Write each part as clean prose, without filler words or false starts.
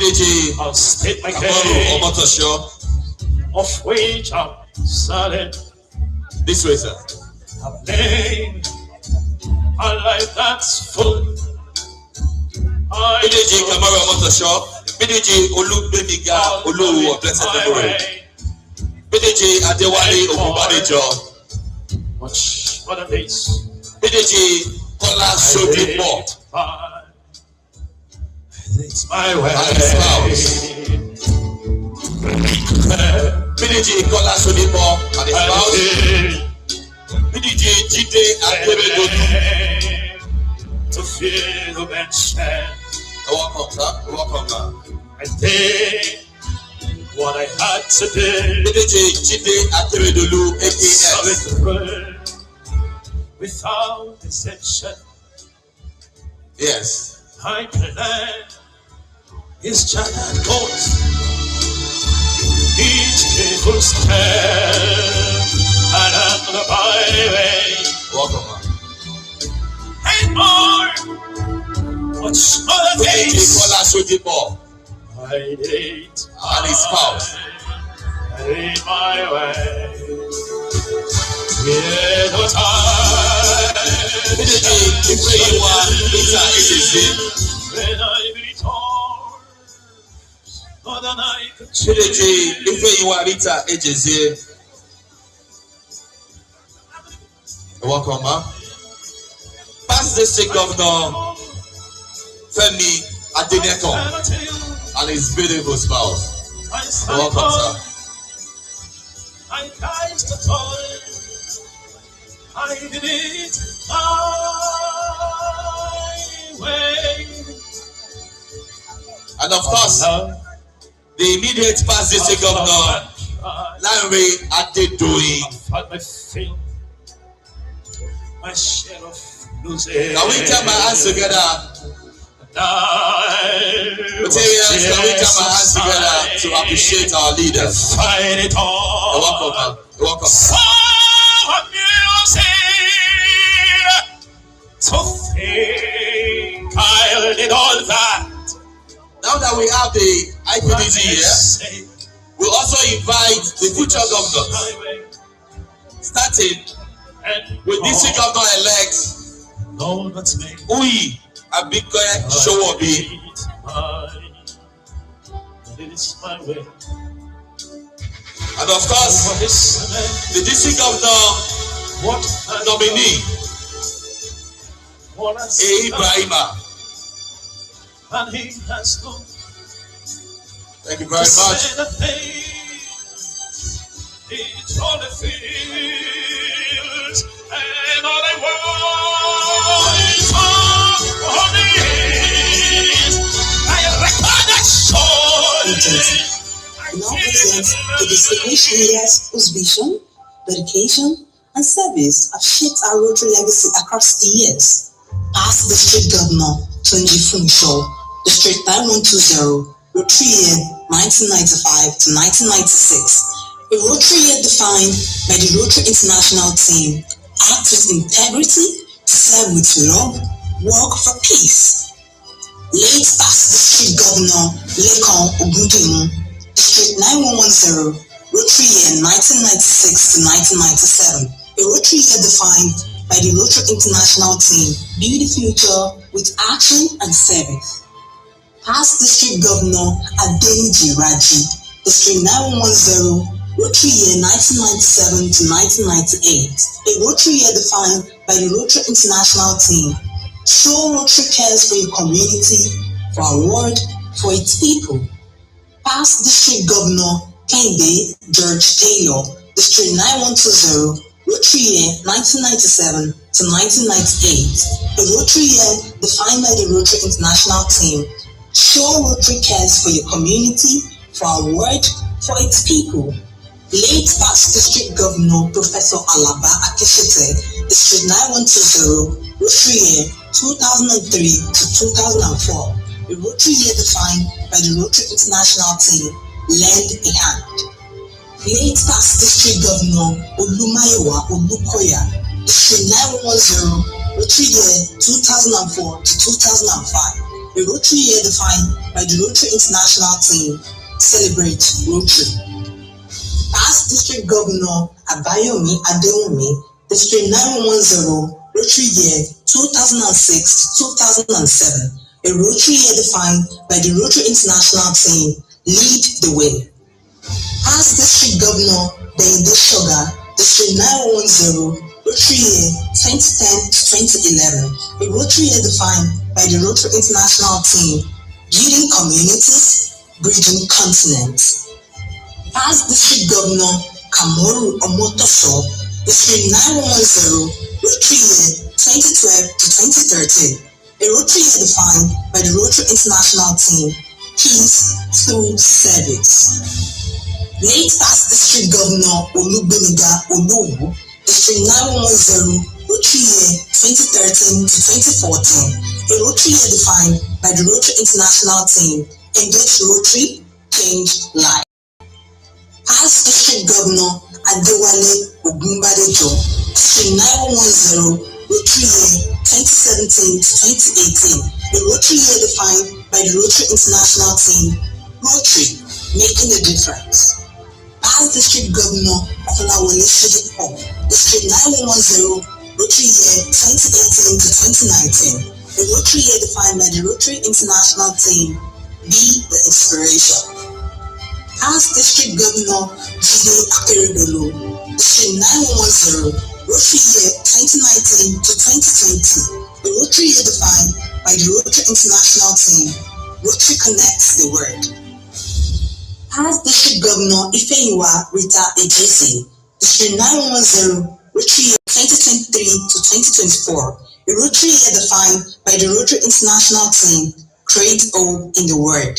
I'll state my case, of which I'm certain. This way, sir. I've laid a life that's full. PDG Kamara Motor Shop, PDG Olubemiga Olowo of Blessed Memory, PDG Adewale Ogunbadejo, much more than this, PDG Kola Sodipo, it's my way, and his spouse. PDG Kola Sodipo and his spouse. PDG Jide Abiodun. To feel and share. Welcome, sir. Welcome, man. I did what I had to do. PDG Jide Abiodun, APS. Without exception. Yes. I plan his giant goals. Each careful step along the byway. Welcome, man. And more, much more things. I did and his spouse. I did my way. With no time. When I be torn, more than I could change. Welcome, man. Past District Governor Femi Adeneton and his beautiful spouse. Welcome, sir. I did it my way. And of course, the immediate past District Governor Layi Abidoye. My share of losing. Can we clap our hands together? Can we clap our hands together to appreciate our leaders? You're welcome, man. You're welcome. So amusing to think I did all that. Now that we have the IPDG here, we'll also invite the future governors, starting with District Governor-elect Uyi Abidoye Showobi. And of course, the District Governor nominee Ibrahima. Thank you very much. It's all the fields and all I want is all the years. I record that soul. Now presents the distinguished leaders whose vision, dedication, and service have shaped our Rotary legacy across the years. Past District Governor Tunji Funsho, District 9120, Rotary year 1995 to 1996. A Rotary year defined by the Rotary International Team, act with integrity, serve with love, work for peace. Late past District Governor Lekon Ogundemu, District 9110, Rotary year 1996 to 1997. A Rotary year defined by the Rotary International Team, build the future with action and service. Past District Governor Adeniji Raji, District 9110, Rotary year 1997 to 1998. A Rotary year defined by the Rotary International Team. Show Rotary cares for your community, for our world, for its people. Past District Governor Kende George Taylor, District 9120, Rotary year 1997 to 1998. A Rotary year defined by the Rotary International Team. Show Rotary cares for your community, for our world, for its people. Late past District Governor Professor Alaba Akeshete, District 9120, Rotary year 2003 to 2004. A Rotary year defined by the Rotary International Team. Lend a hand. Late past District Governor Olumayewa Olukoya, District 910, Rotary year 2004 to 2005. a Rotary year defined by the Rotary International Team. Celebrate Rotary. Past District Governor Abiodun, District 910, Rotary year 2006-2007, a Rotary year defined by the Rotary International Team. Lead the way. As District Governor Dende Sugar, District 910, Rotary year 2010-2011, a Rotary year defined by the Rotary International Team, building communities, bridging continents. As District Governor Kamoru Omotosho, District 910, Rotary year 2012-2013, a Rotary year defined by the Rotary International Team, peace through service. Late past District Governor Olubemiga Olowu, District 910, Rotary year 2013-2014, a Rotary year defined by the Rotary International Team, engage Rotary, change life. As District Governor Adewale Ogunbadejo, District 910, Rotary year 2017-2018, a Rotary year defined by the Rotary International Team, Rotary, making a difference. As District Governor Owolewa, District 910, Rotary year 2018-2019, a Rotary year defined by the Rotary International Team, be the inspiration. As District Governor Jide Akeredolu, District 910, Rotary year 2019-2020, a Rotary year defined by the Rotary International Team, Rotary connects the world. As District Governor Ifeyiwa Rita Ejesi, District 910, Rotary year 2023-2024, a Rotary year defined by the Rotary International Team, create hope in the world.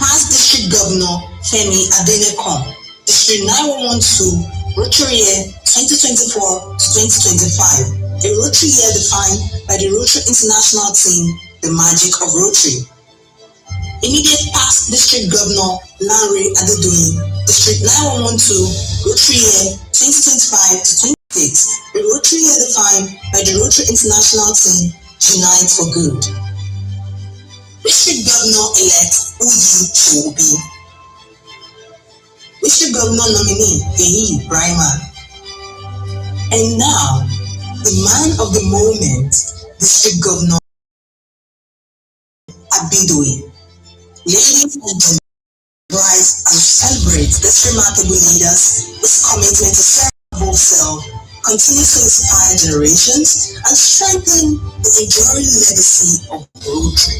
As District Governor Femi Adenekon, District 912, Rotary year 2024-2025, a Rotary year defined by the Rotary International Team, the magic of Rotary. Immediate past District Governor Layi Abidoye, District 912, Rotary year 2025-2026, a Rotary year defined by the Rotary International Team, unite for good. District Governor-elect Uyi Chobi, District Governor nominee Eyi Brahman, and now the man of the moment, District Governor Abidoye. Ladies and gentlemen, rise and celebrate this remarkable leaders whose commitment to serve above self continue to inspire generations and strengthen the enduring legacy of Rotary.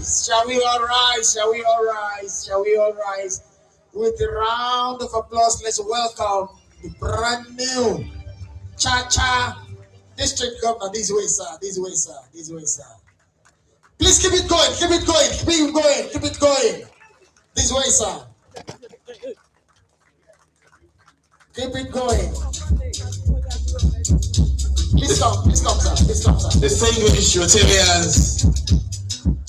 Shall we all rise? Shall we all rise? Shall we all rise? With a round of applause, let's welcome the brand new Cha-Cha District Governor. This way, sir. This way, sir. This way, sir. Please keep it going. Keep it going. Keep it going. Keep it going. This way, sir. Keep it going. Please come. Please come, sir. Please come, sir. Distinguished Rotarians,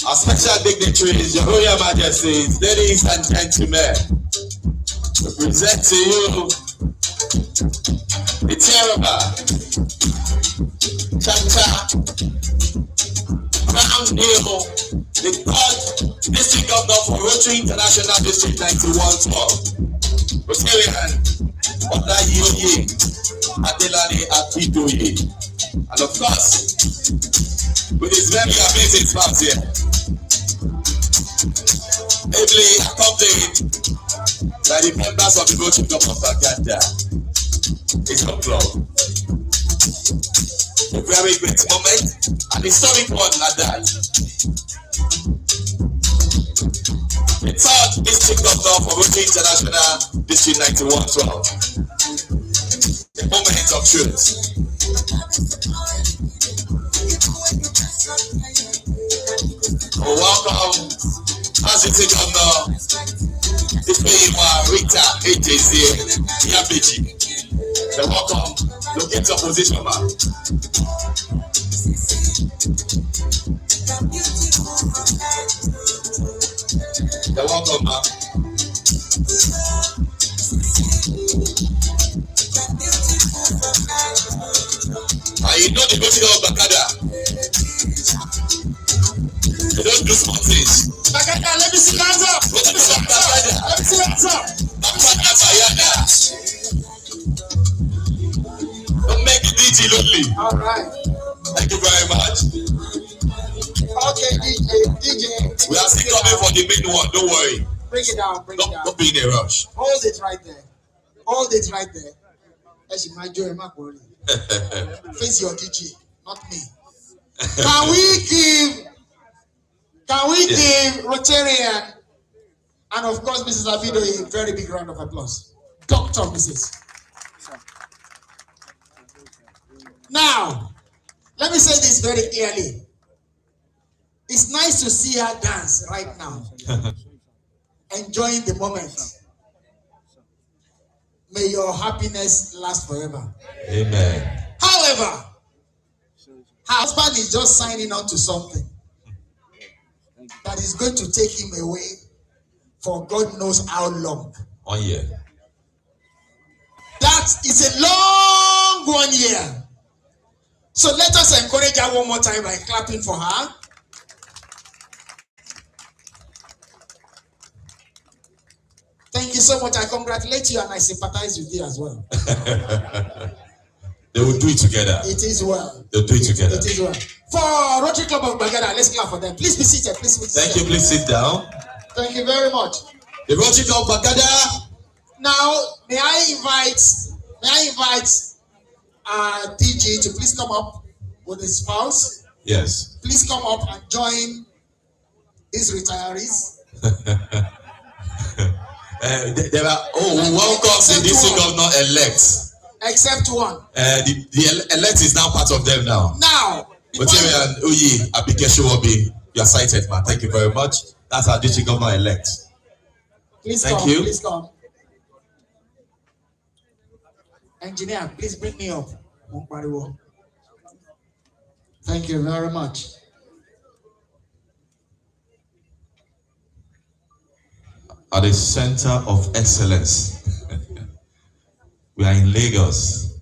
our special dignitaries, Your Royal Majesties, ladies and gentlemen, we present to you the terrible Cha-Cha Crown Hill, the third District Governor for Rotary International District 9112, Rotarian Layi Abidoye, and of course, with his very amazing spouse here, ably accompanied by the members of the Rotary Club of Agada. It's a club. A very great moment, an historic one at that. The third District Governor for Rotary International District 9112. A moment of truth. Welcome, District Governor Ifeyiwa Rita Ejesi. Welcome. Locate your position, man. You're welcome, man. And you know the Rotary of Bakada. always do small things. Bagada, let me see hands up. Let me see hands up. Let me see hands up. Don't make the DJ lonely. All right. Thank you very much. Okay, DJ. We are still coming for the main one. Don't worry. Bring it down. Bring it down. Don't be in a rush. Hold it right there. Hold it right there. As you might join my body. Face your DJ, not me. Can we give Rotarian and of course Mrs. Abidoye a very big round of applause. Dr. Mrs. Now, let me say this very clearly. It's nice to see her dance right now. Enjoying the moment. May your happiness last forever. Amen. However, her husband is just signing on to something that is going to take him away for God knows how long. 1 year. That is a long 1 year. So let us encourage her one more time by clapping for her. Thank you so much. I congratulate you and I sympathize with you as well. They will do it together. It is well. They'll do it together. It is well. For Rotary Club of Bagada, let's clap for them. Please be seated. Please be seated. Thank you. Please sit down. Thank you very much. The Rotary Club of Bagada. Now, may I invite DJ to please come up with his spouse. Yes. Please come up and join these retirees. There are welcome the district governor elect. Except one. The elect is now part of them now. Now, Rotarian Layi Abidoye, you are cited, man. Thank you very much. That's our district governor elect. Please Thank come. you. Please come. Engineer, please bring me up. Thank you very much. At the center of excellence. We are in Lagos.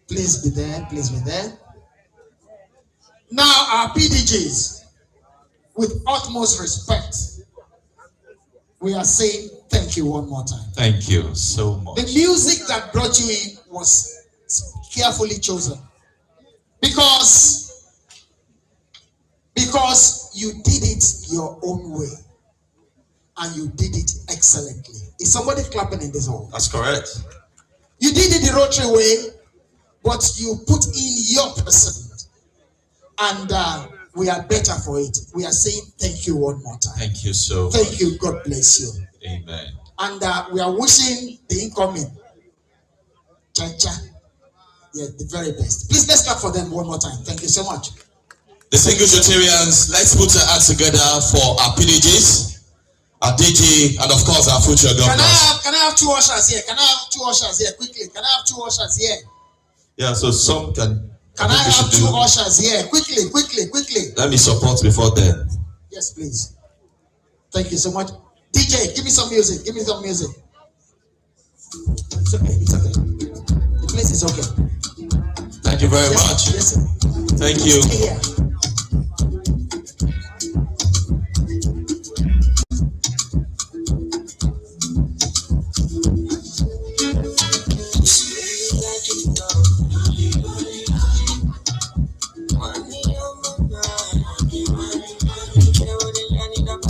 Please be there. Please be there. Now, our PDGs, with utmost respect, we are saying thank you one more time. Thank you so much. The music that brought you in was carefully chosen because you did it your own way and you did it excellently. Is somebody clapping in this hall? That's correct. You did it the Rotary way, but you put in your person, and we are better for it. We are saying thank you one more time. Thank you so much. Thank you. God bless you. Amen. And we are wishing the incoming Chacha, yeah, the very best. Please let's clap for them one more time. Thank you so much. The single Rotarians, let's put our hands together for our PDGs. Our DJ, and of course our future governors. Can I have two ushers here? Can I have two ushers here quickly? Can I have two ushers here? Yeah, so some can. Can I have two ushers here? Quickly. Let me support before then. Yes, please. Thank you so much. DJ, give me some music. Give me some music. It's okay. It's okay. The place is okay. Thank you very much. Yes, sir. Thank you. Stay here.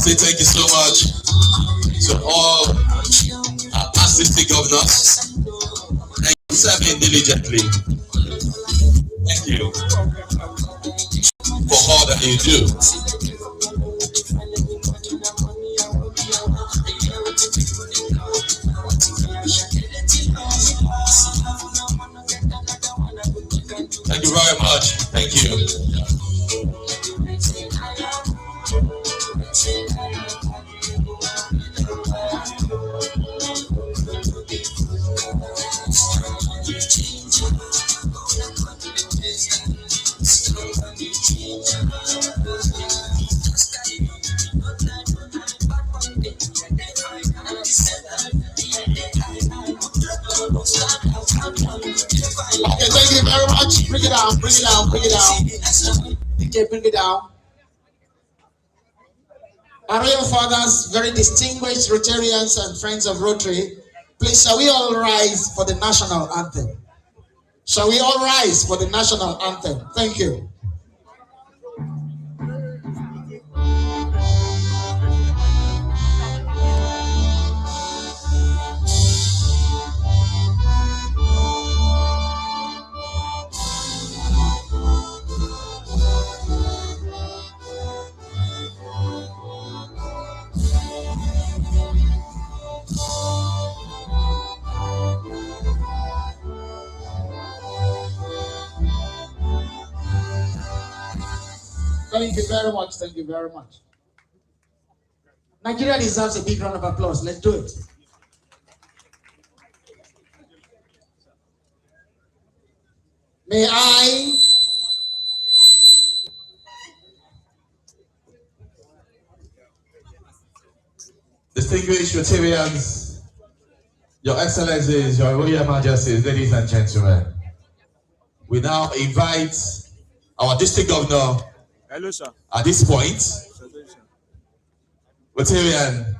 Say thank you so much to all our past district governors. Thank you for serving diligently. Thank you for all that you do. Thank you very much. Thank you. Okay, thank you very much. Bring it down. DJ, bring it down. Our royal fathers, very distinguished Rotarians and friends of Rotary, please shall we all rise for the national anthem? Shall we all rise for the national anthem? Thank you. Thank you very much. Thank you very much. Nigeria deserves a big round of applause. Let's do it. May I distinguished Rotarians, Your Excellencies, Your Royal Majesties, ladies and gentlemen, we now invite our district governor. Hello, sir. At this point, Rotarian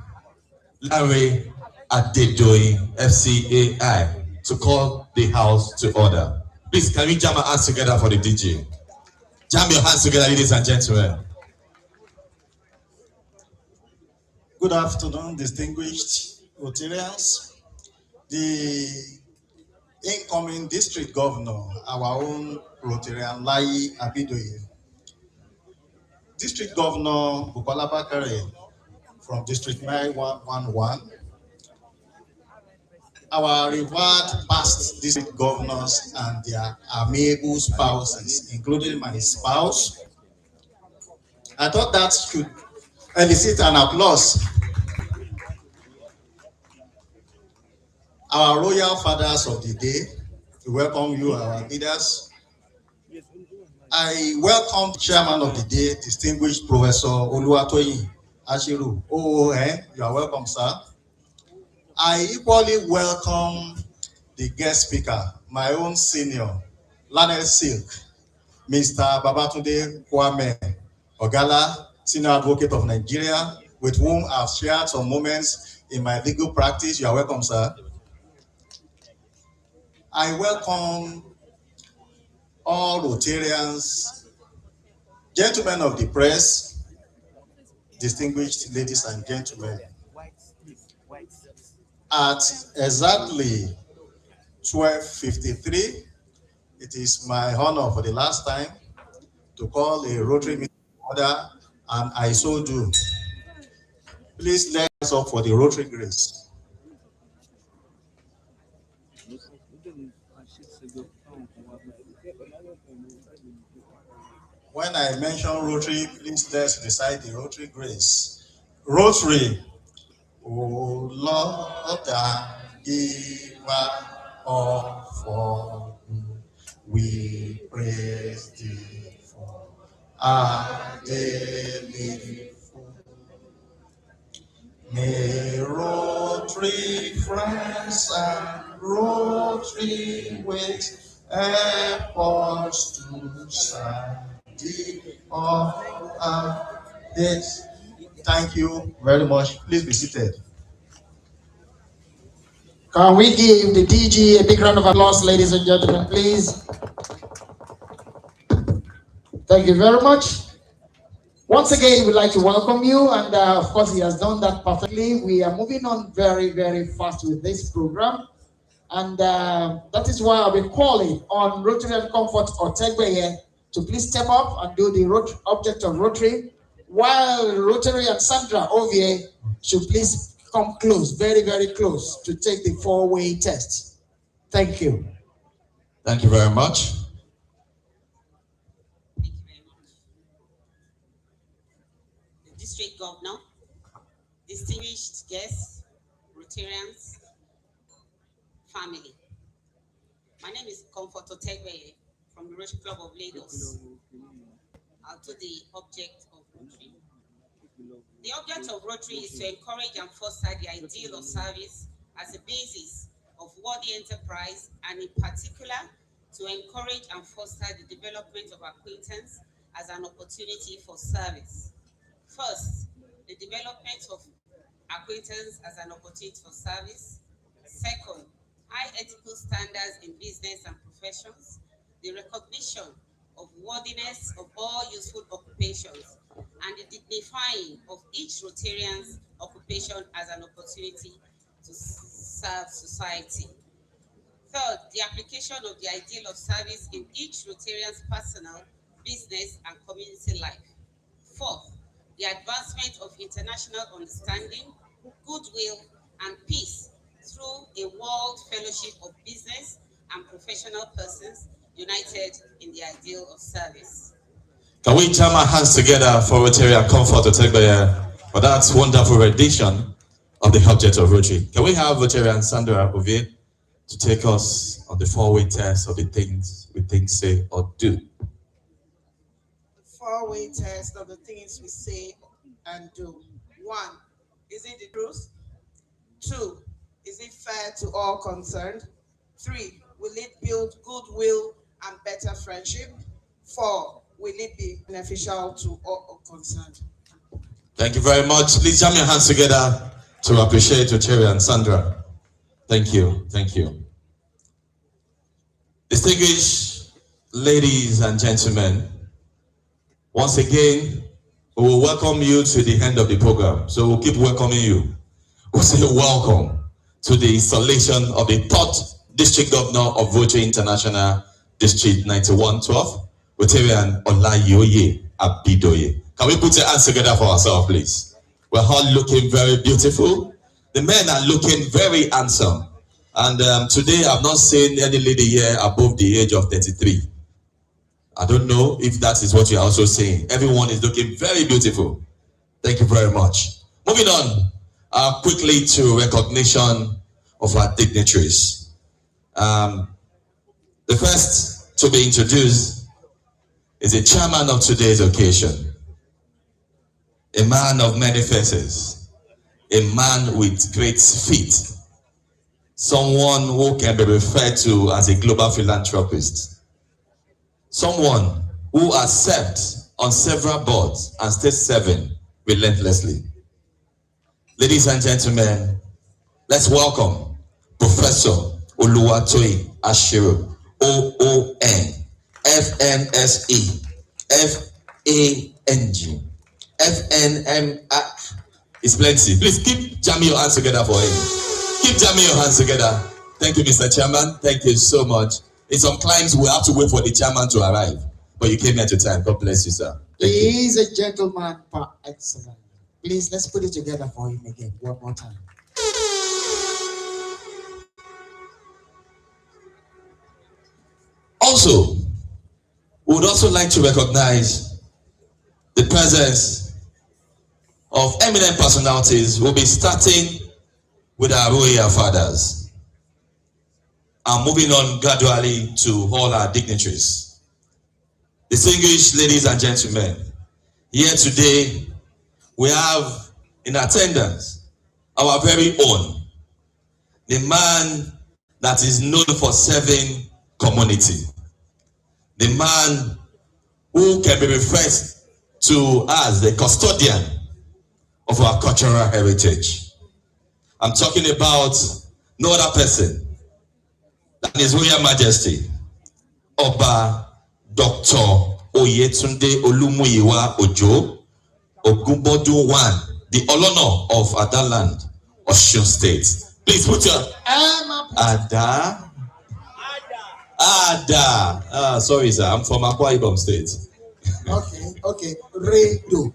Layi Abidoye, FCAI, to call the house to order. Please, can we jam our hands together for the DJ? Jam your hands together, ladies and gentlemen. Good afternoon, distinguished Rotarians. The incoming district governor, our own Rotarian Layi Abidoye. District Governor Bukola Bakare from District 911. Our revered past district governors and their amiable spouses, including my spouse. I thought that should elicit an applause. Our royal fathers of the day, we welcome you, our leaders. I welcome the chairman of the day, distinguished Professor Oluwatoyin Ashiru, OON. You are welcome, sir. I equally welcome the guest speaker, my own senior, Learned Silk, Mr. Babatunde Kwame Ogala, Senior Advocate of Nigeria, with whom I've shared some moments in my legal practice. You are welcome, sir. I welcome all Rotarians, gentlemen of the press, distinguished ladies and gentlemen. At exactly 12:53, it is my honor for the last time to call a Rotary meeting order, and I so do. Please let us up for the Rotary grace. When I mention Rotary, please let's recite the Rotary grace. Rotary, O Lord, giver of all, we praise thee for our daily food. May Rotary friends and Rotary ways help us to serve thee of our days. Thank you very much. Please be seated. Can we give the DG a big round of applause, ladies and gentlemen, please? Thank you very much. Once again, we'd like to welcome you, and of course, he has done that perfectly. We are moving on very, very fast with this program, and that is why I'll be calling on Rotarian Comfort Otegbeye to please step up and do the object of Rotary, while Rotary and Sandra Ovie should please come close, very, very close, to take the four-way test. Thank you. Thank you very much. District Governor, distinguished guests, Rotarians, family. My name is Comfort Otegbeye from the Rotary Club of Lagos. I'll do the object of Rotary. The object of Rotary is to encourage and foster the ideal of service as a basis of worthy enterprise, and in particular, to encourage and foster the development of acquaintance as an opportunity for service. First, the development of acquaintance as an opportunity for service. Second, high ethical standards in business and professions. The recognition of worthiness of all useful occupations and the dignifying of each Rotarian's occupation as an opportunity to serve society. Third, the application of the ideal of service in each Rotarian's personal, business, and community life. Fourth, the advancement of international understanding, goodwill, and peace through a world fellowship of business and professional persons united in the ideal of service. Can we jam our hands together for Rotarian Comfort Otegbaye for that wonderful rendition of the object of Rotary? Can we have Rotarian Sandra Ovie to take us on the four-way test of the things we think, say, or do? The four-way test of the things we say and do. 1, is it the truth? 2, is it fair to all concerned? 3, will it build goodwill and better friendship? 4, will it be beneficial to all concerned? Thank you very much. Please jam your hands together to appreciate Rotarian Sandra. Thank you. Thank you. Distinguished ladies and gentlemen, once again, we will welcome you to the end of the program. So we'll keep welcoming you. We'll say welcome to the installation of the 3rd District Governor of Rotary International District 9112, Rotarian Layi Abidoye. Can we put your hands together for ourselves, please? We're all looking very beautiful. The men are looking very handsome. And today I've not seen any lady here above the age of 33. I don't know if that is what you're also saying. Everyone is looking very beautiful. Thank you very much. Moving on quickly to recognition of our dignitaries. The first to be introduced is the chairman of today's occasion. A man of many faces. A man with great feet. Someone who can be referred to as a global philanthropist. Someone who has served on several boards and still serving relentlessly. Ladies and gentlemen, let's welcome Professor Oluwatoyin Ashiru, OON, FNSE, FANG, FNMA. It's plenty. Please keep jamming your hands together for him. Keep jamming your hands together. Thank you, Mr. Chairman. Thank you so much. In some climes, we have to wait for the chairman to arrive. But you came here to time. God bless you, sir. Thank you. He is a gentleman par excellence. Please, let's put it together for him again. One more time. Also, we would also like to recognize the presence of eminent personalities. We'll be starting with our royal fathers and moving on gradually to all our dignitaries. Distinguished ladies and gentlemen, here today we have in attendance our very own, the man that is known for serving community, the man who can be referred to as the custodian of our cultural heritage. I'm talking about no other person than His Royal Majesty, Oba Dr. Oyetunde Olumuyiwa Ojo Ogunbodu I, the Olono of Adaland, Osun State. Please put your Ada. Sorry, sir. I'm from Akwa Ibom State. Okay. Redo.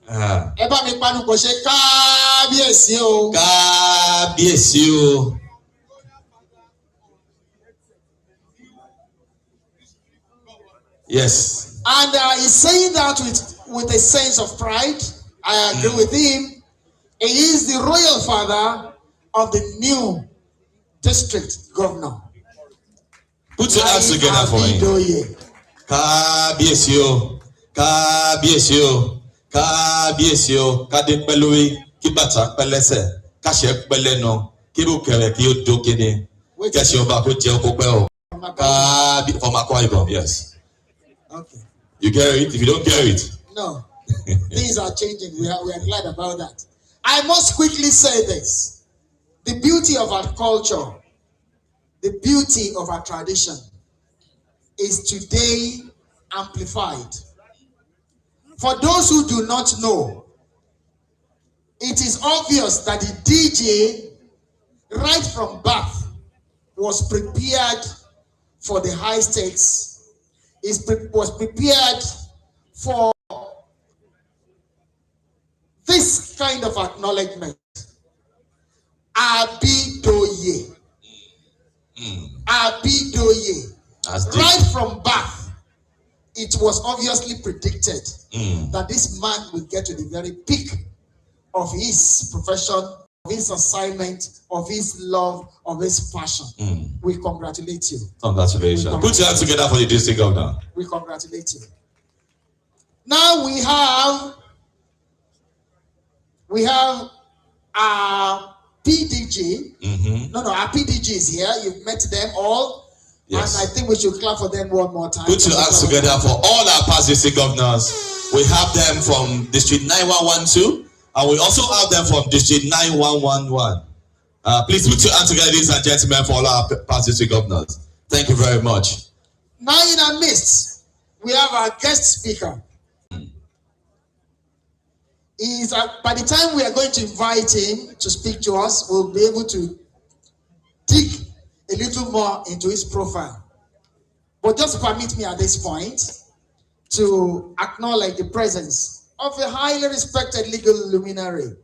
Ẹ bá mi panu kò ṣe kábíyèsí o. Kábíyèsí o. Yes. And he's saying that with a sense of pride. I agree with him. He is the royal father of the new district governor. Put your hands together for him. Kábíyèsí o. Kábíyèsí o. Kábíyèsí o, kádé pẹ́ lórí, kí bàtà pẹ́ lẹ́sẹ̀, káṣẹ́ pẹ́ lẹ́nu, kí rúkẹ̀rẹ̀ kí ó dókèdè, kẹ́sì ọba kó jẹ́ ọkọ pẹ́ o. From Akwa Ibom, yes. Okay. You get it? If you don't get it, no. Things are changing. We are glad about that. I must quickly say this. The beauty of our culture, the beauty of our tradition is today amplified. For those who do not know, it is obvious that the DJ, right from birth, was prepared for the high stakes, was prepared for this kind of acknowledgement. Abidoye. Abidoye. Right from birth, it was obviously predicted that this man will get to the very peak of his profession, of his assignment, of his love, of his passion. We congratulate you. Congratulations. Put your hands together for the district governor. We congratulate you. Now we have our PDG. No, our PDG is here. You've met them all. Yes. And I think we should clap for them one more time. Put your hands together for all our past district governors. We have them from District 9112, and we also have them from District 9111. Please put your hands together, ladies and gentlemen, for all our past district governors. Thank you very much. Now in our midst, we have our guest speaker. By the time we are going to invite him to speak to us, we'll be able to dig a little more into his profile. But just permit me at this point to acknowledge the presence of a highly respected legal luminary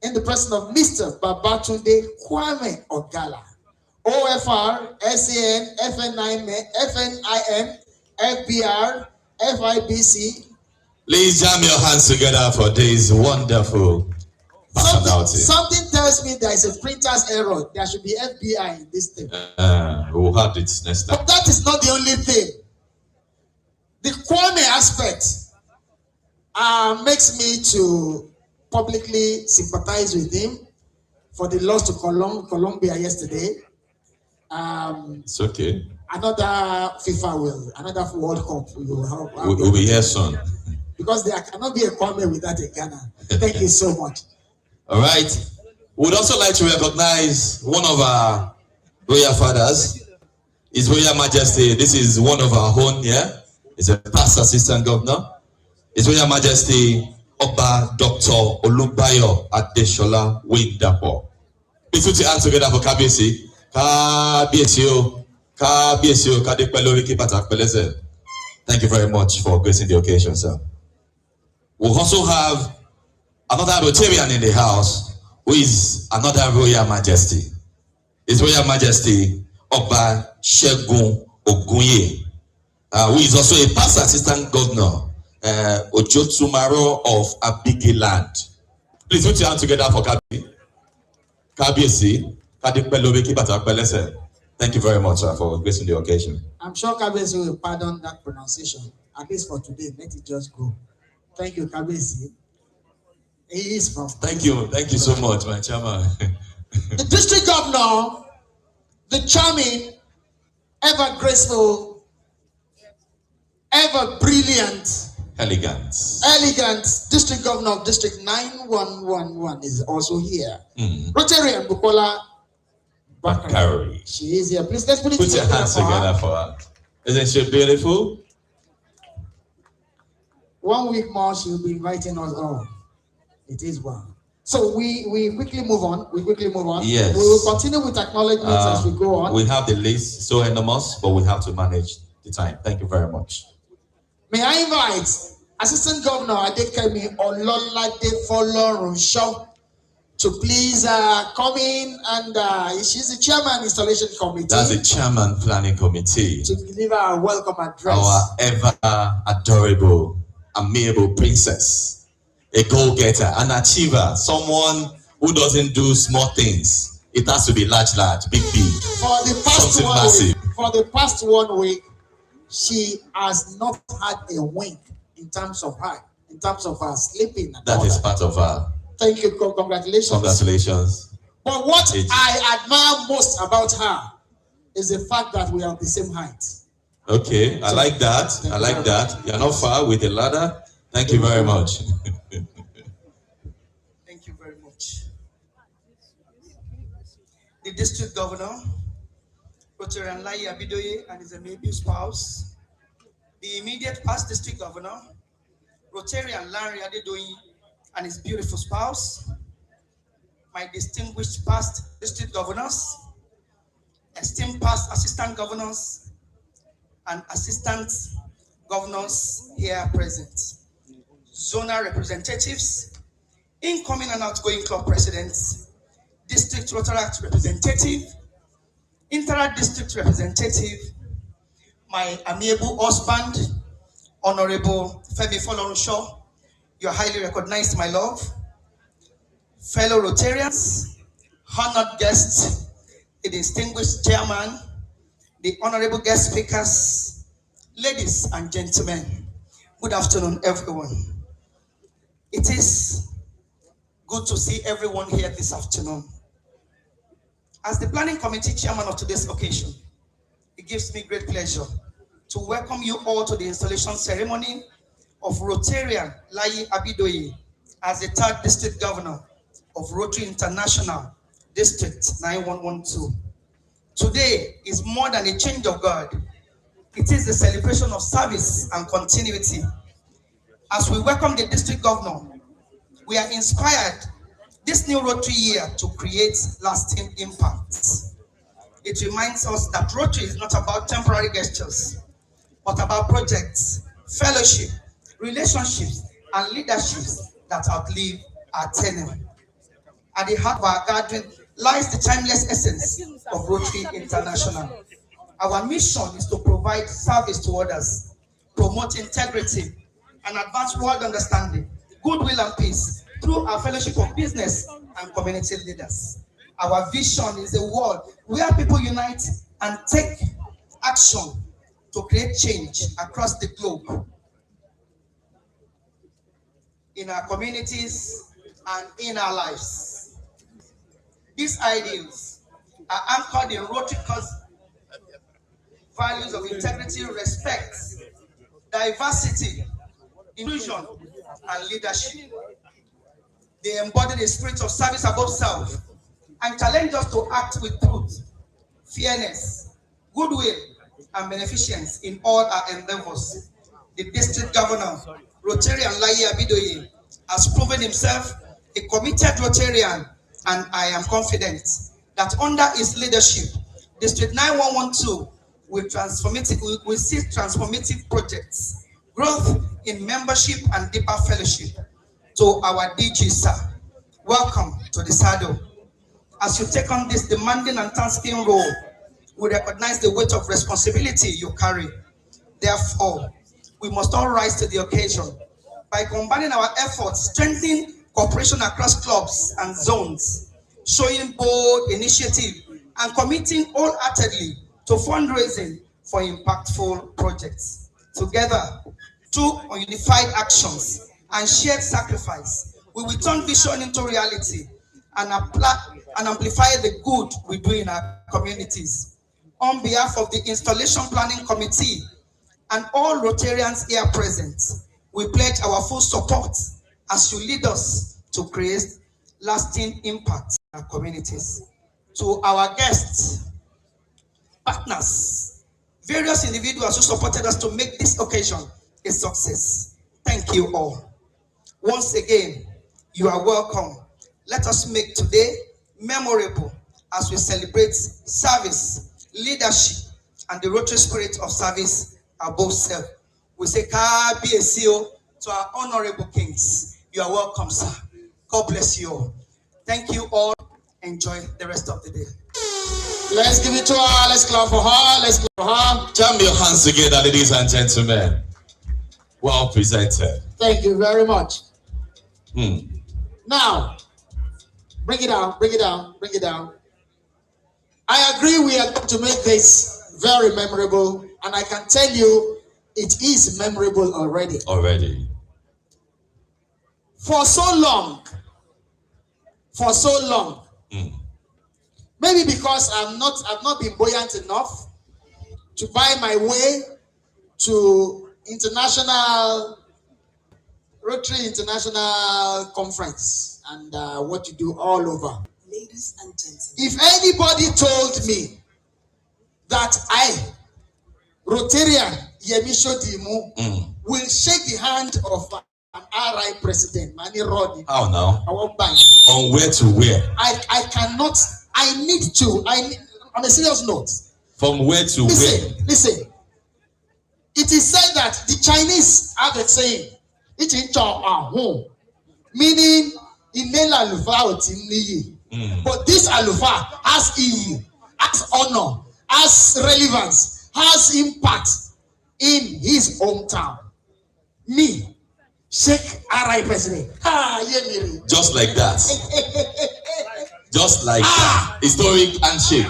in the person of Mr. Babatunde Kwame Ogala, OFR, SAN, FNIM, FBR, FIBC. Please jam your hands together for this wonderful personality. Something tells me there is a printer's error. There should be FBI in this thing. We'll have it next time. But that is not the only thing. The Kwame aspect makes me to publicly sympathize with him for the loss to Colombia yesterday. It's okay. Another World Cup will be here soon. Because there cannot be a Kwame without a Ghana. Thank you so much. All right. We'd also like to recognize one of our royal fathers, His Royal Majesty. This is one of our own here. He's a past assistant governor. His Royal Majesty Oba Dr. Olubayo Adeshola Windapo. Please put your hands together for Kabiyesi. Kabiyesi, Kabiyesi, Kadepeloriki Patak Peleze. Thank you very much for gracing the occasion, sir. We'll also have another Rotarian in the house, who is another Royal Majesty. His Royal Majesty Oba Shegun Ogunye, who is also a past assistant governor, Ojotumaro of Abigiland. Please put your hands together for Kabiyesi. Thank you very much, sir, for gracing the occasion. I'm sure Kabiyesi will pardon that pronunciation, at least for today. Let it just go. Thank you, Kabiyesi. He is from. Thank you so much, my chairman. The district governor, the charming, ever graceful, ever brilliant, elegant district governor of District 9111 is also here. Rotarian Bukola Bakari. She is here. Please let's put your hands together for her. Isn't she beautiful? 1 week more, she will be inviting us all. It is one. So we quickly move on. Yes. We will continue with acknowledgements as we go on. We have the list so enormous, but we have to manage the time. Thank you very much. May I invite Assistant Governor Adekemi Ololade Folorunsho to please come in, and she's the chairman installation committee. That's the chairman planning committee. To deliver our welcome address. Our ever adorable, amiable princess, a goal-getter, an achiever, someone who doesn't do small things. It has to be large, big. For the past 1 week, she has not had a wink in terms of her sleeping. That is part of her. Thank you. Congratulations. Congratulations. But what I admire most about her is the fact that we are the same height. Okay, I like that. You're not far with a ladder. Thank you very much. Thank you very much. The district governor, Rotarian Layi Abidoye and his amiable spouse, the immediate past district governor, Rotarian Layi Abidoye and his beautiful spouse, my distinguished past district governors, esteemed past assistant governors, and assistant governors here present, zonal representatives, incoming and outgoing club presidents, district Rotaractor representative, inter-district representative, my amiable husband, Honorable Femi Folorunsho, you're highly recognized, my love, fellow Rotarians, honored guests, the distinguished chairman, the honorable guest speakers, ladies and gentlemen, good afternoon, everyone. It is good to see everyone here this afternoon. As the planning committee chairman of today's occasion, it gives me great pleasure to welcome you all to the installation ceremony of Rotarian Layi Abidoye as the 3rd district governor of Rotary International District 9112. Today is more than a change of guard. It is the celebration of service and continuity. As we welcome the district governor, we are inspired this new Rotary year to create lasting impacts. It reminds us that Rotary is not about temporary gestures, but about projects, fellowship, relationships, and leaderships that outlive our tenure. At the heart of our gathering lies the timeless essence of Rotary International. Our mission is to provide service to others, promote integrity, and advance world understanding, goodwill, and peace through our fellowship of business and community leaders. Our vision is a world where people unite and take action to create change across the globe, in our communities and in our lives. These ideals are anchored in Rotary values of integrity, respect, diversity, inclusion, and leadership. They embody the spirit of service above self and challenge us to act with truth, fairness, goodwill, and beneficence in all our endeavors. The district governor, Rotarian Layi Abidoye, has proven himself a committed Rotarian, and I am confident that under his leadership, District 9112 will see transformative projects, growth in membership, and deeper fellowship. To our DG, sir, welcome to the saddle. As you take on this demanding and tasking role, we recognize the weight of responsibility you carry. Therefore, we must all rise to the occasion by combining our efforts, strengthening cooperation across clubs and zones, showing bold initiative, and committing wholeheartedly to fundraising for impactful projects. Together, through unified actions and shared sacrifice, we will turn vision into reality and amplify the good we do in our communities. On behalf of the Installation Planning Committee and all Rotarians here present, we pledge our full support as you lead us to create lasting impact in our communities. To our guests, partners, various individuals who supported us to make this occasion a success, thank you all. Once again, you are welcome. Let us make today memorable as we celebrate service, leadership, and the Rotary spirit of service above self. We say, Kabiyesi to our honorable kings. You are welcome, sir. God bless you all. Thank you all. Enjoy the rest of the day. Let's give it to her. Let's clap for her. Let's clap for her. Jam your hands together, ladies and gentlemen. Well presented. Thank you very much. Now, bring it down, bring it down, bring it down. I agree we are going to make this very memorable, and I can tell you it is memorable already. For so long, maybe because I've not been buoyant enough to buy my way to international Rotary International Conference and what you do all over. Ladies and gentlemen, If anybody told me that I, Rotarian Yemisho Dimu, will shake the hand of an RI president, Mani Roddy. How now? I won't buy. On where to where? I cannot, I need to, on a serious note. From where to where? Listen. It is said that the Chinese have a saying, it's in home, meaning Inela Lufa Otiniyi. But this Alufa has EU, has honor, has relevance, has impact in his hometown. Me, Sheikh RI President. Just like that. Just like that. Historic handshake.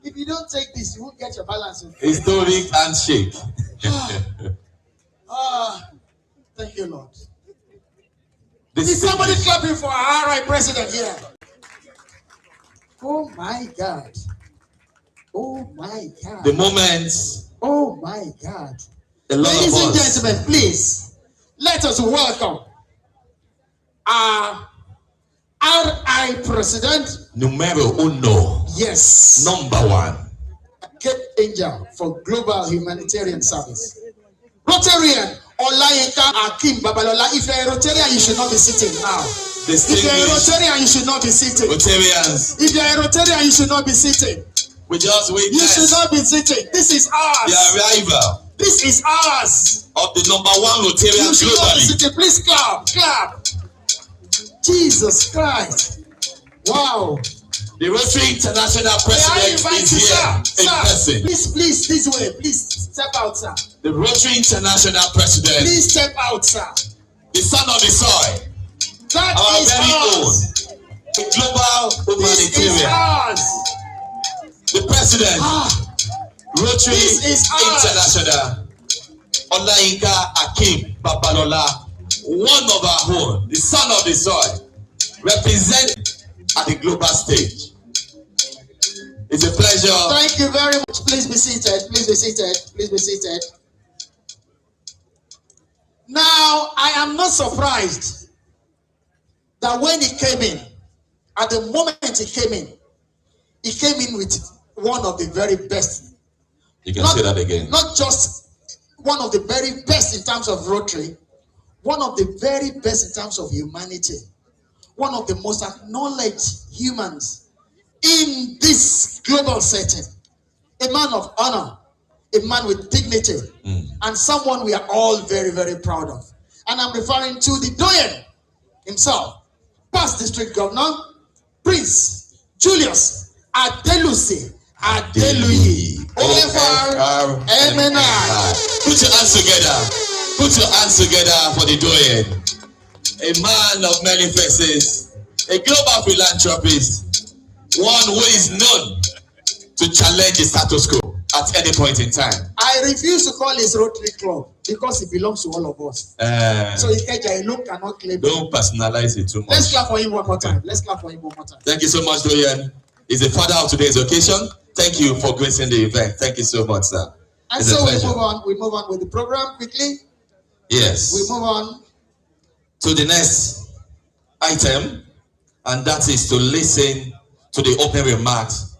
If you don't take this, you won't get your balance. Historic handshake. Thank you, Lord. Is somebody clapping for our RI president here? Oh my God. Oh my God. The moment. Oh my God. Ladies and gentlemen, please let us welcome our RI president. Numero uno. Yes. Number one. Cape Angel for Global Humanitarian Service. Rotarian Layi Babalola. If you're a Rotarian, you should not be sitting now. If you're a Rotarian, you should not be sitting. Rotarians. If you're a Rotarian, you should not be sitting. We just wait. You should not be sitting. This is ours. The arrival. This is ours. Of the number one Rotarian globally. You should not be sitting. Please clap. Clap. Jesus Christ. Wow. The Rotary International President is here in person. Please, this way. Please step out, sir. The Rotary International President. Please step out, sir. The son of the soil. That our is very ours. own. The global humanitarian. This is ours. The president. Rotary International. Olayinka Akim Babalola. One of our own. The son of the soil. Represent at the global stage. It's a pleasure. Thank you very much. Please be seated. Please be seated. Please be seated. Now, I am not surprised that when he came in, at the moment he came in with one of the very best. You can say that again. Not just one of the very best in terms of Rotary, one of the very best in terms of humanity. One of the most acknowledged humans in this global setting. A man of honor, a man with dignity, and someone we are all very, very proud of. And I'm referring to the Doyen himself, past district governor, Prince Julius Adelusi Adeluyi. OFR MNI. Put your hands together. Put your hands together for the Doyen. A man of many faces, a global philanthropist, one who is known to challenge the status quo at any point in time. I refuse to call his Rotary Club because it belongs to all of us. So Ikeja alone cannot claim. Don't personalize it too much. Let's clap for him one more time. Let's clap for him one more time. Thank you so much, Doyen. He's the father of today's occasion. Thank you for gracing the event. Thank you so much, sir. And so we move on with the program quickly. Yes. We move on to the next item, and that is to listen to the opening remarks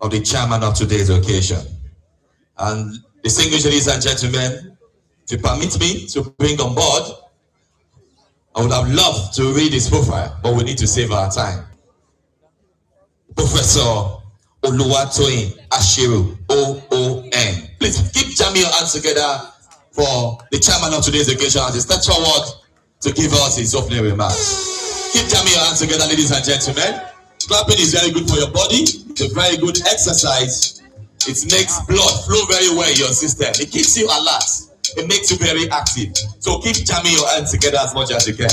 of the chairman of today's occasion. And distinguished ladies and gentlemen, if you permit me to bring on board, I would have loved to read his profile, but we need to save our time. Professor Oluwatoyin Ashiru, OON. Please keep jamming your hands together for the chairman of today's occasion as he steps forward to give us his opening remarks. Keep jamming your hands together, ladies and gentlemen. Clapping is very good for your body. It's a very good exercise. It makes blood flow very well in your system. It keeps you alert. It makes you very active. So keep jamming your hands together as much as you can.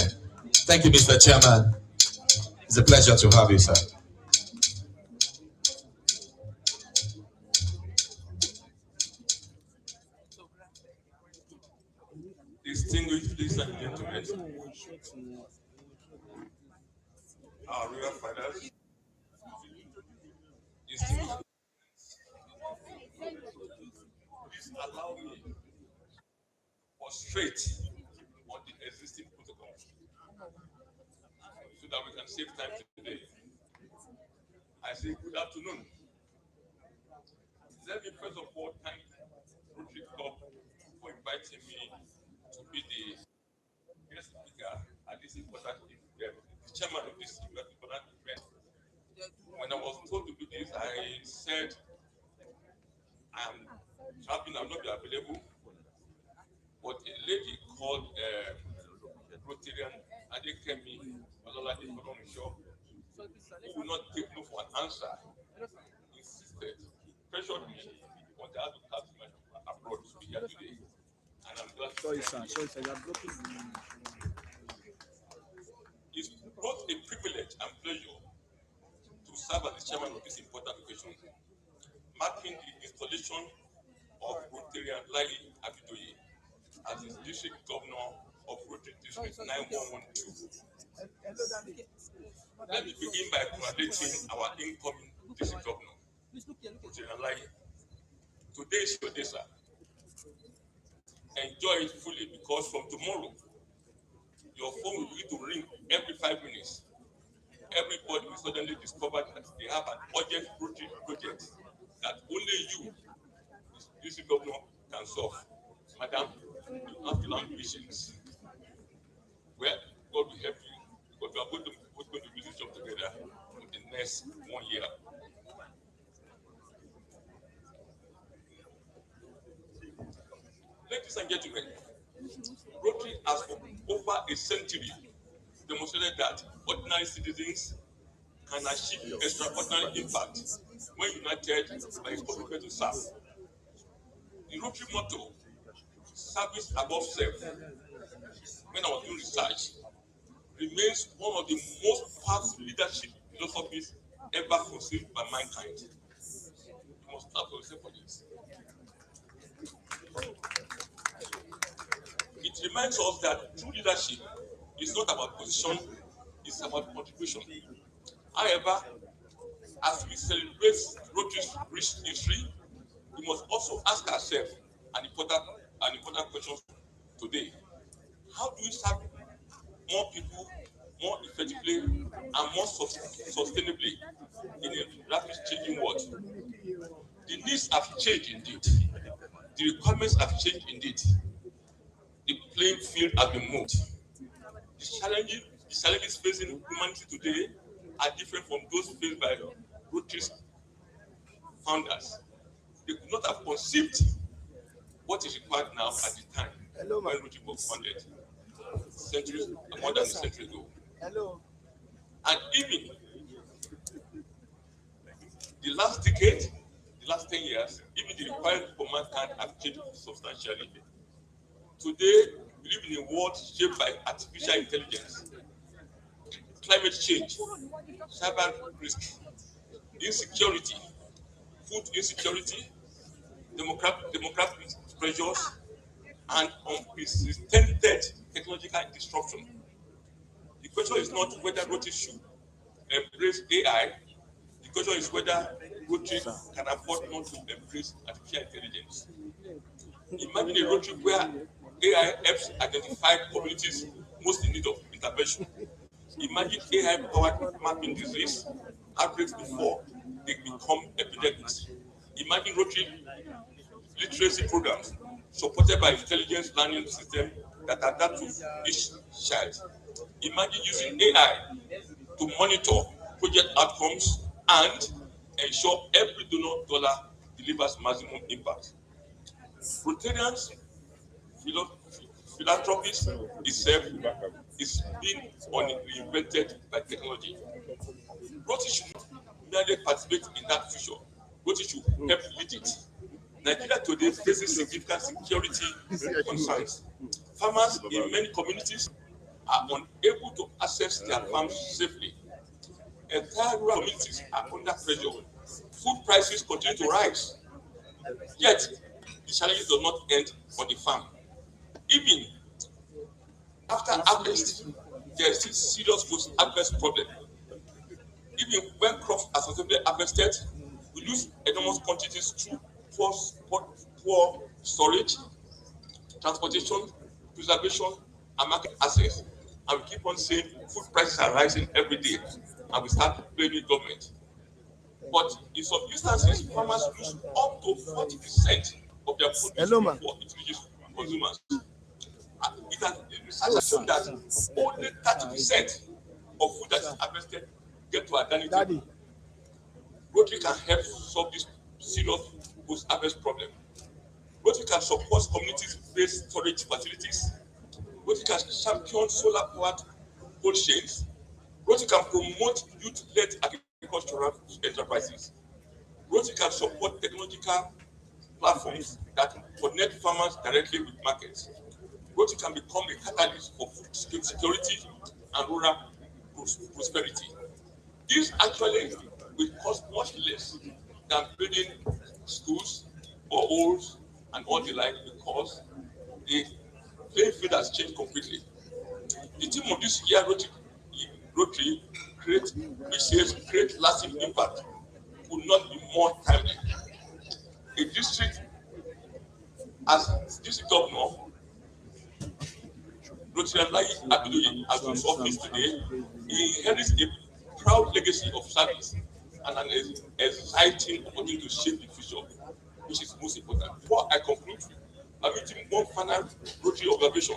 Thank you, Mr. Chairman. It's a pleasure to have you, sir. Distinguished ladies and gentlemen, our royal fathers, distinguished, please allow me to prostrate on the existing protocols so that we can save time today. I say good afternoon. Let me first of all thank Rotary Club for inviting me to be the guest speaker at this important event, the chairman of this important event. When I was told to do this, I said I'm traveling, I'll not be available. But a lady called Rotarian Layi Abidoye, who will not take no for an answer, insisted, pressured me, wanted her to come to my abroad to be here today. And I'm glad to be here. It's both a privilege and pleasure to serve as the chairman of this important occasion, marking the installation of Rotarian Layi Abidoye as the district governor of Rotary District 9112. Let me begin by congratulating our incoming district governor, Rotarian Layi. Today is your day, sir. Enjoy it fully, because from tomorrow, your phone will begin to ring every 5 minutes. Everybody will suddenly discover that they have an urgent project that only you, district governor, can solve. Madam, you have to learn patience. Well, God will help you, because we are both going to do this job together for the next 1 year. Ladies and gentlemen, Rotary has for over a century demonstrated that ordinary citizens can achieve extraordinary impact when united by a commitment to serve. The Rotary motto, service above self, when I was doing research, remains one of the most powerful leadership philosophies ever conceived by mankind. You must clap for yourself for this. It reminds us that true leadership is not about position, it's about contribution. However, as we celebrate Rotary's rich history, we must also ask ourselves an important question today. How do we serve more people more effectively and more sustainably in a rapidly changing world? The needs have changed indeed. The requirements have changed indeed. The playing field has been moved. The challenges facing humanity today are different from those faced by Rotary's founders. They could not have conceived what is required now at the time when Rotary was founded, more than a century ago. And even the last decade, the last 10 years, even the requirements for mankind have changed substantially. Today, we live in a world shaped by artificial intelligence, climate change, cyber risk, insecurity, food insecurity, demographic pressures, and unprecedented technological disruption. The question is not whether Rotary should embrace AI. The question is whether Rotary can afford not to embrace artificial intelligence. Imagine a Rotary where AI helps identify communities most in need of intervention. Imagine AI-powered mapping disease outbreaks before they become epidemics. Imagine Rotary literacy programs supported by intelligence learning systems that adapt to each child. Imagine using AI to monitor project outcomes and ensure every donor dollar delivers maximum impact. Rotarians, philanthropies itself is being reinvented by technology. Rotary should not merely participate in that future. Rotary should help lead it. Nigeria today faces significant security concerns. Farmers in many communities are unable to access their farms safely. Entire rural communities are under pressure. Food prices continue to rise. Yet, the challenges do not end on the farm. Even after harvest, there is still serious post-harvest problem. Even when crops are successfully harvested, we lose enormous quantities through poor storage, transportation, preservation, and market access. And we keep on saying food prices are rising every day, and we start blaming government. But in some instances, farmers lose up to 40% of their produce before it reaches consumers. Research has shown that only 30% of food that is harvested get to our dining table. Rotary can help solve this serious post-harvest problem. Rotary can support community-based storage facilities. Rotary can champion solar-powered cold chains. Rotary can promote youth-led agricultural enterprises. Rotary can support technological platforms that connect farmers directly with markets. Rotary can become a catalyst for food security and rural prosperity. This actually will cost much less than building schools, boreholes, and all the like, because the playing field has changed completely. The theme of this year Rotary create lasting impact could not be more timely. A district as district governor, Rotarian Layi Abidoye, as his office today, he inherits a proud legacy of service and an exciting opportunity to shape the future, which is most important. Before I conclude, I'm making one final Rotary observation.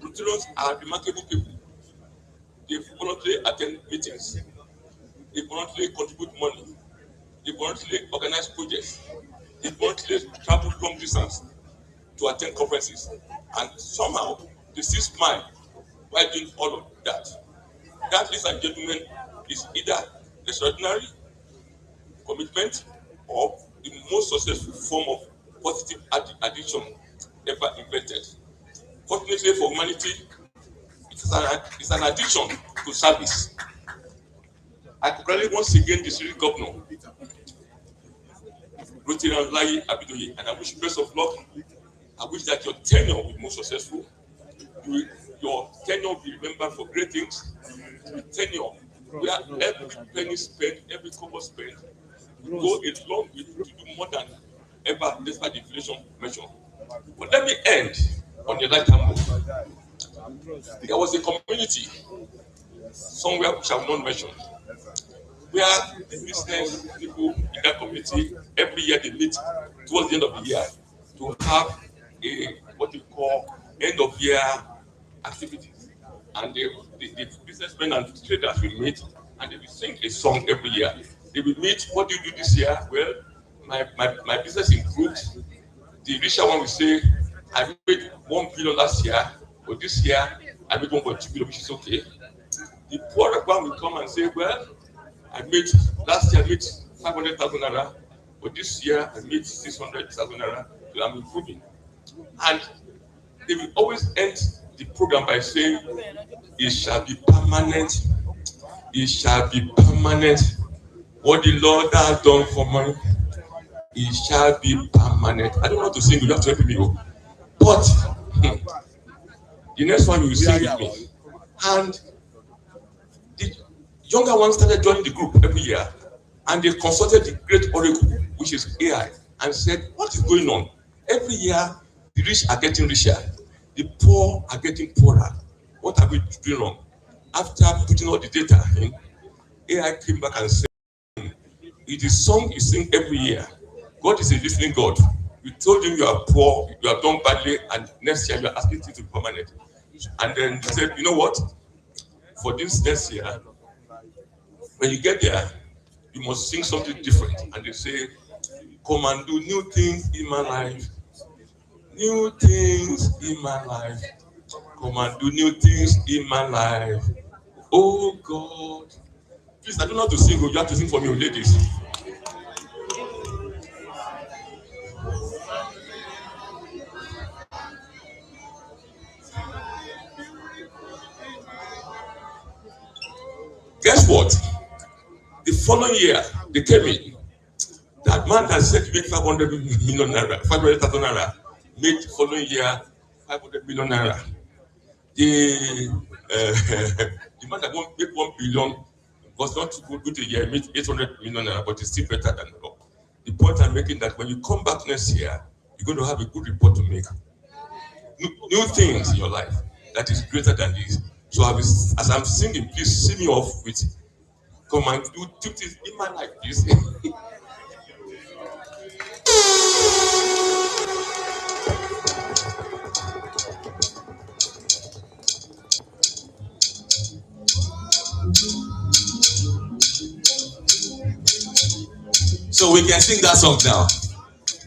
Rotarians are remarkable people. They voluntarily attend meetings. They voluntarily contribute money. They voluntarily organize projects. They voluntarily travel long distance to attend conferences. And somehow, they still smile while doing all of that. That, ladies and gentlemen, is either extraordinary commitment or the most successful form of positive addiction ever invented. Fortunately for humanity, it's an addiction to service. I congratulate once again the city governor, Rotarian Layi Abidoye, and I wish you best of luck. I wish that your tenure will be more successful. Your tenure will be remembered for great things. Tenure where every penny spent, every kobo spent, will go a long way to do more than ever despite the inflation measure. But let me end on the lighter note. There was a community somewhere which I will not mention, where the business people in that community every year they meet towards the end of the year to have a what you call end of year activities, and the businessmen and traders will meet and they will sing a song every year. They will meet. What do you do this year? Well, my business improved. The richer one will say, I made 1 billion last year, but this year I made 1.2 billion, which is okay. The poorer one will come and say, well, last year I made 500,000 naira, but this year I made 600,000 naira, so I'm improving. And they will always end the program by saying, it shall be permanent, it shall be permanent. What the Lord has done for me, it shall be permanent. I don't want to sing, you have to help me. But the next one you will sing with me. And the younger ones started joining the group every year, and they consulted the great oracle, which is AI, and said, what is going on? Every year, the rich are getting richer, the poor are getting poorer. What are we doing wrong? After putting all the data in, AI came back and said, it is song you sing every year. God is a listening God. You told him you are poor, you have done badly, and next year you are asking him to be permanent. And then he said, you know what? For this next year, when you get there, you must sing something different. And they say, come and do new things in my life. New things in my life. Come and do new things in my life. Oh God. Please, I don't know how to sing. You have to sing for me, ladies. Guess what? The following year, they came in. That man that said to make 500 million naira, 500,000 naira, made the following year 500 million naira. The man that won't make 1 billion was not too good a year, made 800 million naira, but it's still better than all. The point I'm making that when you come back next year, you're going to have a good report to make. New things in your life. that is greater than this. So as I'm singing, please see me off with come and do two things in my life, please. So we can sing that song now.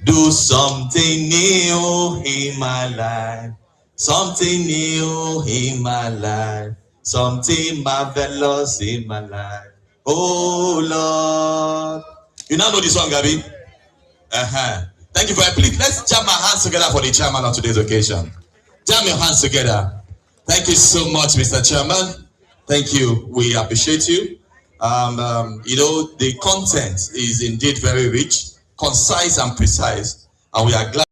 Do something new in my life. Something new in my life. Something marvelous in my life. Oh Lord. You now know the song, Gabi? Thank you very much. Let's jam our hands together for the chairman on today's occasion. Jam your hands together. Thank you so much, Mr. Chairman. Thank you. We appreciate you. The content is indeed very rich, concise and precise, and we are glad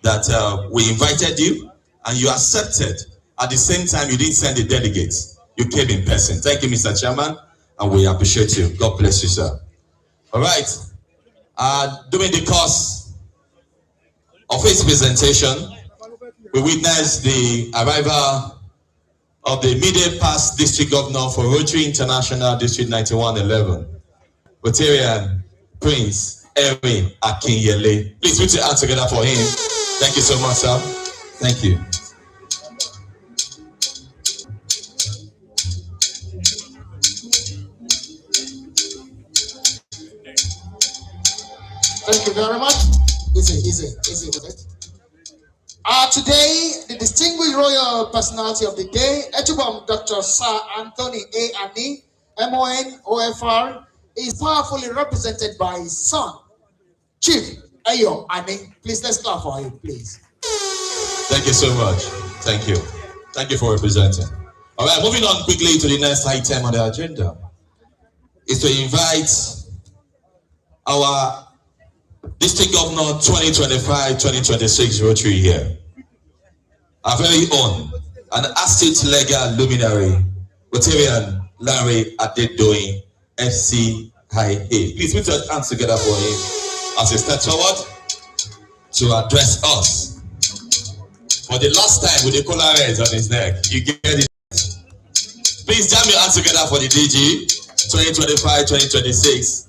that we invited you and you accepted. At the same time, you didn't send the delegates. You came in person. Thank you, Mr. Chairman, and we appreciate you. God bless you, sir. All right. During the course of his presentation, we witnessed the arrival of the immediate past district governor for Rotary International District 9111, Rotarian Prince Erin Akinyele. Please put your hands together for him. Thank you so much, sir. Thank you. Thank you very much. Easy. Today, the distinguished royal personality of the day, Echubam Dr. Sir Anthony A. Ani, MON OFR, is powerfully represented by his son, Chief Ayo Ani. Please, let's clap for him, please. Thank you so much. Thank you. Thank you for representing. All right, moving on quickly to the next item on the agenda is to invite our District Governor 2025-2026 Rotary here. Our very own and Estate Legal Luminary, Rotarian Layi Abidoye, FCIA. Please put your hands together for him as he steps forward to address us. For the last time with the collar heads on his neck, you get it. Please jam your hands together for the DG 2025-2026.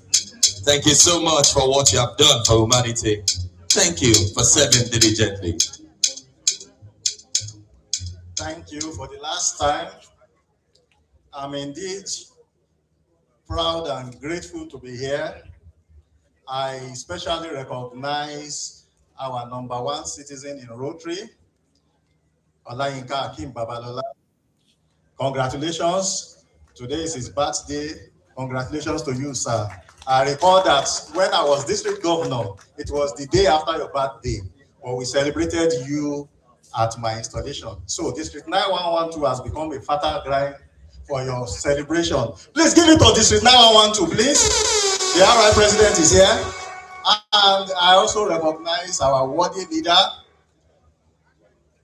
Thank you so much for what you have done for humanity. Thank you for serving diligently. Thank you for the last time. I'm indeed proud and grateful to be here. I especially recognize our #1 citizen in Rotary, Olayinka Akim Babalola. Congratulations. Today is his birthday. Congratulations to you, sir. I recall that when I was district governor, it was the day after your birthday, but we celebrated you at my installation. So District 9112 has become a fertile ground for your celebration. Please give it to District 9112, please. The RI president is here. And I also recognize our worthy leader,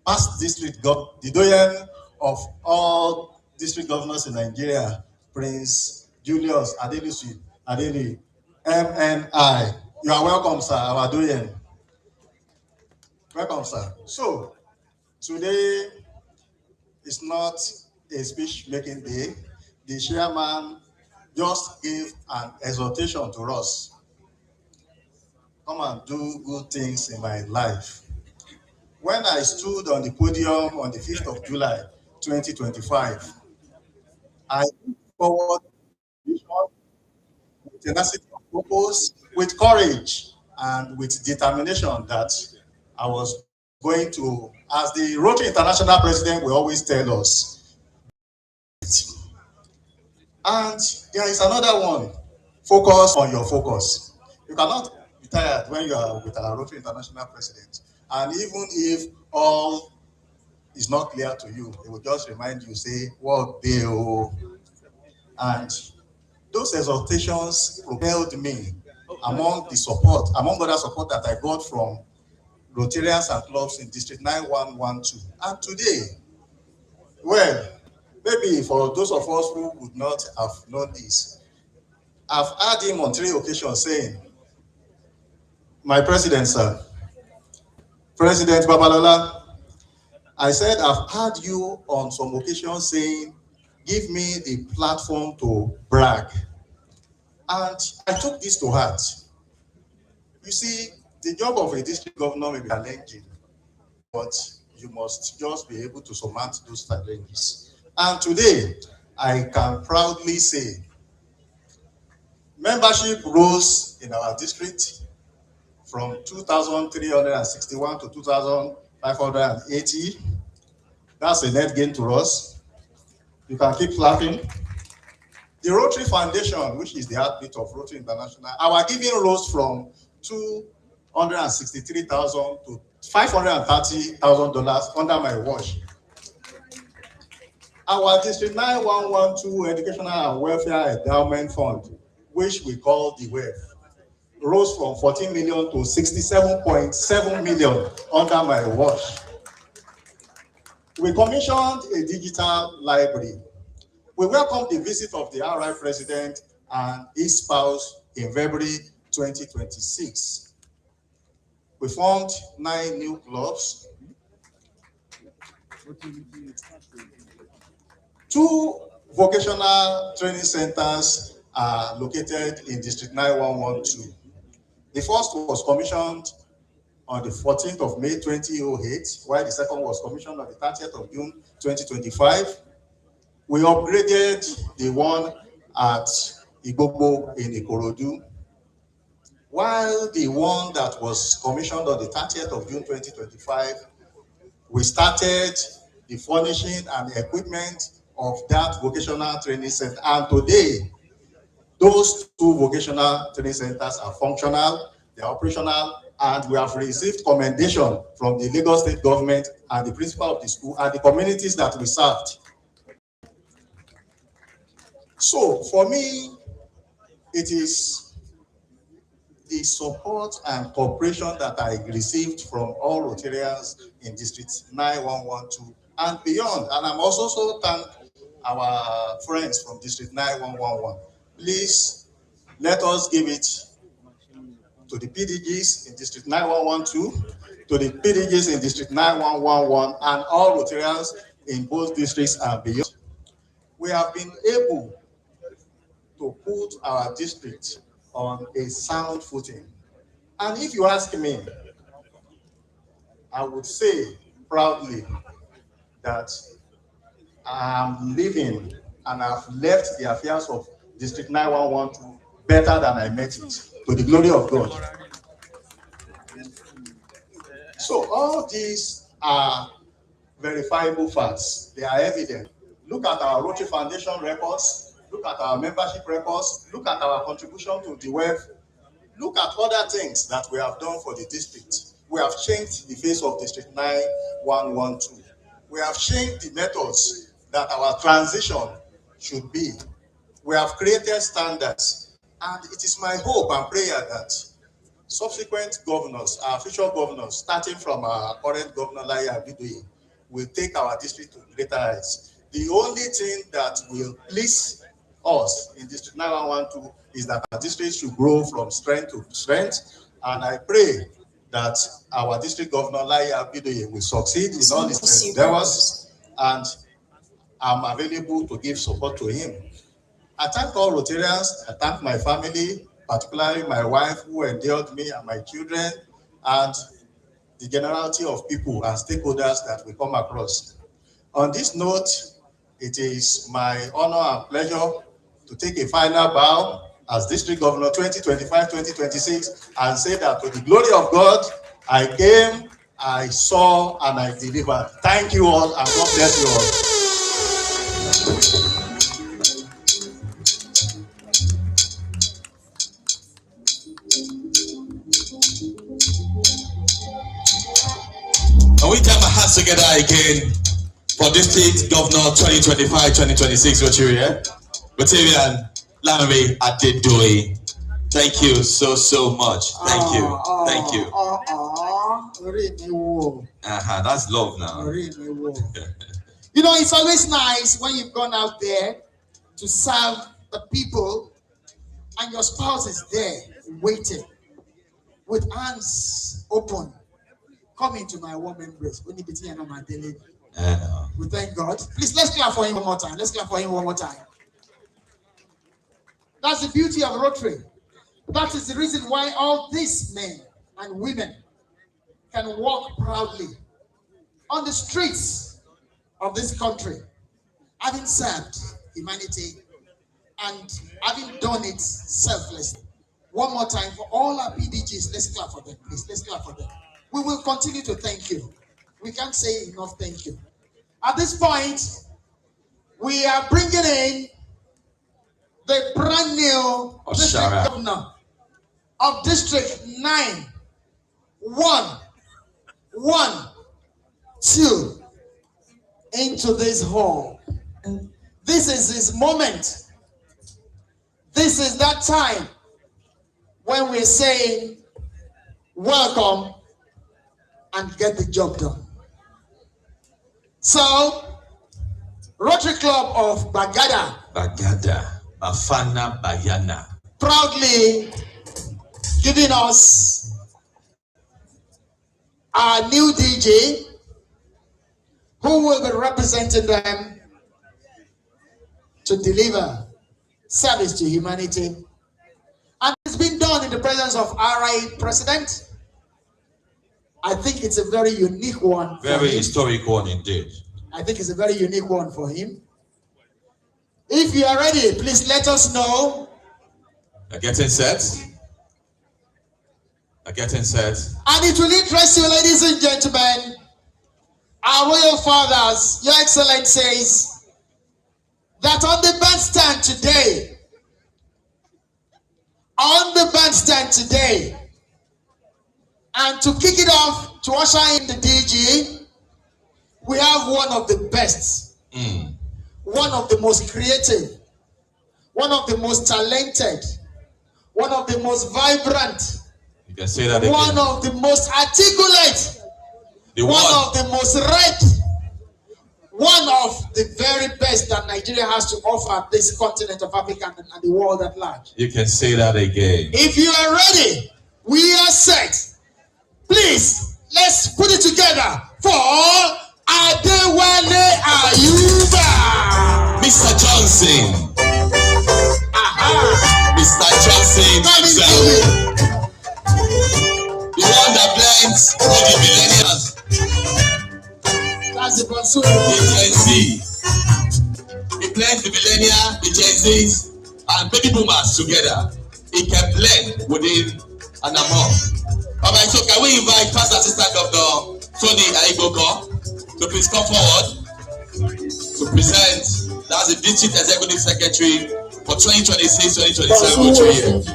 past district governor, the doyen of all district governors in Nigeria, Prince Julius Adelusi Adeli, MNI. You are welcome, sir, our doyen. Welcome, sir. So, today is not a speech-making day. The chairman just gave an exhortation to us. Come and do good things in my life. When I stood on the podium on the 5th of July, 2025, I looked forward with tenacity of purpose, with courage, and with determination that I was going to, as the Rotary International President will always tell us. And there is another one, focus on your focus. You cannot be tired when you are with our Rotary International President. And even if all is not clear to you, it will just remind you, say, what they owe. And those exhortations propelled me among other support that I got from Rotarians and clubs in District 9112. And today, well, maybe for those of us who would not have known this, I've heard him on 3 occasions saying, my president, sir, President Babalola, I said, I've heard you on some occasions saying, give me the platform to brag. And I took this to heart. You see, the job of a district governor may be challenging, but you must just be able to surmount those challenges. And today, I can proudly say, membership rose in our district from 2,361 to 2,580. That's a net gain to us. You can keep clapping. The Rotary Foundation, which is the heartbeat of Rotary International, our giving rose from $263,000 to $530,000 under my watch. Our District 9112 Educational and Welfare Endowment Fund, which we call the WEF, rose from 14 million to 67.7 million under my watch. We commissioned a digital library. We welcomed the visit of the RI President and his spouse in February 2026. We formed 9 new clubs. 2 vocational training centers are located in District 9112. The first was commissioned on the 14th of May 2008, while the second was commissioned on the 30th of June 2025. We upgraded the one at Igbobo in Ikorodu, while the one that was commissioned on the 30th of June 2025, we started the furnishing and equipment of that vocational training center. And today, those 2 vocational training centers are functional, they are operational, and we have received commendation from the Lagos State government and the principal of the school and the communities that we served. So for me, it is the support and cooperation that I received from all Rotarians in District 9112 and beyond. And I'm also so thank our friends from District 9111. Please let us give it to the PDGs in District 9112, to the PDGs in District 9111, and all Rotarians in both districts and beyond. We have been able to put our district on a sound footing. And if you ask me, I would say proudly that I'm living and I've left the affairs of District 9112 better than I met it, to the glory of God. So all these are verifiable facts. They are evident. Look at our Rotary Foundation records. Look at our membership records. Look at our contribution to the WEF. Look at other things that we have done for the district. We have changed the face of District 9112. We have changed the methods that our transition should be. We have created standards. And it is my hope and prayer that subsequent governors, our future governors, starting from our current governor, Layi Abidoye, will take our district to greater heights. The only thing that will please us in District 9112 is that our district should grow from strength to strength. And I pray that our district governor, Layi Abidoye, will succeed in all his endeavors. And I'm available to give support to him. I thank all Rotarians. I thank my family, particularly my wife who endured me and my children, and the generality of people and stakeholders that we come across. On this note, it is my honor and pleasure to take a final bow as District Governor 2025-2026 and say that to the glory of God, I came, I saw, and I delivered. Thank you all, and God bless you all. And we jam our hands together again for District Governor 2025-2026 Rotarian Layi Abidoye. Thank you so much. Thank you. Thank you. That's love now. You know, it's always nice when you've gone out there to serve the people and your spouse is there waiting with hands open come into my warm embrace. We thank God. Please, let's clap for him one more time. Let's clap for him one more time. That's the beauty of Rotary. That is the reason why all these men and women can walk proudly on the streets of this country, having served humanity and having done it selflessly. One more time for all our PDGs. Let's clap for them, please. Let's clap for them. We will continue to thank you. We can't say enough thank you. At this point, we are bringing in the brand new district governor of District 9, 1, 1, 2 into this hall. This is his moment. This is that time when we're saying welcome and get the job done. So, Rotary Club of Bagada, Bafana Bayana, proudly giving us our new DJ, who will be representing them to deliver service to humanity. And it's been done in the presence of RI President. I think it's a very unique one. Very historic one indeed. I think it's a very unique one for him. If you are ready, please let us know. Getting set. Getting set. And it will interest you, ladies and gentlemen, our royal fathers, Your Excellencies, that on the bandstand today, and to kick it off, to usher in the DG, we have one of the best, one of the most creative, one of the most talented, one of the most vibrant, you can say that again. One of the most articulate, one of the most read, one of the very best that Nigeria has to offer this continent of Africa and the world at large. You can say that again. If you are ready, we are set. Please, let's put it together for Adewale Ayuba. Mr. Johnson. Mr. Johnson himself. The one that blends all the millennials. That's the Bonsu. The Gen Z. He blends the millennials, the Gen Zs, and baby boomers together. He can blend within an amount. Alright, so can we invite Past Assistant Governor Tony Aigoko to please come forward to present. That's the District Executive Secretary for 2026-2027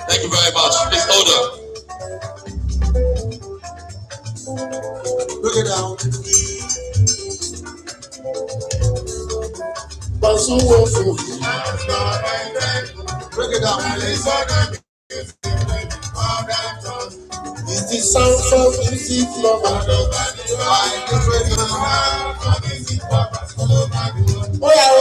Thank you very much. Please hold on. Look it down. Break it down, please. It's the sound of music lover. Oh yeah,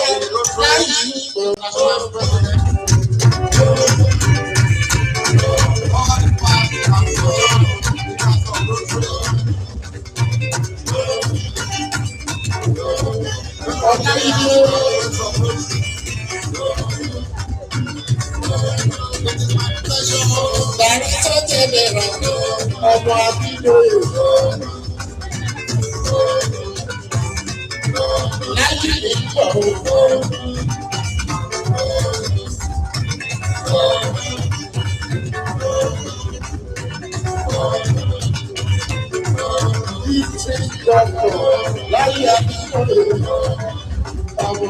ọmọ Abidoye láyé ìgbà Layi Abidoye ọmọ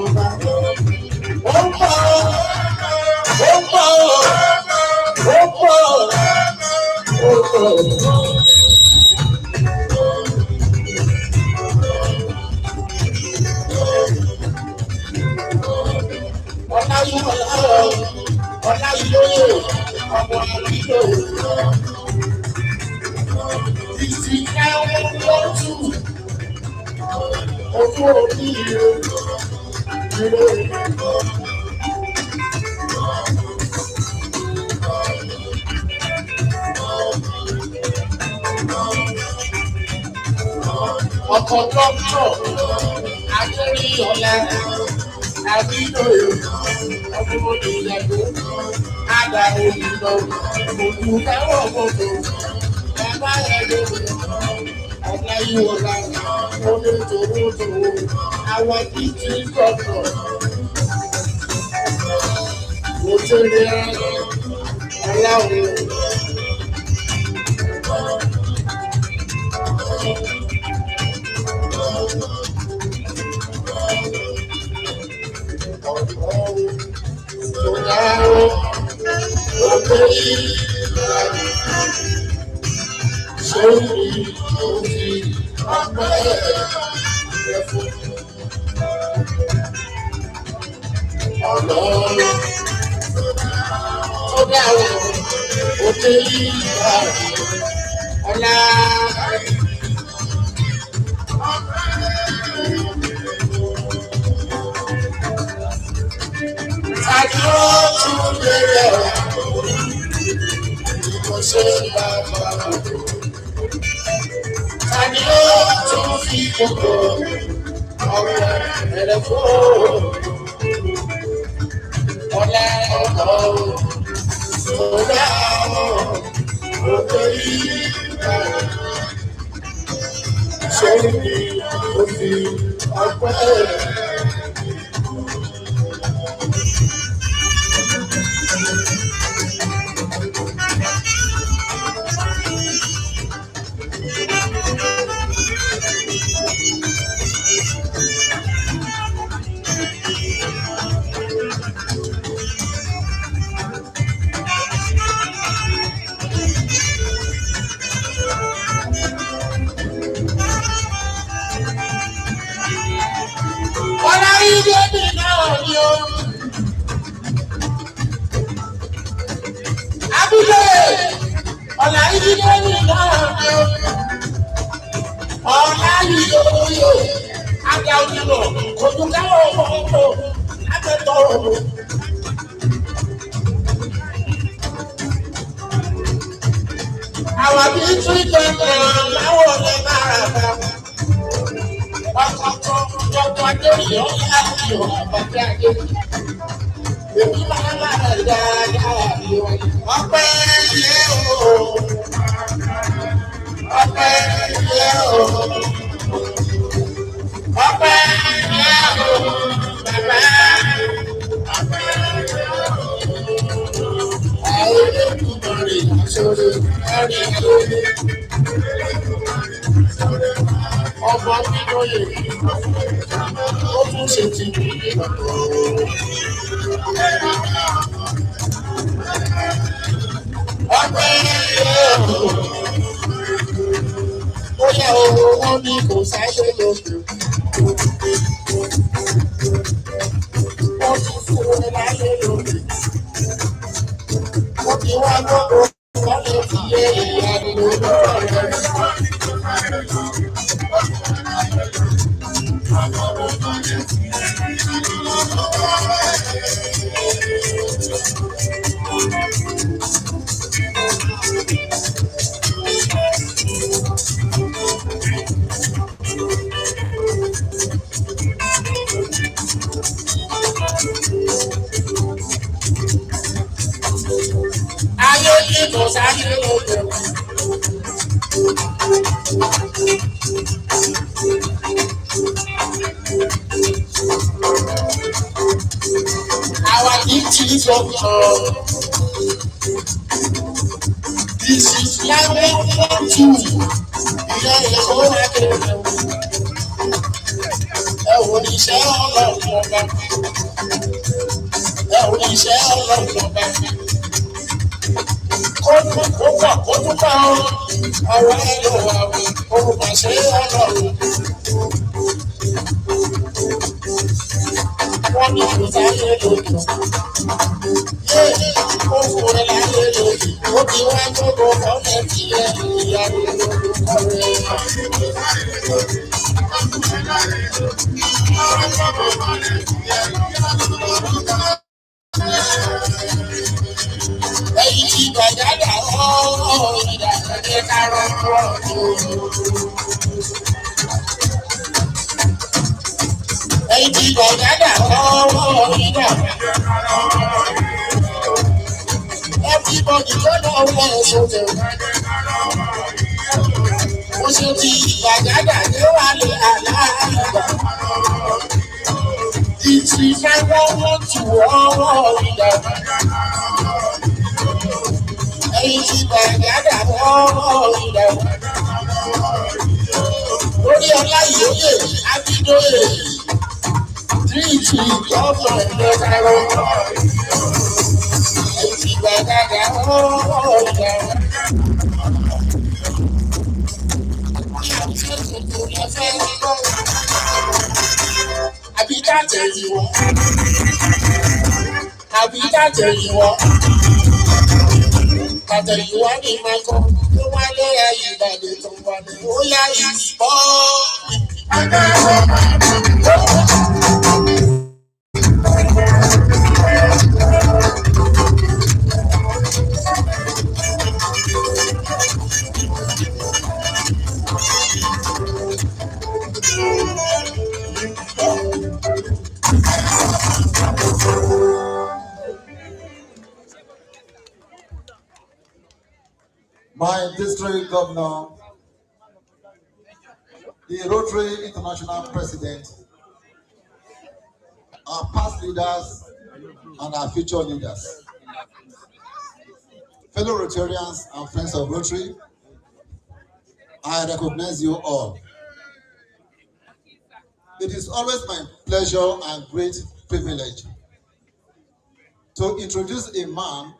ọkọ̀ dọ́kítọ̀ Adéríọlá Abidoye ọdúnmọ́dé ìyàgbó àgbà òyìnbó òdùkáwọ̀ mọ́tò bàbá ẹ̀dọ́gbẹ̀ ọ̀láyíwọlá onítòrótò àwọn títí dọ́kítọ̀ òtẹ́lẹ̀ aláwọ̀. ẹ̀yin ti gbàgádà ọwọ́ ìdá. Everybody turn on one sókè. Mo ṣe ti gbàgádà ní wàlẹ̀ àlàáfíà. Ìtì náírà wọ́n ti ọwọ́ ìdá. Ẹ̀yin ti gbàgádà ọwọ́ ìdá. Lórí Ọláyíyè Abidoye, three gọ́ọ̀nà ìlọ́kàrọ̀. Ẹ̀yin ti gbàgádà ọwọ́ ìdá. Àbí dájẹ́ yìí wọ́n. Àbí dájẹ́ yìí wọ́n. Dájẹ́ yìí wọ́n ní Mákọ́. Ló wá lóya ìbàdí tó wà ní óyá ìbọ́. My district governor, the Rotary International President, our past leaders and our future leaders, fellow Rotarians and friends of Rotary, I recognize you all. It is always my pleasure and great privilege to introduce a man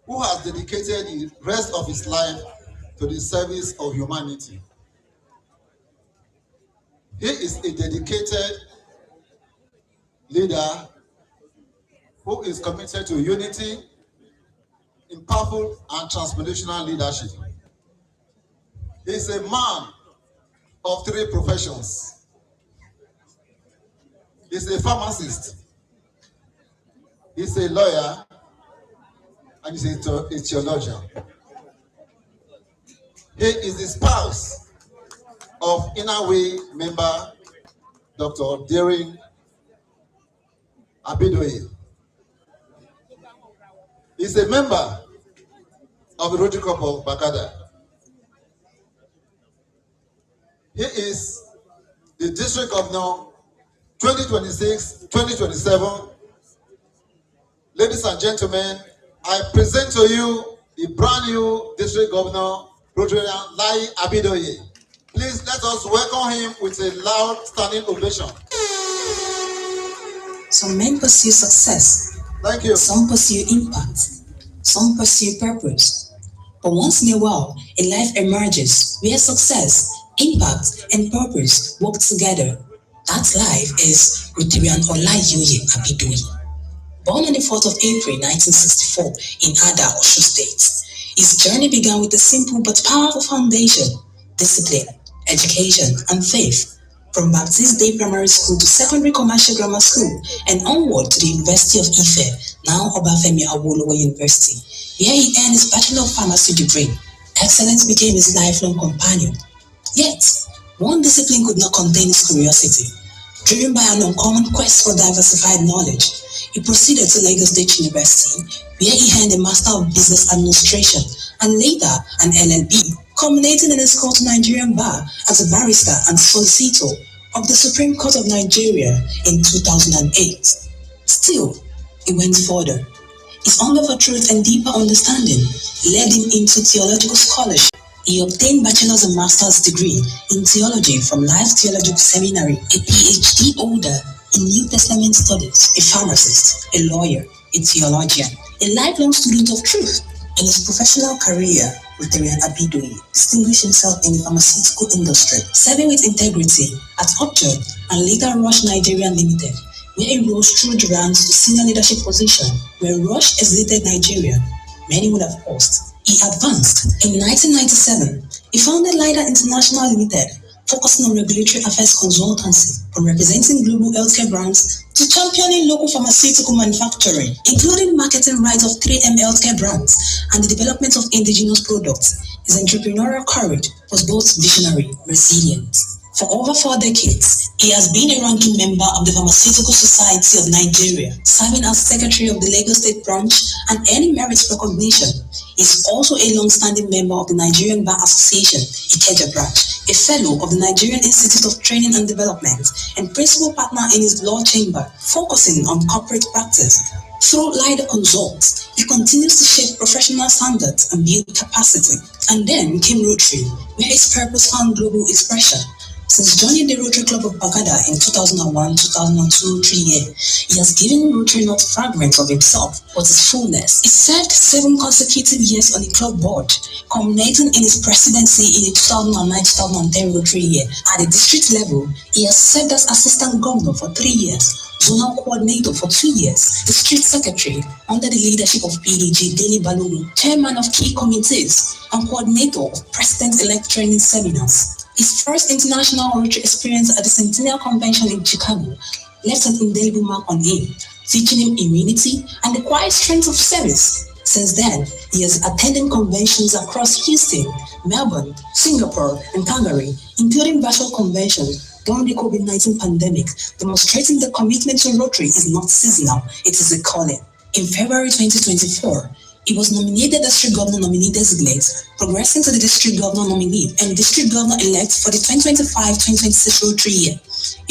who has dedicated the rest of his life to the service of humanity. He is a dedicated leader who is committed to unity, impactful and transformational leadership. He is a man of three professions. He is a pharmacist, he is a lawyer, and he's a theologian. He is the spouse of Inner Way member Dr. Abidoye. He's a member of the Rotary Club of Bagada. He is the district governor 2026-2027. Ladies and gentlemen, I present to you the brand new district governor, Rotarian Layi Abidoye. Please let us welcome him with a loud standing ovation. Some men pursue success. Thank you. Some pursue impact. Some pursue purpose. But once in a while, a life emerges where success, impact, and purpose work together. That life is Rotarian Layi Abidoye. Born on the 4th of April 1964 in Ada, Osun State, his journey began with a simple but powerful foundation: discipline, education, and faith. From Baptist Day Primary School to Secondary Commercial Grammar School and onward to the University of Ife, now Obafemi Awolowo University, where he earned his Bachelor of Pharmacy degree. Excellence became his lifelong companion. Yet, one discipline could not contain his curiosity. Driven by an uncommon quest for diversified knowledge, he proceeded to Lagos State University, where he earned a Master of Business Administration and later an LLB, culminating in his call to Nigerian bar as a barrister and solicitor of the Supreme Court of Nigeria in 2008. Still, he went further. His hunger for truth and deeper understanding led him into theological scholarship. He obtained bachelor's and master's degree in theology from Life Theological Seminary, a PhD holder in New Testament studies, a pharmacist, a lawyer, a theologian, a lifelong student of truth. In his professional career, Rotarian Abidoye distinguished himself in the pharmaceutical industry, serving with integrity at Upjohn and later Rush Nigeria Limited, where he rose through the ranks to senior leadership position. When Rush exited Nigeria, many would have paused. He advanced. In 1997, he founded LIDA International Limited, focusing on regulatory affairs consultancy, from representing global healthcare brands to championing local pharmaceutical manufacturing, including marketing rights of 3M healthcare brands and the development of indigenous products. His entrepreneurial courage was both visionary, resilient. For over 4 decades, he has been a ranking member of the Pharmaceutical Society of Nigeria, serving as Secretary of the Lagos State Branch and earning merit recognition. He is also a long-standing member of the Nigerian Bar Association, Ikeja Branch, a fellow of the Nigerian Institute of Training and Development, and principal partner in his law chamber, focusing on corporate practice. Through Layi Consults, he continues to shape professional standards and build capacity. And then came Rotary, where his purpose found global expression. Since joining the Rotary Club of Bagada in 2001-2002 3 years, he has given Rotary not fragments of himself, but his fullness. He served 7 consecutive years on the club board, culminating in his presidency in the 2009-2010 Rotary year. At the district level, he has served as assistant governor for 3 years, zonal coordinator for 2 years, district secretary under the leadership of PDG Dele Balogun, chairman of key committees, and coordinator of president-elect training seminars. His first international Rotary experience at the Centennial Convention in Chicago left an indelible mark on him, teaching him immunity and the quiet strength of service. Since then, he has attended conventions across Houston, Melbourne, Singapore, and Calgary, including virtual conventions during the COVID-19 pandemic, demonstrating the commitment to Rotary is not seasonal, it is a calling. In February 2024, he was nominated as District Governor Nominee Designate, progressing to the District Governor Nominee and District Governor-elect for the 2025-2026 Rotary year.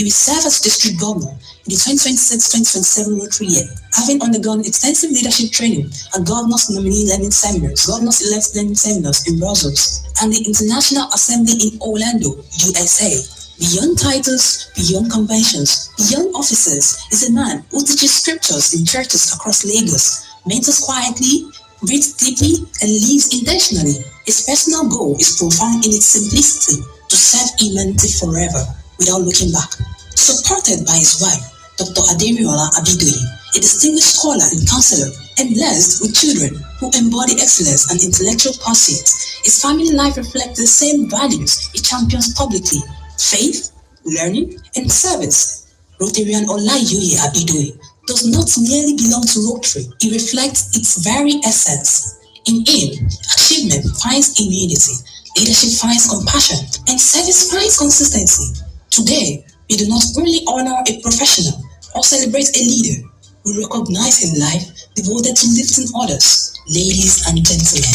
He will serve as District Governor in the 2026-2027 Rotary year, having undergone extensive leadership training at Governors Nominee Learning Seminars, Governors-elect Learning Seminars in Brussels, and the International Assembly in Orlando, USA. Beyond titles, beyond conventions, beyond offices, is a man who teaches scriptures in churches across Lagos, mentors quietly, breathes deeply, and lives intentionally. His personal goal is profound in its simplicity, to serve humanity forever, without looking back. Supported by his wife, Dr. Abiodun, a distinguished scholar and counselor, and blessed with children who embody excellence and intellectual pursuits, his family life reflects the same values he champions publicly: faith, learning, and service. Rotarian Layi Abidoye does not merely belong to Rotary, it reflects its very essence. In him, achievement finds immunity, leadership finds compassion, and service finds consistency. Today, we do not only honor a professional or celebrate a leader, we recognize a life devoted to lifting others. Ladies and gentlemen,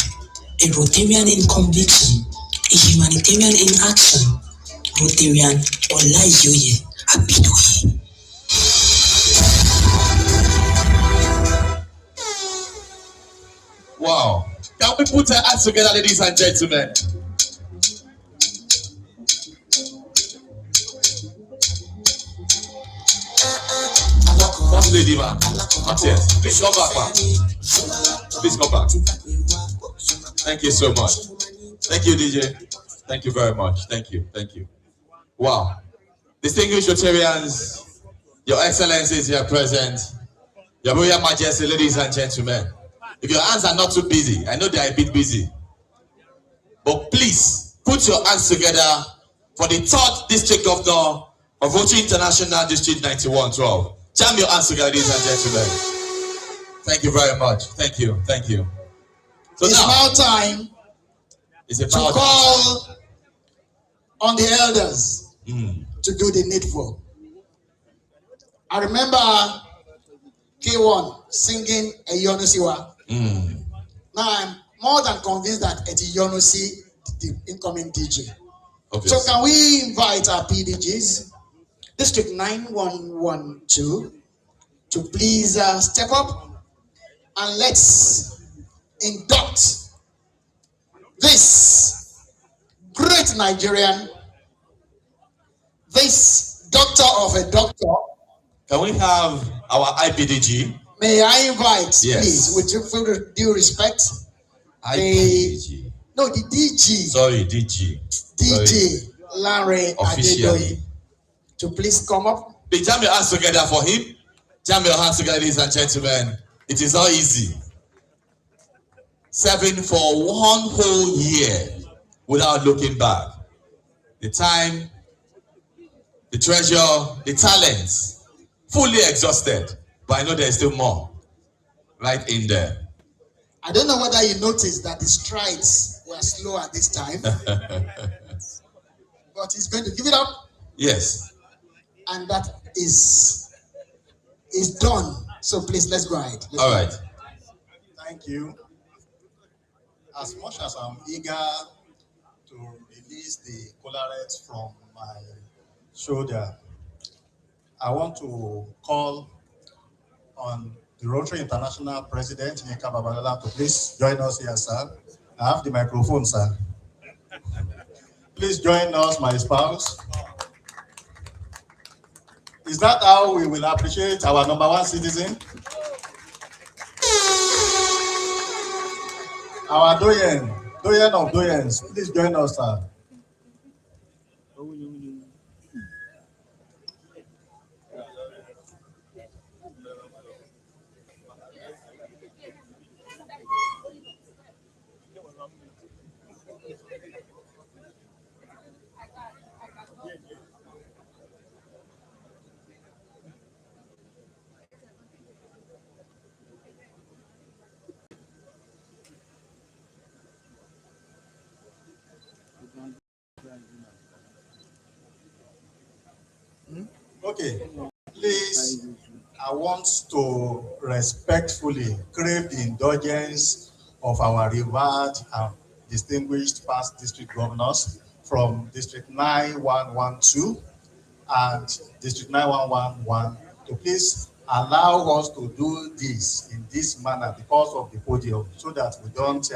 a Rotarian in conviction, a humanitarian in action, Rotarian Layi Abidoye. Wow. Can we put our hands together, ladies and gentlemen? First lady, man. Not yet. Please come back, man. Please come back. Thank you so much. Thank you, DJ. Thank you very much. Thank you. Thank you. Wow. Distinguished Rotarians, Your Excellencies here present, Your Royal Majesty, ladies and gentlemen. If your hands are not too busy, I know they are a bit busy, but please put your hands together for the 3rd District Governor of Rotary International District 9112. Jam your hands together, ladies and gentlemen. Thank you very much. Thank you. Thank you. So it's now, about time to call on the elders to do the needful. I remember K1 singing a Yonusiwa. Now I'm more than convinced that it's Yonusi, the incoming DJ. So can we invite our PDGs, District 9112, to please step up and let's induct this great Nigerian, this doctor of a doctor. Can we have our IPDG? May I invite, please, with due respect, IPDG. The DG. Sorry, DG. DJ Layi Abidoye to please come up. Please jam your hands together for him. Jam your hands together, ladies and gentlemen. It is not easy. Serving for 1 whole year without looking back. The time, the treasure, the talents, fully exhausted. But I know there's still more right in there. I don't know whether you noticed that the strides were slow at this time. But but he's going to give it up. Yes. And that is done. So please, let's go ahead. All right. Thank you. As much as I'm eager to release the collaret from my shoulder, I want to call on the Rotary International President, Nika Babalola, to please join us here, sir. I have the microphone, sir. Please join us, my spouse. Is that how we will appreciate our #1 citizen? Our doyen of doyens, please join us, sir. Okay, please, I want to respectfully crave the indulgence of our revered and distinguished past district governors from District 9112 and District 9111 to please allow us to do this in this manner because of the podium, so that we don't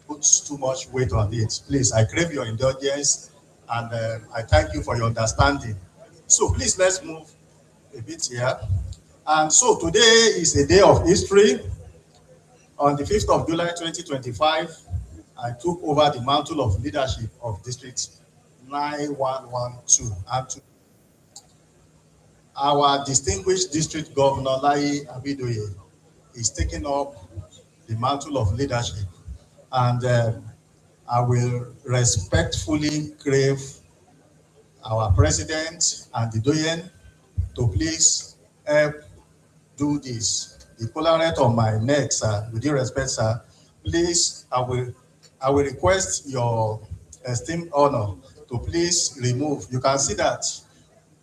put too much weight on it. Please, I crave your indulgence, and I thank you for your understanding. So please, let's move a bit here. And so today is a day of history. On the 5th of July 2025, I took over the mantle of leadership of District 9112. And our distinguished District Governor Layi Abidoye is taking up the mantle of leadership. And I will respectfully crave our president and the doyen to please help do this. The collaret on my neck, sir, with due respect, sir, please, I will request your esteemed honor to please remove. You can see that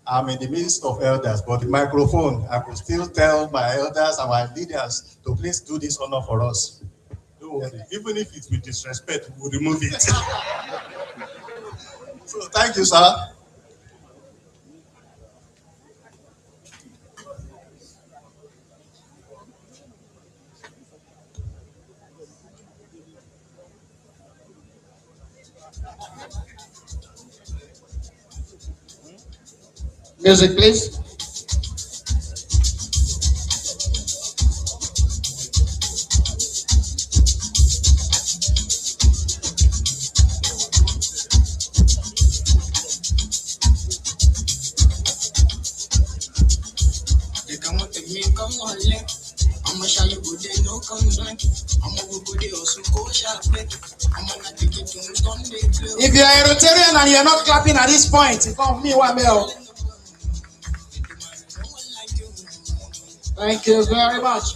I'm in the midst of elders, but the microphone, I could still tell my elders and my leaders to please do this honor for us. Even if it's with disrespect, we'll remove it. So thank you, sir. Music, please. If you are a Rotarian and you are not clapping at this point, come me one mail. Thank you very much.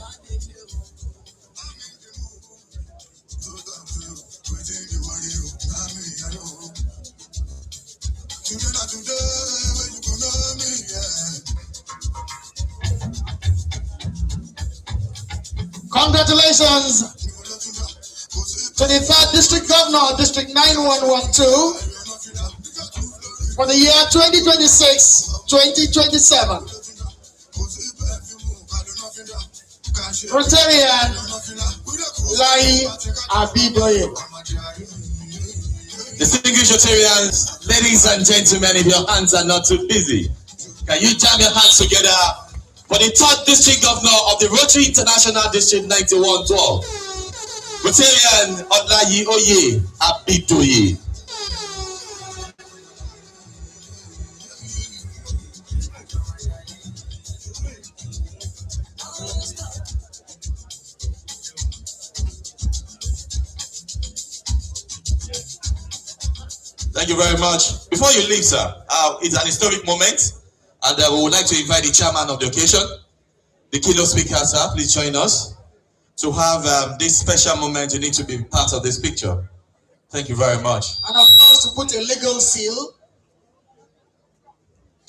Congratulations to the 3rd District Governor, District 9112, for the year 2026-2027. Rotarian Layi Abidoye. Distinguished Rotarians, ladies and gentlemen, if your hands are not too busy, can you jam your hands together for the 3rd District Governor of the Rotary International District 9112, Rotarian Layi Abidoye. Thank you very much. Before you leave, sir, it's an historic moment, and we would like to invite the chairman of the occasion, the keynote speaker, sir. Please join us to have this special moment. You need to be part of this picture. Thank you very much. And of course, to put a legal seal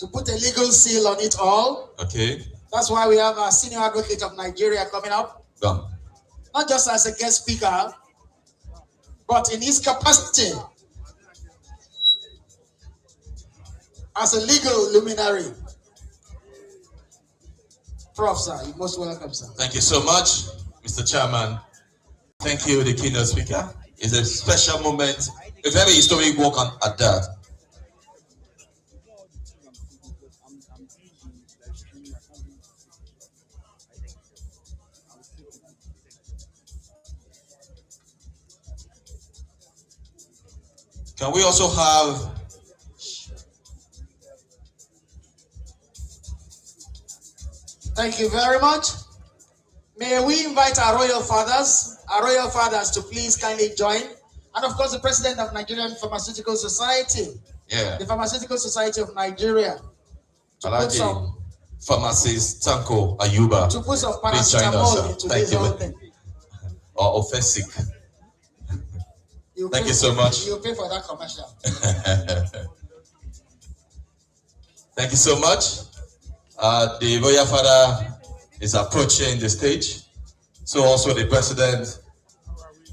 to put a legal seal on it all. Okay. That's why we have our senior advocate of Nigeria coming up. Go. Not just as a guest speaker, but in his capacity as a legal luminary. Prof, sir, you're most welcome, sir. Thank you so much, Mr. Chairman. Thank you, the keynote speaker. It's a special moment, a very historic walk at that. Can we also have Thank you very much. May we invite our royal fathers to please kindly join. And of course, the president of Nigerian Pharmaceutical Society. Yeah. The Pharmaceutical Society of Nigeria. Alaji Pharmacist Tanko Ayuba. To put some paracetamol into this whole thing. Or Offensic. Thank you so much. You pay for that commercial. Thank you so much. The royal father is approaching the stage. So also the president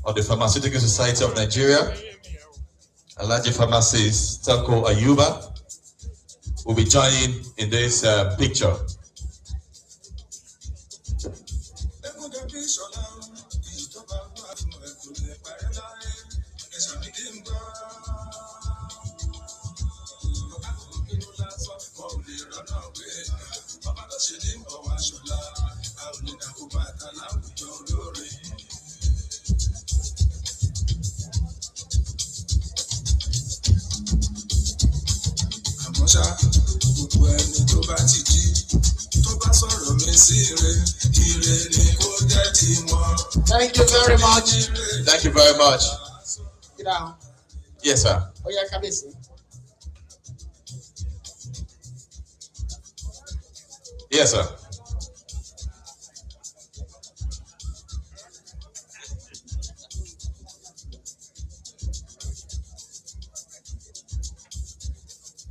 of the Pharmaceutical Society of Nigeria, Alaji Pharmacist Tanko Ayuba, will be joining in this picture. Thank you very much. Thank you very much. Sit down. Yes, sir. Oh, yeah, Kabisi. Yes, sir.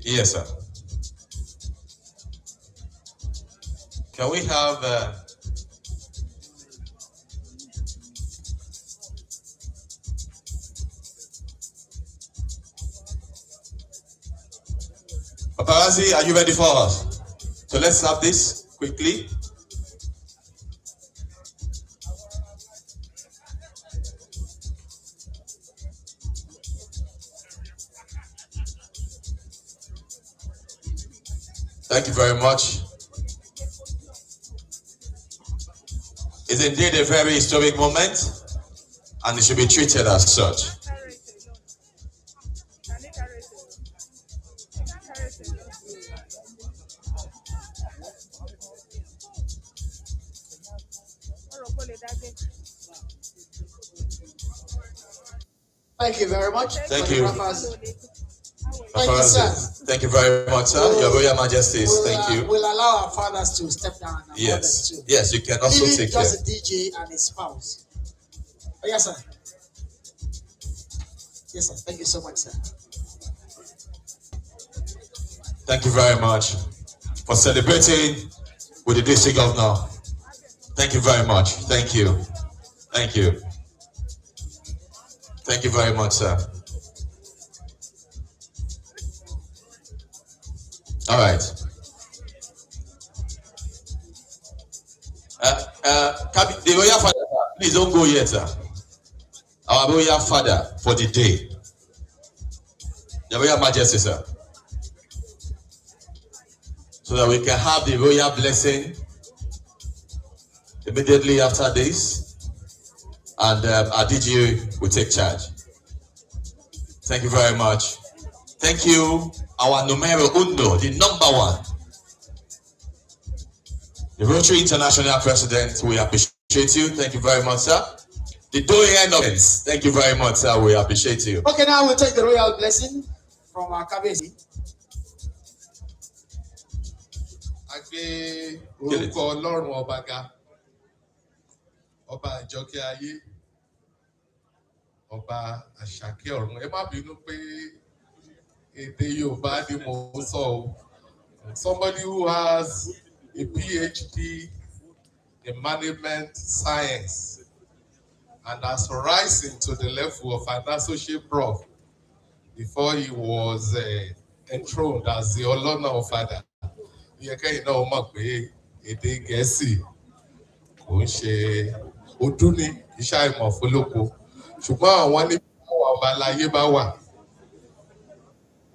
Yes, sir. Can we have Paparazzi, are you ready for us? So let's have this quickly. Thank you very much. It's indeed a very historic moment, and it should be treated as such. Thank you very much. Thank you. Thank you, sir. Thank you very much, sir. Your Royal Majesties, thank you. We'll allow our fathers to step down. And Yes, too. yes, you can also Leaving take care. just the DJ and his spouse. Oh, yes, sir. Yes, sir. Thank you so much, sir. Thank you very much for celebrating with the district governor. Thank you very much. Thank you. Thank you. Thank you very much, sir. All right. The royal father, please don't go yet, sir. Our royal father for the day. The Royal Majesty, sir. So that we can have the royal blessing immediately after this. And our DG will take charge. Thank you very much. Thank you, our numero uno, the number one. The Rotary International President, we appreciate you. Thank you very much, sir. The Doyen of Friends, thank you very much, sir. We appreciate you. Okay, now we'll take the royal blessing from our Kabesi. Agbe orúkọ Ọlọ́run ọba ga, ọba àjọkẹ́ ayé, ọba àṣàkẹ́ ọ̀run. Ẹ má bínú pé èdè Yorùbá ni mo sọ o. somebody who has a PhD in management science and has risen to the level of an associate prof before he was enthroned as the Olona of Father. Yẹ kẹ́yìn náà mọ̀ pé èdè Gẹ̀ẹ́sì kò ń ṣe ojú ní iṣẹ́ àìmọ̀ fólóko. Ṣùgbọ́n àwọn níbi àwọn ọba aláyé bá wà,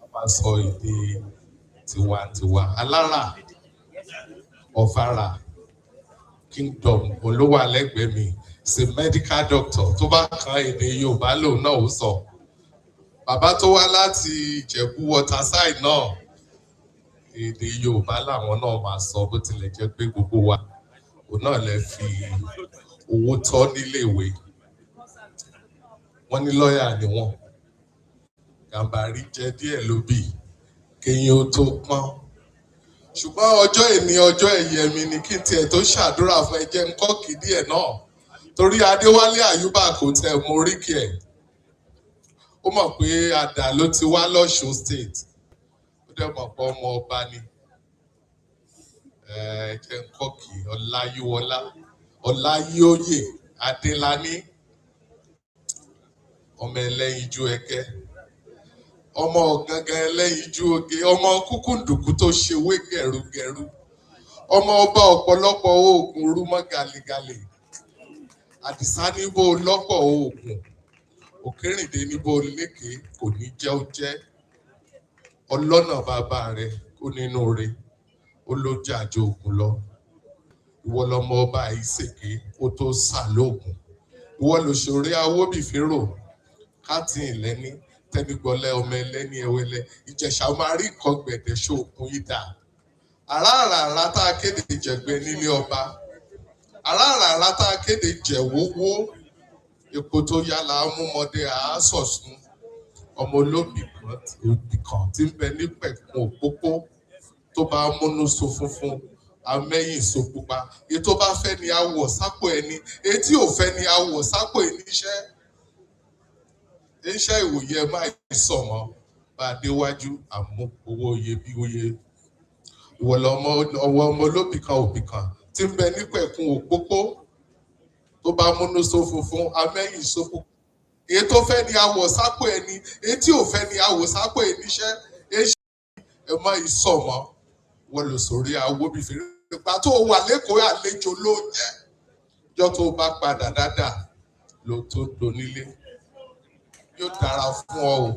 wọ́n máa sọ èdè tiwantiwa. Alára Ọ̀fàrà Kingdom olówó alẹ́gbẹ̀ẹ́ mi ṣe medical doctor tó bá kan èdè Yorùbá lòun náà ó sọ. Bàbá tó wá láti Ìjẹ̀bú Waterside náà èdè Yorùbá làwọn náà máa sọ bó tilẹ̀ jẹ́ pé gbogbo wa òun náà lè fi owó tọ́ níléèwé. Wọ́n ní lọ́ọ̀yà ni wọ́n. Gàmbàrí jẹ díẹ̀ lóbì kéyìn ó tó pọ́n. Ṣùgbọ́n ọjọ́ ìní ọjọ́ ẹ̀yẹ mi ni kí n tiẹ̀ tó ṣàdúrà fún ẹ jẹ́ n kọ́kì díẹ̀ náà. Torí Adéwálé Àyùbá kò tẹ̀ mọ oríkì ẹ̀. Ó mọ̀ pé àdà ló ti wá lọ́ṣun state. Ó dẹ̀ mọ̀ pé ọmọ ọba ni. Jẹ́ n kọ́kì Ọláyíwọlá Ọláyíóyè Adélání ọmọ ẹlẹ́yinjú ẹ̀kẹ́. Ọmọ ọ̀gángan ẹlẹ́yinjú oge. Ọmọ kúkúndùkú tó ṣe wé gẹ̀rúgẹ̀rú. Ọmọ ọba ọ̀pọ̀lọpọ̀ oògùn rúmọ́ gàlégàlé. Àdìsá níbo lọ́pọ̀ oògùn. Òkèrìndé níbo lékè kò ní jẹ́ ó jẹ́. Ọlọ́nà bàbá rẹ̀ ó nínú rẹ̀ ó ló jà ju ògùn lọ. Ìwọ lọmọ ọba ìsèké ó tó sà lóògùn. Ìwọ lòṣòrè awóbìfírò káàtì ìlẹ́ni tẹ́nigbọ́lẹ́ ọmọ ẹlẹ́ni ẹwẹ́lẹ́. Ìjẹ̀ṣà máa rí nǹkan gbẹ̀dẹ̀ ṣòkun ìdá. Àràràrà tá a kéde jẹ̀gbẹ́ nílé ọba. Àràràrà tá a kéde jẹ̀wówó. Epo tó yálà amúmọdé àásọ̀sùn. Ọmọ olóbì kan tí ń bẹ ní pẹ̀kun òpópó tó bá múnú so funfun amẹ́yìn so pupa. Èyí tó bá fẹ́ ni a wọ̀ sápò ẹni. Èyí tí ò fẹ́ ni a wọ̀ sápò ẹniṣẹ́. Iṣẹ́ ìwòye ẹ máa sọ̀mọ́ bá a déwájú àmú owó iyebíye. Ìwọ lọmọ ọmọ olóbì kan òbí kan tí ń bẹ ní pẹ̀kun òpópó tó bá múnú so funfun amẹ́yìn so pupa. Èyí tó fẹ́ ni a wọ̀ sápò ẹni. Èyí tí ò fẹ́ ni a wọ̀ sápò ẹniṣẹ́. Ẹ máa sọ̀mọ́ wọ́n lò sórí awóbìfèrè. Ìgbà tó wà lẹ́kọ̀ọ́ àlejò ló jẹ́. Ìjọ́ tó bá padà dáadáa ló tó donílé. Yóò dára fún ọ o.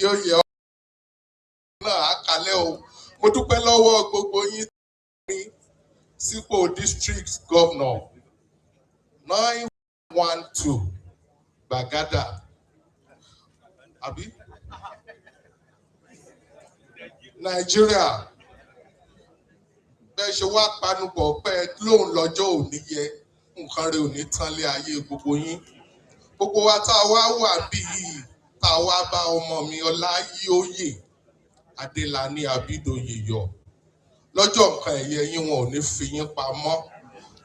Yóò yẹ ọ náà á kalẹ̀ o. Mo dúpẹ́ lọ́wọ́ gbogbo yín ní sípò district governor 912 Gbàgádà. Àbí? Nàìjíríà. Bẹ́ẹ̀ ṣe wá panupọ̀ pé lóun lọ́jọ́ òní yẹ nǹkan rẹ̀ ò ní tán lé ayé gbogbo yín. Gbogbo wa tá a wá wà bí yìí tá a wá bá ọmọ mi Ọláyíóyè Adélání Abidoye yọ. Lọ́jọ́ nǹkan ẹ̀yẹ yín wọn ò ní fi yín pamọ́.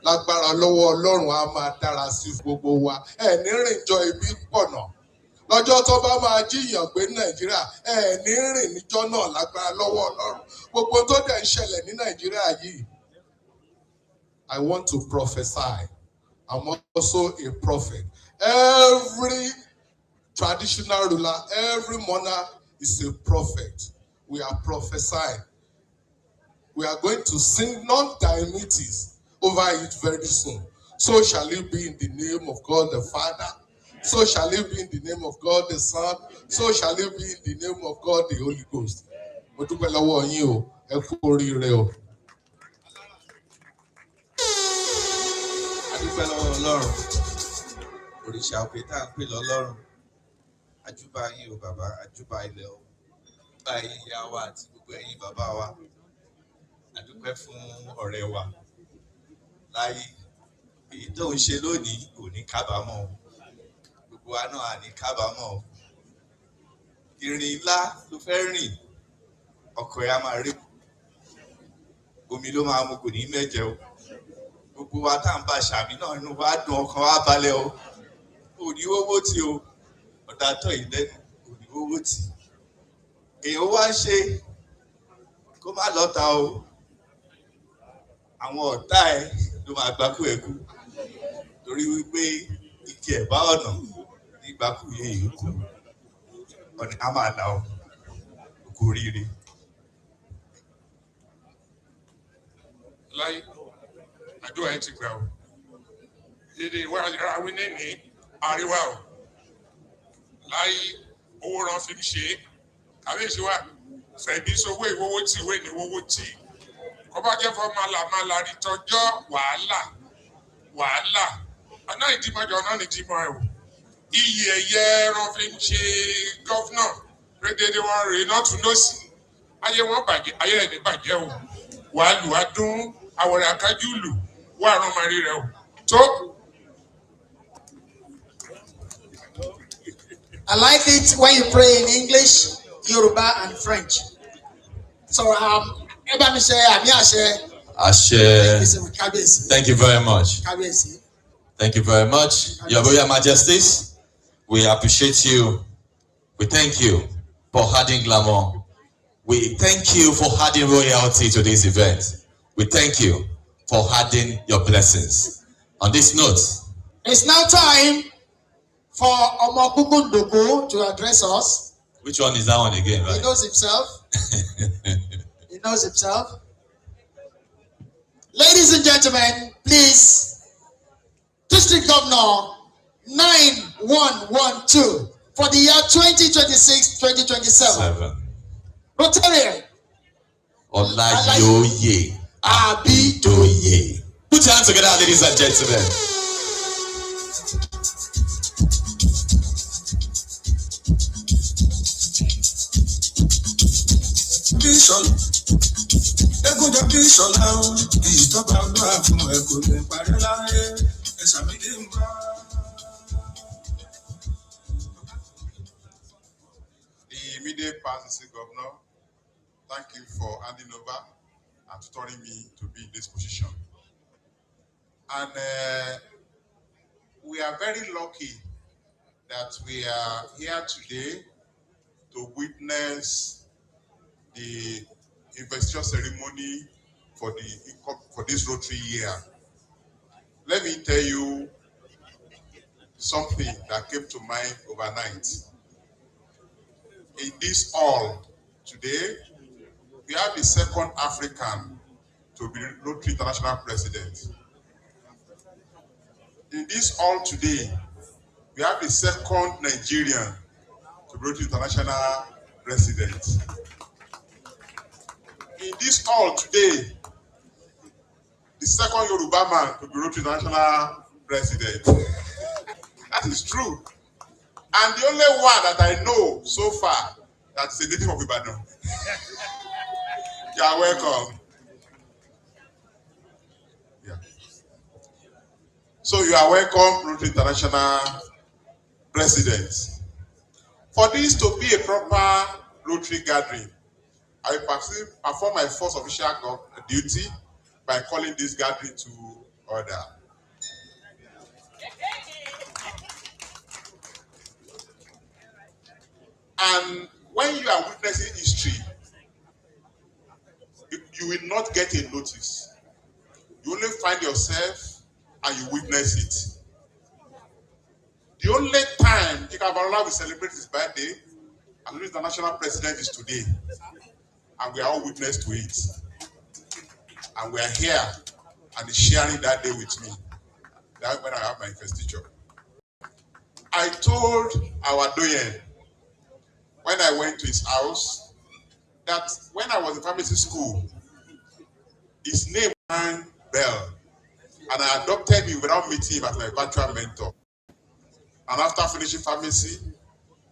Lágbára lọ́wọ́ Ọlọ́run á máa dára sí gbogbo wa. Ẹ ní rìn jọ ibi pọ̀nà. Lọ́jọ́ tó bá máa jíyàn gbé Nàìjíríà ẹ ní rìn níjọ́ náà lágbára lọ́wọ́ Ọlọ́run. Gbogbo tó dẹ̀ ń ṣẹlẹ̀ ní Nàìjíríà yìí. I want to prophesy. I'm also a prophet. Every traditional ruler, every monarch is a prophet. We are prophesying. We are going to sing non-diametes over it very soon. So shall it be in the name of God the Father. So shall it be in the name of God the Son. So shall it be in the name of God the Holy Ghost. Mo dúpẹ́ lọ́wọ́ yín o, ẹ kú oríire o. A dúpẹ́ lọ́wọ́ Ọlọ́run. Òrìṣà òkè tá à ń pè lọ́lọ́run. Àjúbà yín o bàbá, àjúbà ilẹ̀ o. Bá ẹ̀yin ìyá wa àti gbogbo ẹ̀yin bàbá wa. A dúpẹ́ fún ọ̀rẹ́ wa. Láyé èyí tó ń ṣe lónìí kò ní kábàámọ̀ o. Gbogbo wa náà à ní kábàámọ̀ o. Ìrìn ńlá ló fẹ́ rìn. Ọkọ̀ ẹ̀ á máa rí. Omi ló máa mu kò ní mẹ́jẹ o. Gbogbo wa tá à ń bá ṣàmì náà inú wa dùn ọkàn wa balẹ̀ o. Òní owó tí o. Ọ̀dà tọ̀ yìí lẹ́nu òní owó tí. Èèyàn wá ń ṣe kó má lọ́ta o àwọn ọ̀tá ẹ̀ ló máa gbákú ẹ̀ kú torí wípé ike ẹ̀ bá ọ̀nà nígbàkú yẹ ìkú ọ̀nà á máa là ọ́ kú oríire. Láyé àdúrà ẹ ti gbà o dédé ìwé àwí ní àríwá o láyé owó rán fi ń ṣe àbíyèsí wa fẹ̀bí sowó ìwówó tí ìwé ìníwówó tí kọ́bá jẹ́ fọ́ máa la rí tọjọ́ wàhálà ọ̀nà ìdímọ̀jọ ọ̀nà ìdímọ̀ ẹ̀ o iyì ẹ̀yẹ ẹran fi ń ṣe gọ́fúnà rédéédé wọn rèé náà tún lọ́sì ayé wọn bàjẹ́ ayé ẹ̀ ní bàjẹ́ o wàá lù á dún àwọ̀rẹ́ akájú lù wàá rán ọmọ rí rẹ o tó. I like it when you pray in English, Yoruba, and French. So, everybody say, Ashe. Thank you very much. Thank you very much. Your Royal Majesties, we appreciate you. We thank you for adding glamour. We thank you for adding royalty to this event. We thank you for adding your blessings. On this note, it's now time for Omokukunduku to address us. Which one is that one again, right? He knows himself. He knows himself. Ladies and gentlemen, please, District Governor 9112 for the year 2026-2027. Rotarian Layi Abidoye. Put your hands together, ladies and gentlemen. The immediate past district governor, thank you for handing over and tutoring me to be in this position. And we are very lucky that we are here today to witness the investiture ceremony for this Rotary year. Let me tell you something that came to mind overnight. In this hall today, we have the second African to be Rotary International President. In this hall today, we have the second Nigerian to be Rotary International President. In this hall today, the second Yoruba man to be Rotary International President. That is true. And the only one that I know so far that's a native of Ibadan. You are welcome. Yeah. So you are welcome, Rotary International President. For this to be a proper Rotary gathering, I perform my first official duty by calling this gathering to order. And when you are witnessing history, you will not get a notice. You only find yourself and you witness it. The only time Ikabarola will celebrate his birthday, and the international president, is today. And we are all witness to it. And we are here and he's sharing that day with me. That's when I have my investiture. I told our doyen when I went to his house that when I was in pharmacy school, his name rang bell, and I adopted him without meeting him as my virtual mentor. And after finishing pharmacy,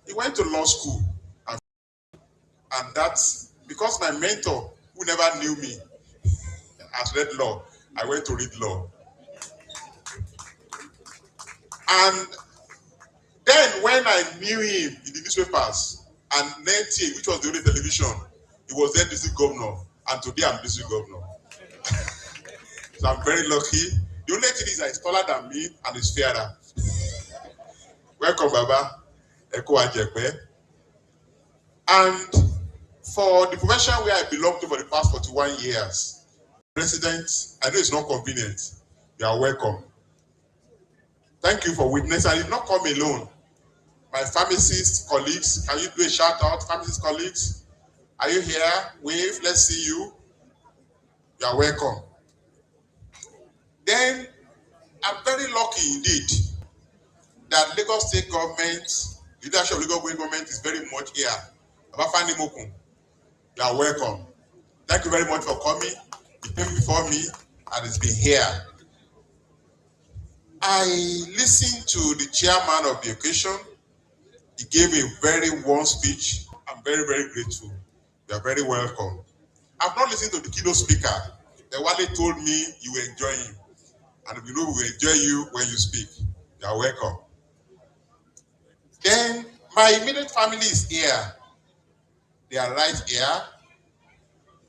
he went to law school, and that's because my mentor, who never knew me, has read law. I went to read law. And then when I knew him in the newspapers, and NTA, which was the only television, he was then district governor, and today I'm district governor. So I'm very lucky. The only thing is that he's taller than me and he's fairer. Welcome, Baba. Eko Ajekwe. And For the profession where I belong to for the past 41 years, President, I know it's not convenient. You are welcome. Thank you for witnessing. I did not come alone. My pharmacist colleagues, can you do a shout out? Pharmacist colleagues, are you here? Wave, let's see you. You are welcome. Then, I'm very lucky indeed that Lagos State government, leadership of Lagos government is very much here. Abafani Mokun, you are welcome. Thank you very much for coming. You came before me and it's been here. I listened to the chairman of the occasion. He gave a very warm speech. I'm very, very grateful. You are very welcome. I've not listened to the keynote speaker. The one they told me you will enjoy him. And we know we will enjoy you when you speak. You are welcome. Then my immediate family is here. They are right here.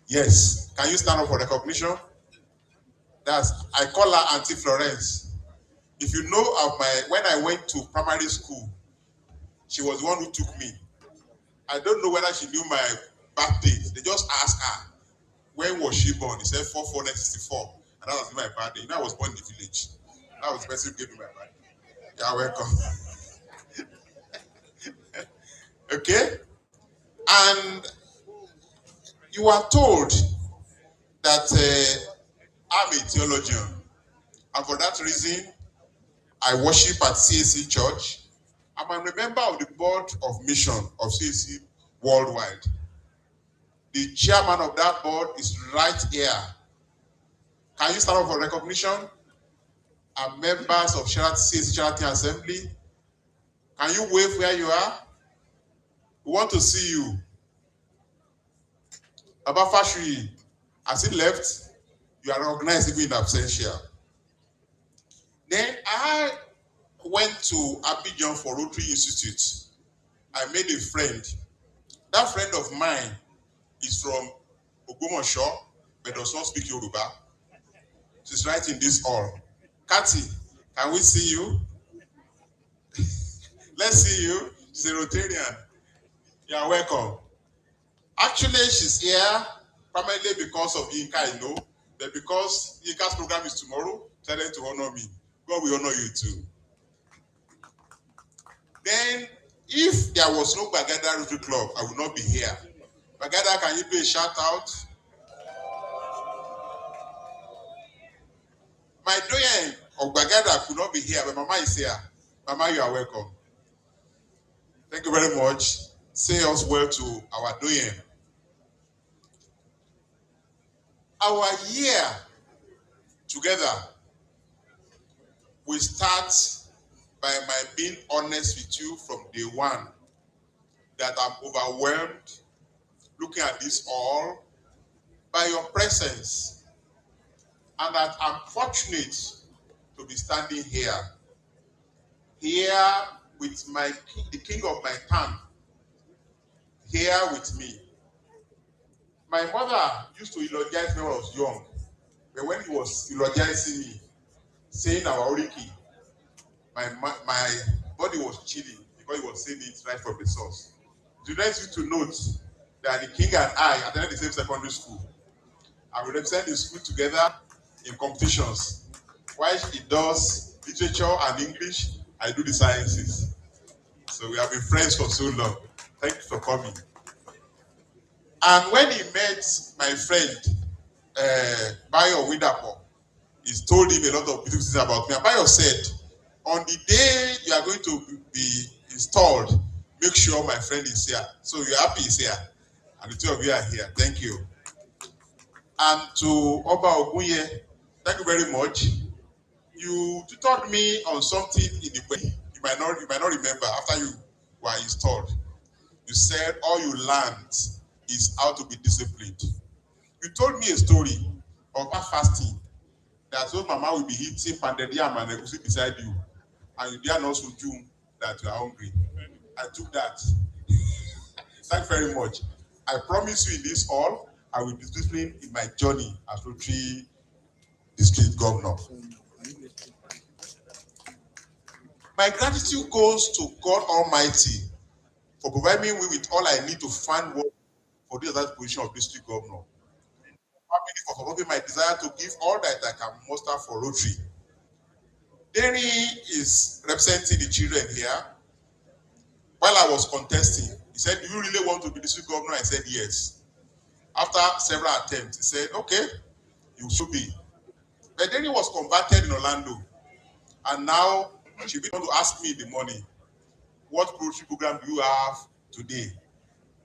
Yes. Can you stand up for recognition? I call her Auntie Florence. If you know of when I went to primary school, she was the one who took me. I don't know whether she knew my birthday. They just asked her, when was she born? He said 4/4/1964. And that was my birthday. You know, I was born in the village. That was the person who gave me my birthday. You're welcome. Okay? And you are told that I'm a theologian. And for that reason, I worship at CAC Church. I'm a member of the board of mission of CAC worldwide. The chairman of that board is right here. Can you stand up for recognition? I'm members of CAC Charity Assembly. Can you wave where you are? We want to see you. Abafashri, as he left, you are recognized even in absentia. Then I went to Abidjan for Rotary Institute. I made a friend. That friend of mine is from Ogbomoso, but does not speak Yoruba. She's right in this hall. Kathy, can we see you? Let's see you. She's a Rotarian. You are welcome. Actually, she's here primarily because of Yinka, I know, but because Yinka's program is tomorrow, tell them to honor me. God will honor you too. Then, if there was no Bagada Rotary Club, I would not be here. Bagada, can you do a shout out? My doyen of Bagada could not be here, but Mama is here. Mama, you are welcome. Thank you very much. Say us well to our doyen. Our year together, we start by my being honest with you from day one that I'm overwhelmed looking at this all by your presence and that I'm fortunate to be standing here with the king of my town, here with me. My mother used to eulogize me when I was young, but when he was eulogizing me, saying our Oriki, my body was chilling because he was saying it right from the source. You guys used to note that the king and I attended the same secondary school. I will represent the school together in competitions. While he does literature and English, I do the sciences. So we have been friends for so long. Thank you for coming. And when he met my friend, Bayo Widapo, he told him a lot of beautiful things about me. And Bayo said, on the day you are going to be installed, make sure my friend is here. So you're happy he's here. And the two of you are here. Thank you. And to Oba Ogunye, thank you very much. You tutored me on something in the way. You might not remember after you were installed. You said all you learned is how to be disciplined. You told me a story of fasting. That your mama will be eating pounded yam and egusi beside you. And you dare not assume that you are hungry. I took that. Thank you very much. I promise you in this hall, I will be disciplined in my journey as Rotary District Governor. My gratitude goes to God Almighty for providing me with all I need to find work for this other position of district governor. Family for supporting my desire to give all that I can muster for Rotary. Danny is representing the children here. While I was contesting, he said, "Do you really want to be district governor?" I said, "Yes." After several attempts, he said, "Okay, you should be." But Danny was converted in Orlando, and now she began to ask me in the morning, "What Rotary program do you have today?"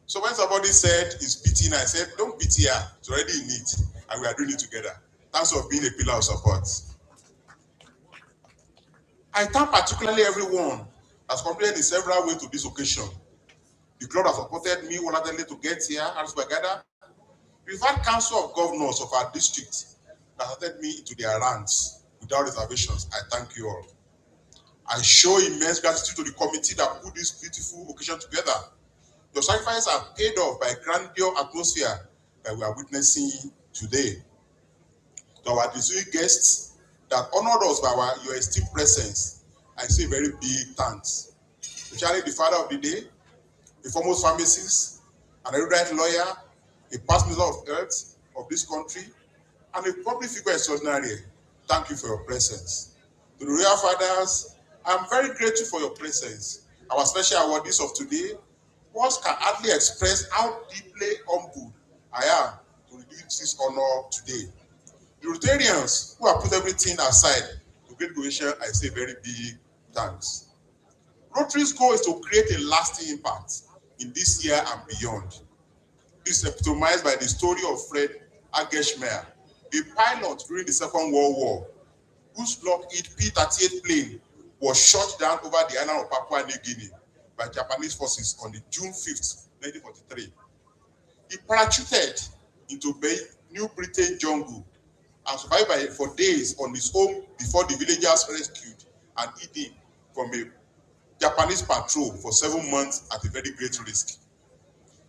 So when somebody said it's PT, I said, "Don't pity her, it's already in it, and we are doing it together." Thanks for being a pillar of support. I thank particularly everyone that's contributed in several ways to this occasion. The club that supported me wholeheartedly to get here, as we gather. We've had council of governors of our district that supported me into their ranks without reservations. I thank you all. I show immense gratitude to the committee that put this beautiful occasion together. Your sacrifices are paid off by grandeur atmosphere that we are witnessing today. To our distinguished guests that honored us by your esteemed presence, I say very big thanks. Especially the father of the day, a foremost pharmacist, an erudite lawyer, a past minister of health of this country, and a public figure extraordinary. Thank you for your presence. To the royal fathers, I'm very grateful for your presence. Our special awardees of today, words can hardly express how deeply humbled I am to receive this honor today. The Rotarians who have put everything aside to great donation, I say very big thanks. Rotary's goal is to create a lasting impact in this year and beyond. This is epitomized by the story of Fred Ageshmeyer, a pilot during the Second World War, whose Lockheed P-38 plane was shot down over the island of Papua New Guinea by Japanese forces on the June 5th, 1943. He parachuted into New Britain jungle and survived for days on his own before the villagers rescued and hid him from a Japanese patrol for 7 months at a very great risk.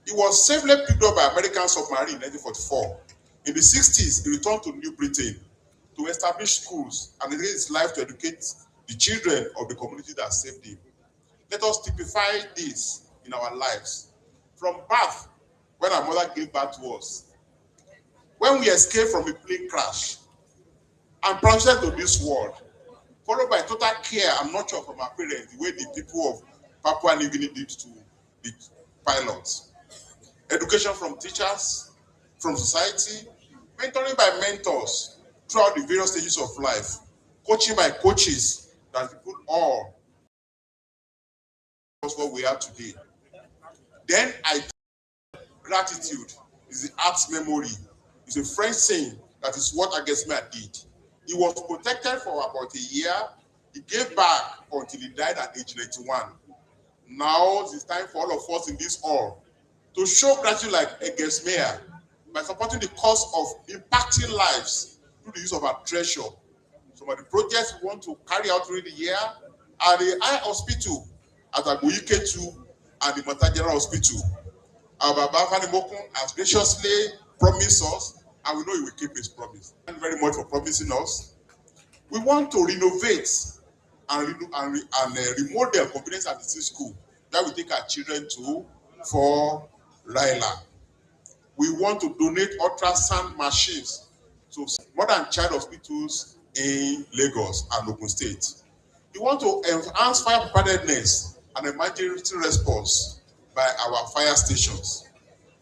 He was safely picked up by American submarine in 1944. In the 60s, he returned to New Britain to establish schools and dedicate his life to educate the children of the community that saved him. Let us typify this in our lives. From birth, when our mother gave birth to us, when we escaped from a plane crash and transferred to this world, followed by total care and nurture from our parents, the way the people of Papua New Guinea did to the pilots. Education from teachers, from society, mentoring by mentors throughout the various stages of life, coaching by coaches that put all what we are today. Then gratitude is the art's memory. It's a French saying that is what Ageshmeyer did. He was protected for about a year. He gave back until he died at age 91. Now it's time for all of us in this hall to show gratitude like Ageshmeyer by supporting the cause of impacting lives through the use of our treasure. Some of the projects we want to carry out during the year are the Eye Hospital at Agoyike 2 and the Mata General Hospital. Our Baba Fanimokun has graciously promised us, and we know he will keep his promise. Thank you very much for promising us. We want to renovate and remodel Confidence at the School that we take our children to for Laila. We want to donate ultrasound machines to modern child hospitals in Lagos and Ogun State. We want to enhance fire preparedness and emergency response by our fire stations.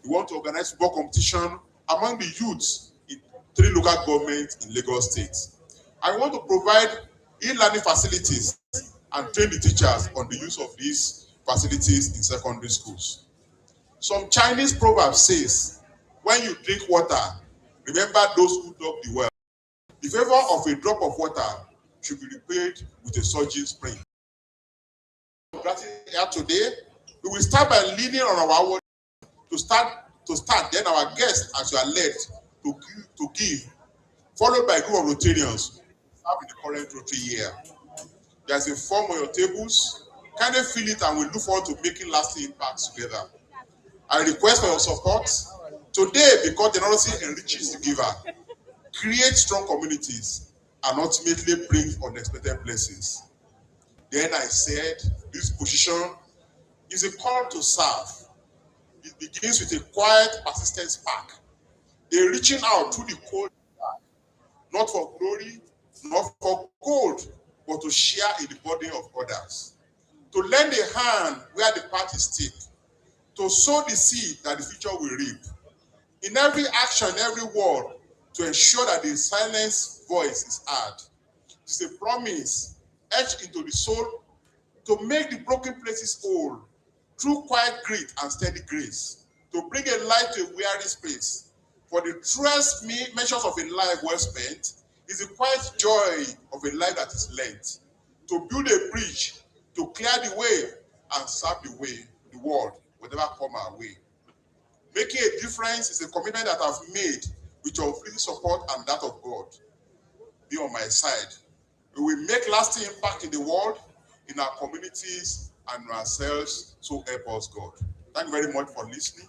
We want to organize football competition among the youths in 3 local governments in Lagos State. I want to provide e-learning facilities and train the teachers on the use of these facilities in secondary schools. Some Chinese proverb says, when you drink water, remember those who dug the well. The favor of a drop of water should be repaid with a surging spring. Here today, we will start by leaning on our word to start, then our guests, as you are led to give, followed by a group of Rotarians in the current Rotary year. There's a form on your tables. Kindly fill it and we look forward to making lasting impacts together. I request for your support today because generosity enriches the giver, creates strong communities, and ultimately brings unexpected blessings. Then I said, this position is a call to serve. It begins with a quiet, persistent spark, a reaching out through the cold, not for glory, not for gold, but to share in the burden of others. To lend a hand where the path is steep, to sow the seed that the future will reap. In every action, every word, to ensure that the silenced voice is heard. It's a promise etched into the soul to make the broken places whole through quiet grit and steady grace, to bring a light to a weary space. For the truest measures of a life well spent is the quiet joy of a life that is lent. To build a bridge, to clear the way and serve the way, the world, whatever come our way. Making a difference is a commitment that I've made with your free support and that of God. Be on my side. We will make lasting impact in the world, in our communities, and ourselves, so help us God. Thank you very much for listening.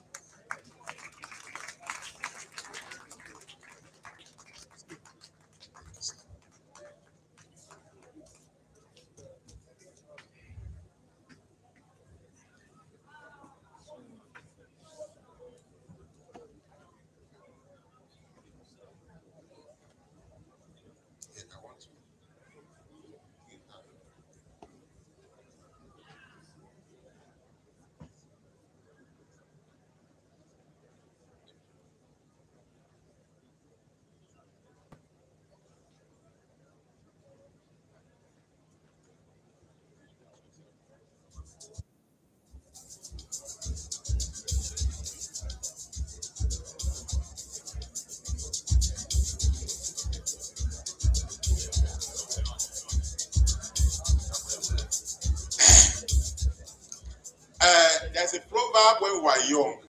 There's a proverb when we were young.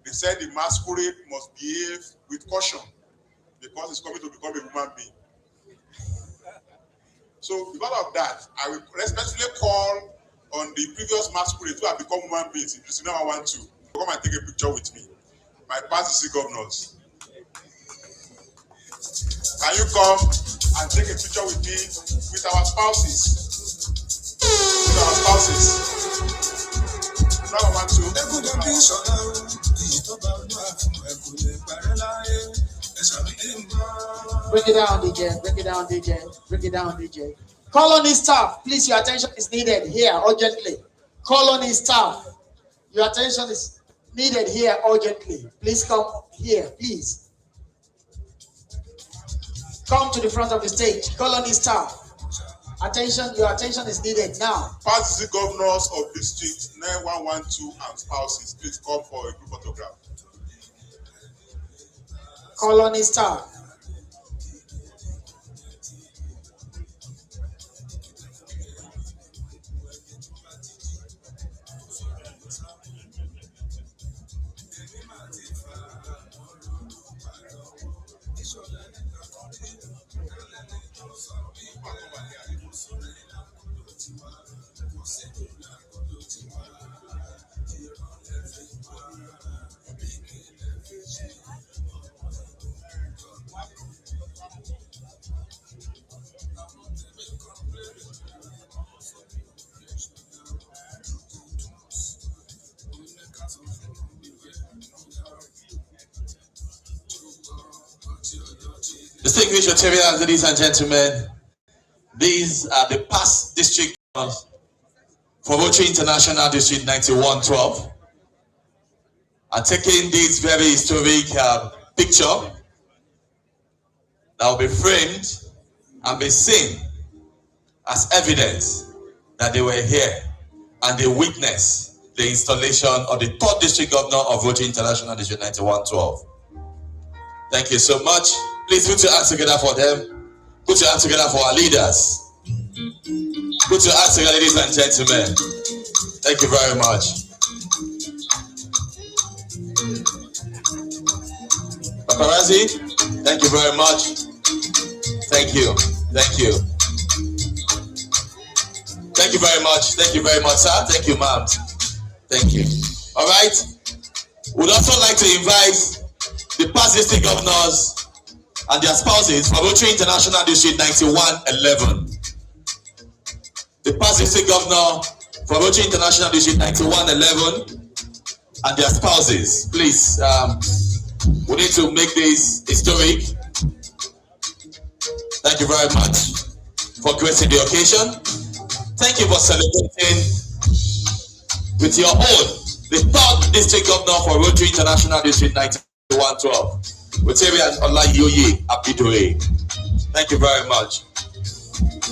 They said the masquerade must behave with caution because it's coming to become a human being. So because of that, I will respectfully call on the previous masquerade who have become human beings. If you never want to, come and take a picture with me. My past city governors. Can you come and take a picture with me with our spouses? With our spouses. Never want to. Break it down, DJ. Break it down, DJ. Break it down, DJ. Colony staff, please, your attention is needed here urgently. Colony staff, your attention is needed here urgently. Please come here, please. Come to the front of the stage. Colony staff, attention, your attention is needed now. Past city governors of district 9112 and spouses, please come for a group photograph. Colony staff. Distinguished Rotarians, ladies and gentlemen, these are the past district governors for Rotary International District 9112. And taking this very historic picture that will be framed and be seen as evidence that they were here and they witnessed the installation of the 3rd district governor of Rotary International District 9112. Thank you so much. Please put your hands together for them. Put your hands together for our leaders. Put your hands together, ladies and gentlemen. Thank you very much. Paparazzi, thank you very much. Thank you. Thank you. Thank you very much. Thank you very much, sir. Thank you, ma'am. Thank you. All right. We'd also like to invite the past district governors and their spouses from Rotary International District 9111. The past district governor from Rotary International District 9111 and their spouses. Please, we need to make this historic. Thank you very much for gracing the occasion. Thank you for celebrating with your own, the 3rd District Governor for Rotary International District 9112, Rotarian Layi Abidoye. Thank you very much.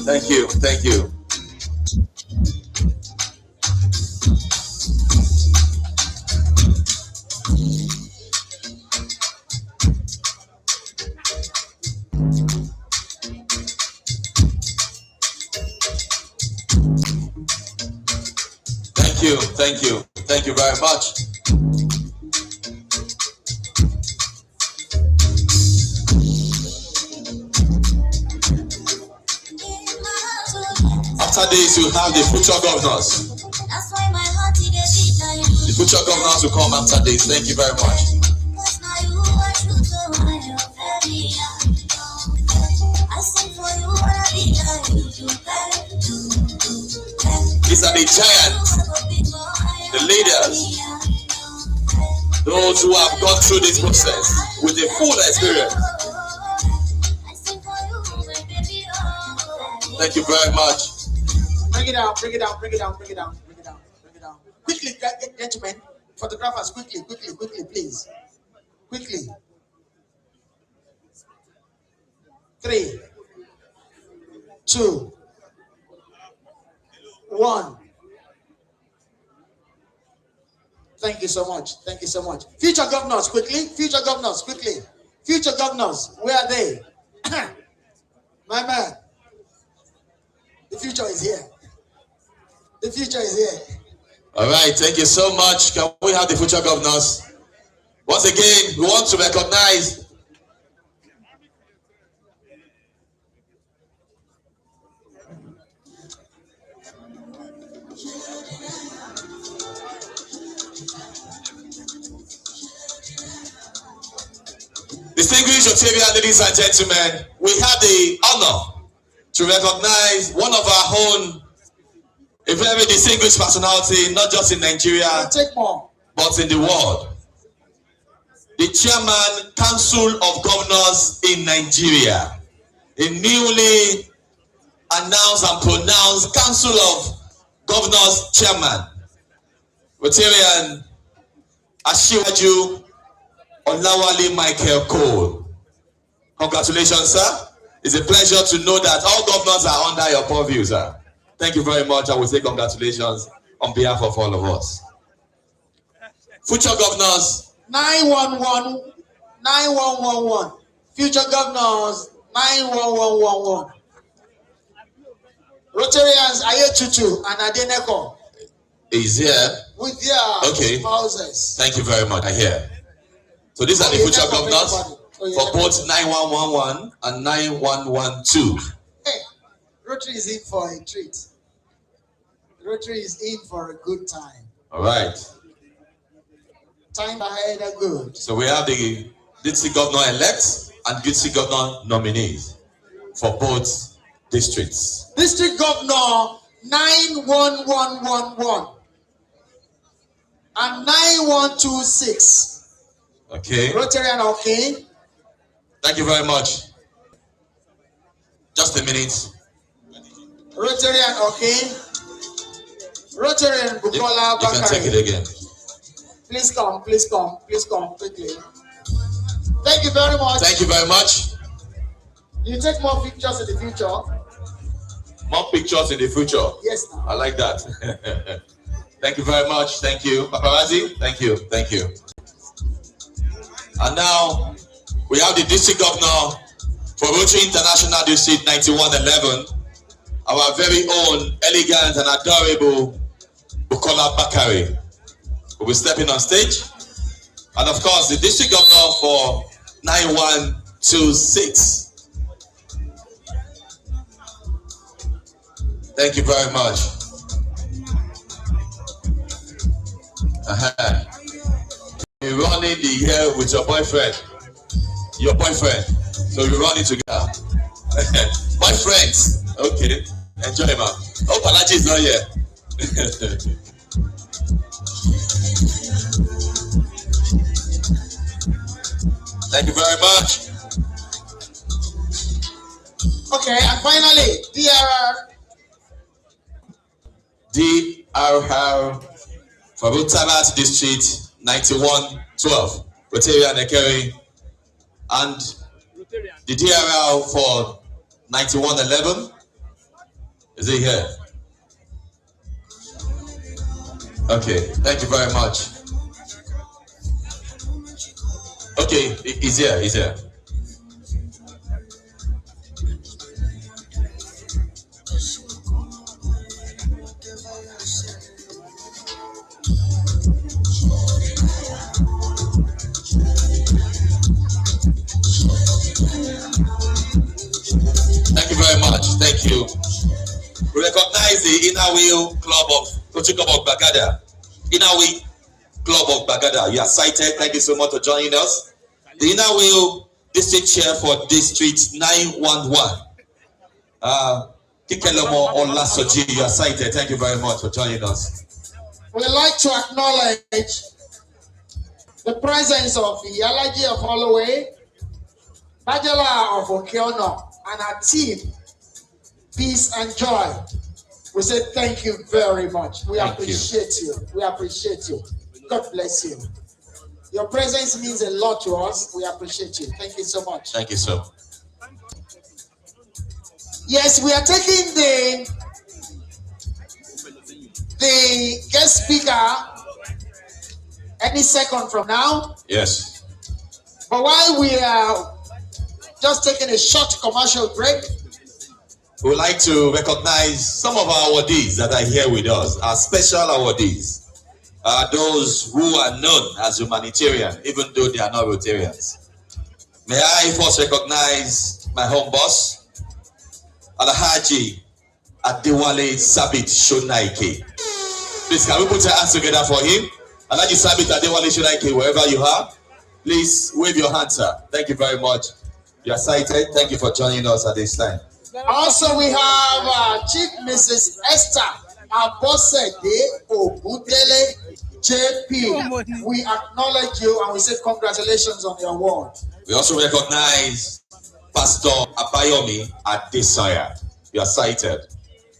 Thank you. Thank you. Thank you, thank you, thank you very much. After this, you have the future governors. The future governors will come after this. Thank you very much. These are the giants, the leaders, those who have gone through this process with a full experience. Thank you very much. Bring it down, bring it down, bring it down, bring it down, bring it down, bring it down. Quickly, gentlemen, photographers, quickly, please. Quickly. 3, 2, 1. Thank you so much. Thank you so much. Future governors, quickly. Future governors, quickly. Future governors, where are they? My man. The future is here. The future is here. All right, thank you so much. Can we have the future governors? Once again, we want to recognize distinguished Rotarian ladies and gentlemen. We have the honor to recognize one of our own, a very distinguished personality, not just in Nigeria, but in the world. The Chairman, Council of Governors in Nigeria, a newly announced and pronounced Council of Governors Chairman, Rotarian Asiwaju Olawale Michael Cole. Congratulations, sir. It's a pleasure to know that all governors are under your purview, sir. Thank you very much. I will say congratulations on behalf of all of us. Future governors. 911. 9111. Future governors. 91111. Rotarians Ayetutu and Adeneko. Is here. With their spouses. Thank you very much. I hear. So these are the future governors for both 9111 and 9112. Hey, Rotary is in for a treat. Rotary is in for a good time. All right. Time ahead are good. So we have the district governor elect and district governor nominees for both districts. District governor 91111 and 9126. Okay. Rotarian, okay. Thank you very much. Just a minute. Rotarian, okay. Rotarian Bukola Bakari. You can take it again. Please come quickly. Thank you very much. Thank you very much. You take more pictures in the future. More pictures in the future. Yes, ma'am. I like that. Thank you very much. Thank you. Paparazzi, thank you. Thank you. And now we have the district governor for Rotary International District 9111, our very own elegant and adorable Bukola Bakari, who will be stepping on stage. And of course, the district governor for 9126. Thank you very much. You're running the year with your boyfriend. So you run it together. Boyfriends. Okay. Enjoy, man. Oh, Palachi is not here. Thank you very much. Okay, and finally, DRR for Rotarian District 9112, Rotarian Layi, and the DRL for 9111. Is it here? Okay, thank you very much. Okay, he's here, he's here. Thank you very much. Thank you. We recognize the Inner Wheel Club of Bagada. Inner Wheel Club of Bagada. You are cited. Thank you so much for joining us. The Inner Wheel District Chair for District 911. Kikelomo Olasoji, you are cited. Thank you very much for joining us. we'd like to acknowledge the presence of the Yalaji of Holloway, Bajala of Okeono, and our team, Peace and Joy. We say thank you very much. We appreciate you. We appreciate you. God bless you. Your presence means a lot to us. We appreciate you. Thank you so much. Thank you, sir. Yes, we are taking the guest speaker any second from now. Yes. But while we are just taking a short commercial break, we would like to recognize some of our awardees that are here with us. Our special awardees are those who are known as humanitarian, even though they are not Rotarians. May I first recognize my home boss, Alhaji Adewale Sabit Shonaike. Please, can we put our hands together for him? Alhaji Sabit Adewale Shonaike, wherever you are, please wave your hands, sir. Thank you very much. You are cited. Thank you for joining us at this time. Also, we have Chief Mrs. Esther Abosede Ogundele JP. We acknowledge you and we say congratulations on your award. We also recognize Pastor Abayomi Adesanya. You are cited.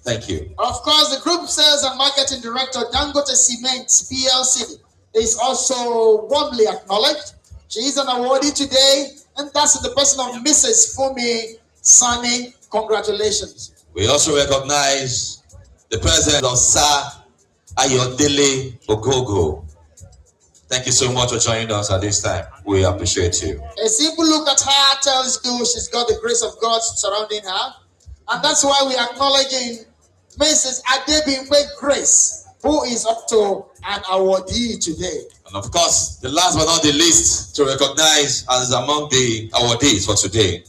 Thank you. Of course, the Group Sales and Marketing Director, Dangote Cement PLC, is also warmly acknowledged. She is an awardee today, and that's in the person of Mrs. Fumi Sani. Congratulations. We also recognize the president of Sir Ayodele Ogogo. Thank you so much for joining us at this time. We appreciate you. A simple look at her tells you she's got the grace of God surrounding her. And that's why we are acknowledging Mrs. Adebimpe Grace, who is up to an awardee today. And of course, the last but not the least to recognize as among the awardees for today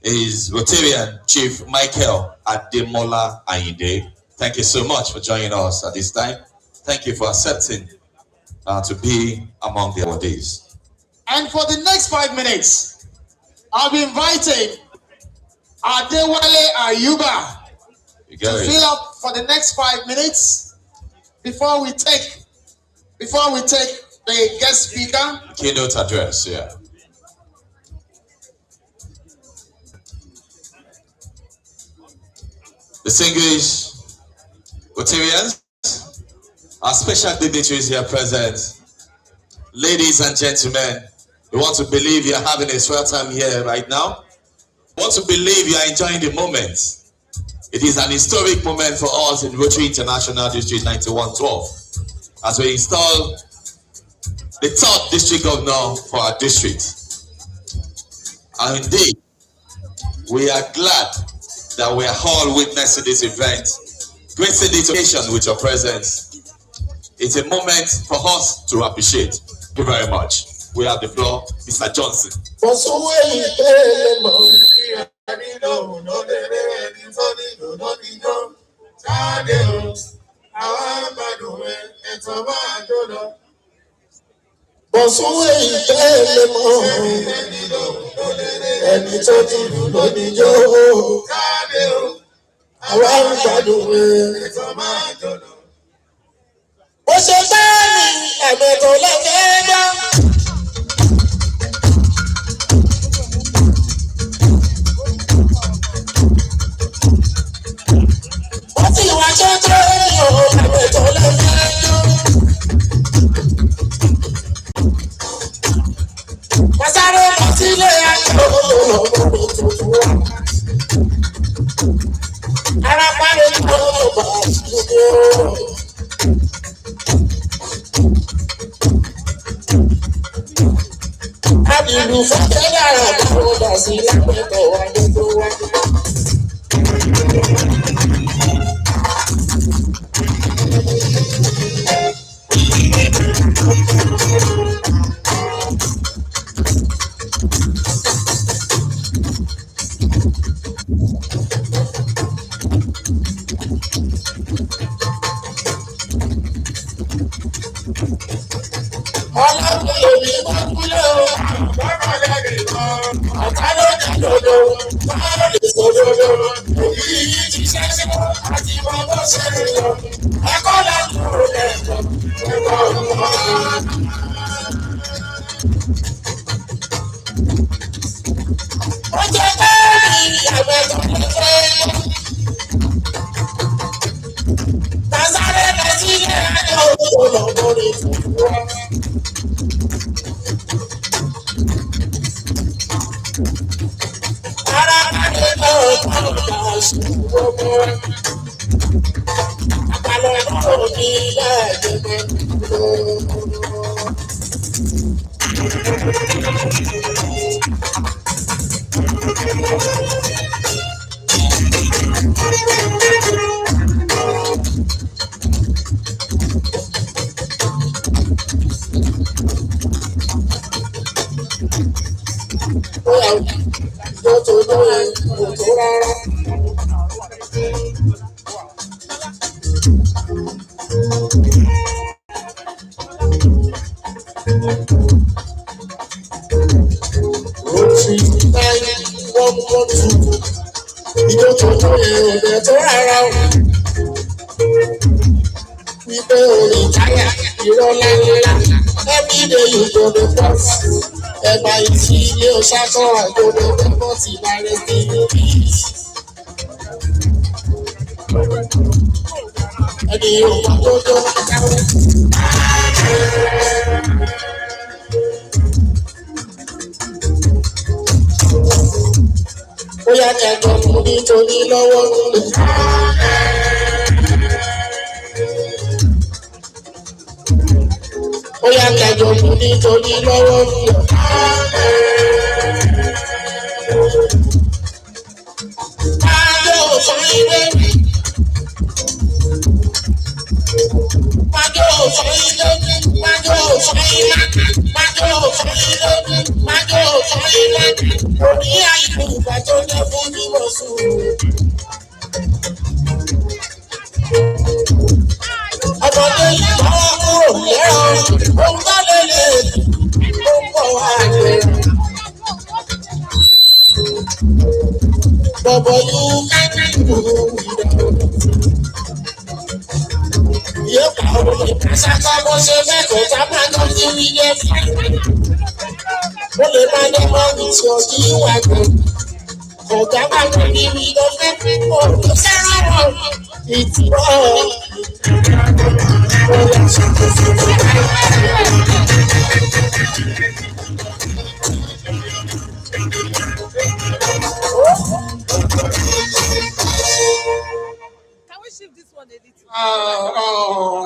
is Rotarian Chief Michael Ademola Ayinde. Thank you so much for joining us at this time. Thank you for accepting to be among the awardees. And for the next 5 minutes, I'll be inviting Adewale Ayuba to fill up for the next 5 minutes before we take the guest speaker. Keynote address, yeah. Distinguished Rotarians, our special dignitaries here present, ladies and gentlemen, we want to believe you are having a swell time here right now. We want to believe you are enjoying the moment. It is an historic moment for us in Rotary International District 9112 as we install the third district governor for our district. And indeed, we are glad that we are all witnessing this event, gracing the occasion with your presence. It's a moment for us to appreciate. Thank you very much. We have the floor, Mr. Johnson.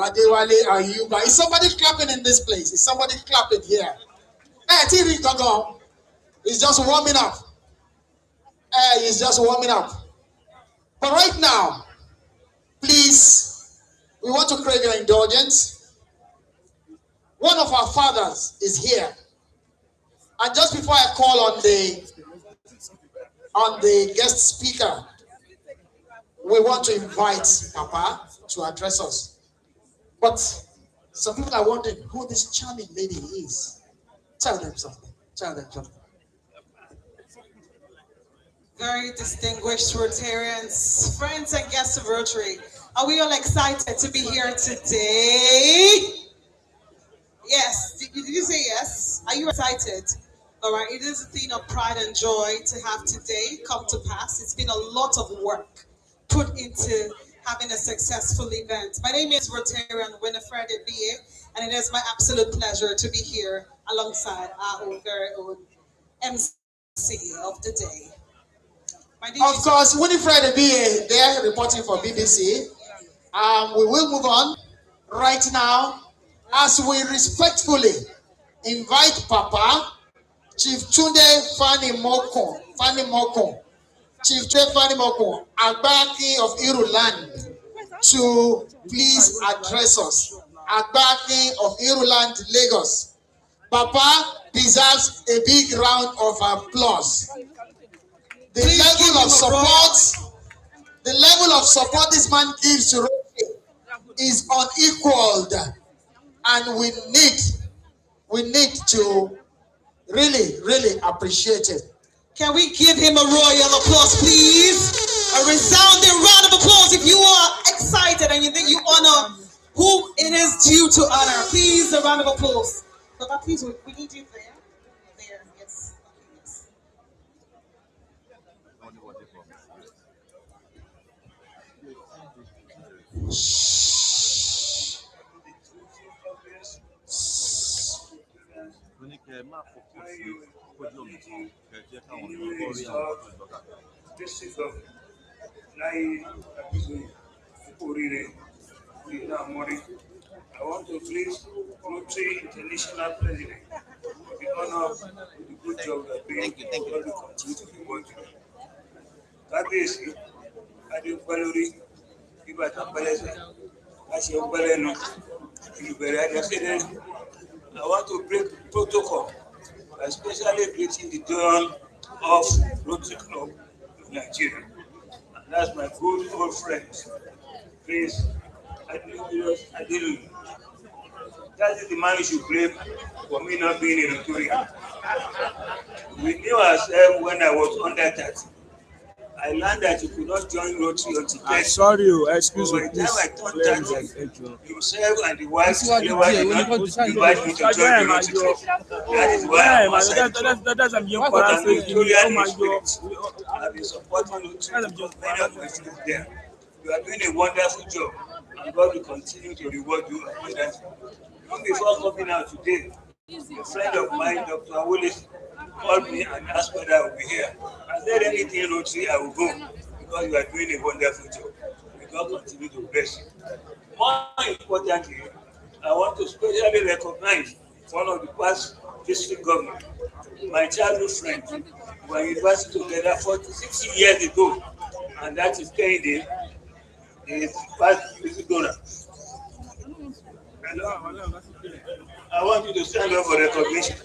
Adewale, are you guys? Is somebody clapping in this place? Is somebody clapping here? Hey, TV Gaga, it's just warming up. Hey, it's just warming up. But right now, please, we want to crave your indulgence. One of our fathers is here. And just before I call on the guest speaker, we want to invite Papa to address us. But some people are wondering who this charming lady is. Tell them something. Tell them something. Very distinguished Rotarians, friends and guests of Rotary. Are we all excited to be here today? Yes. Did you say yes? Are you excited? All right. It is a thing of pride and joy to have today come to pass. It's been a lot of work put into having a successful event. My name is Rotarian Layi Abidoye, and it is my absolute pleasure to be here alongside our very own MC of the day. Of course, Winifred Abiodun, they're reporting for BBC. We will move on right now as we respectfully invite Papa, Chief Tunde Fani Moko, Chief Tunde Fani Moko, Agbaki of Iruland, to please address us. Agbaki of Iruland, Lagos. Papa deserves a big round of applause. the level of support this man gives to Rotary is unequaled, and we need to really appreciate it. Can we give him a royal applause, please? A resounding round of applause if you are excited and you think you honor whom it is due to honor. Please, a round of applause. Papa, please, we need you there. There, yes. Okay, yes. District of Layi Abidoye, I want to please Rotary International President for the honor of the good job that we thank you. God will continue to be working. Kábíyèsí, Adéwálórí, Ibà Tàpẹ́lẹ́sẹ̀, Láṣẹ Ọgbẹ́lẹ́nu, Ìlúbẹ̀rẹ̀ Adéṣẹ́dẹ́. I want to break protocol, especially greeting the dawn of Rotary Club of Nigeria. And that's my good old friend, Prince Abiodun. That is the man you should blame for me not being a Rotarian. We knew ourselves when I was under 30. I learned that you could not join Rotary until 30. I'm sorry, excuse me. By the time I turned 30, himself and the wife Owolewa did not invite me to join the Rotary Club. That is why I'm aside. I've been supporting Rotary because many of my friends there. You are doing a wonderful job, and God will continue to reward you for that. Even before coming out today, a friend of mine, Dr. Owolewa, called me and asked whether I would be here. I said anything Rotary, I will go because you are doing a wonderful job. May God continue to bless you. More importantly, I want to specially recognize one of the past district governors, my childhood friend. We were in university together 46 years ago, and that is Kehinde, the past district governor. I want you to stand up for recognition.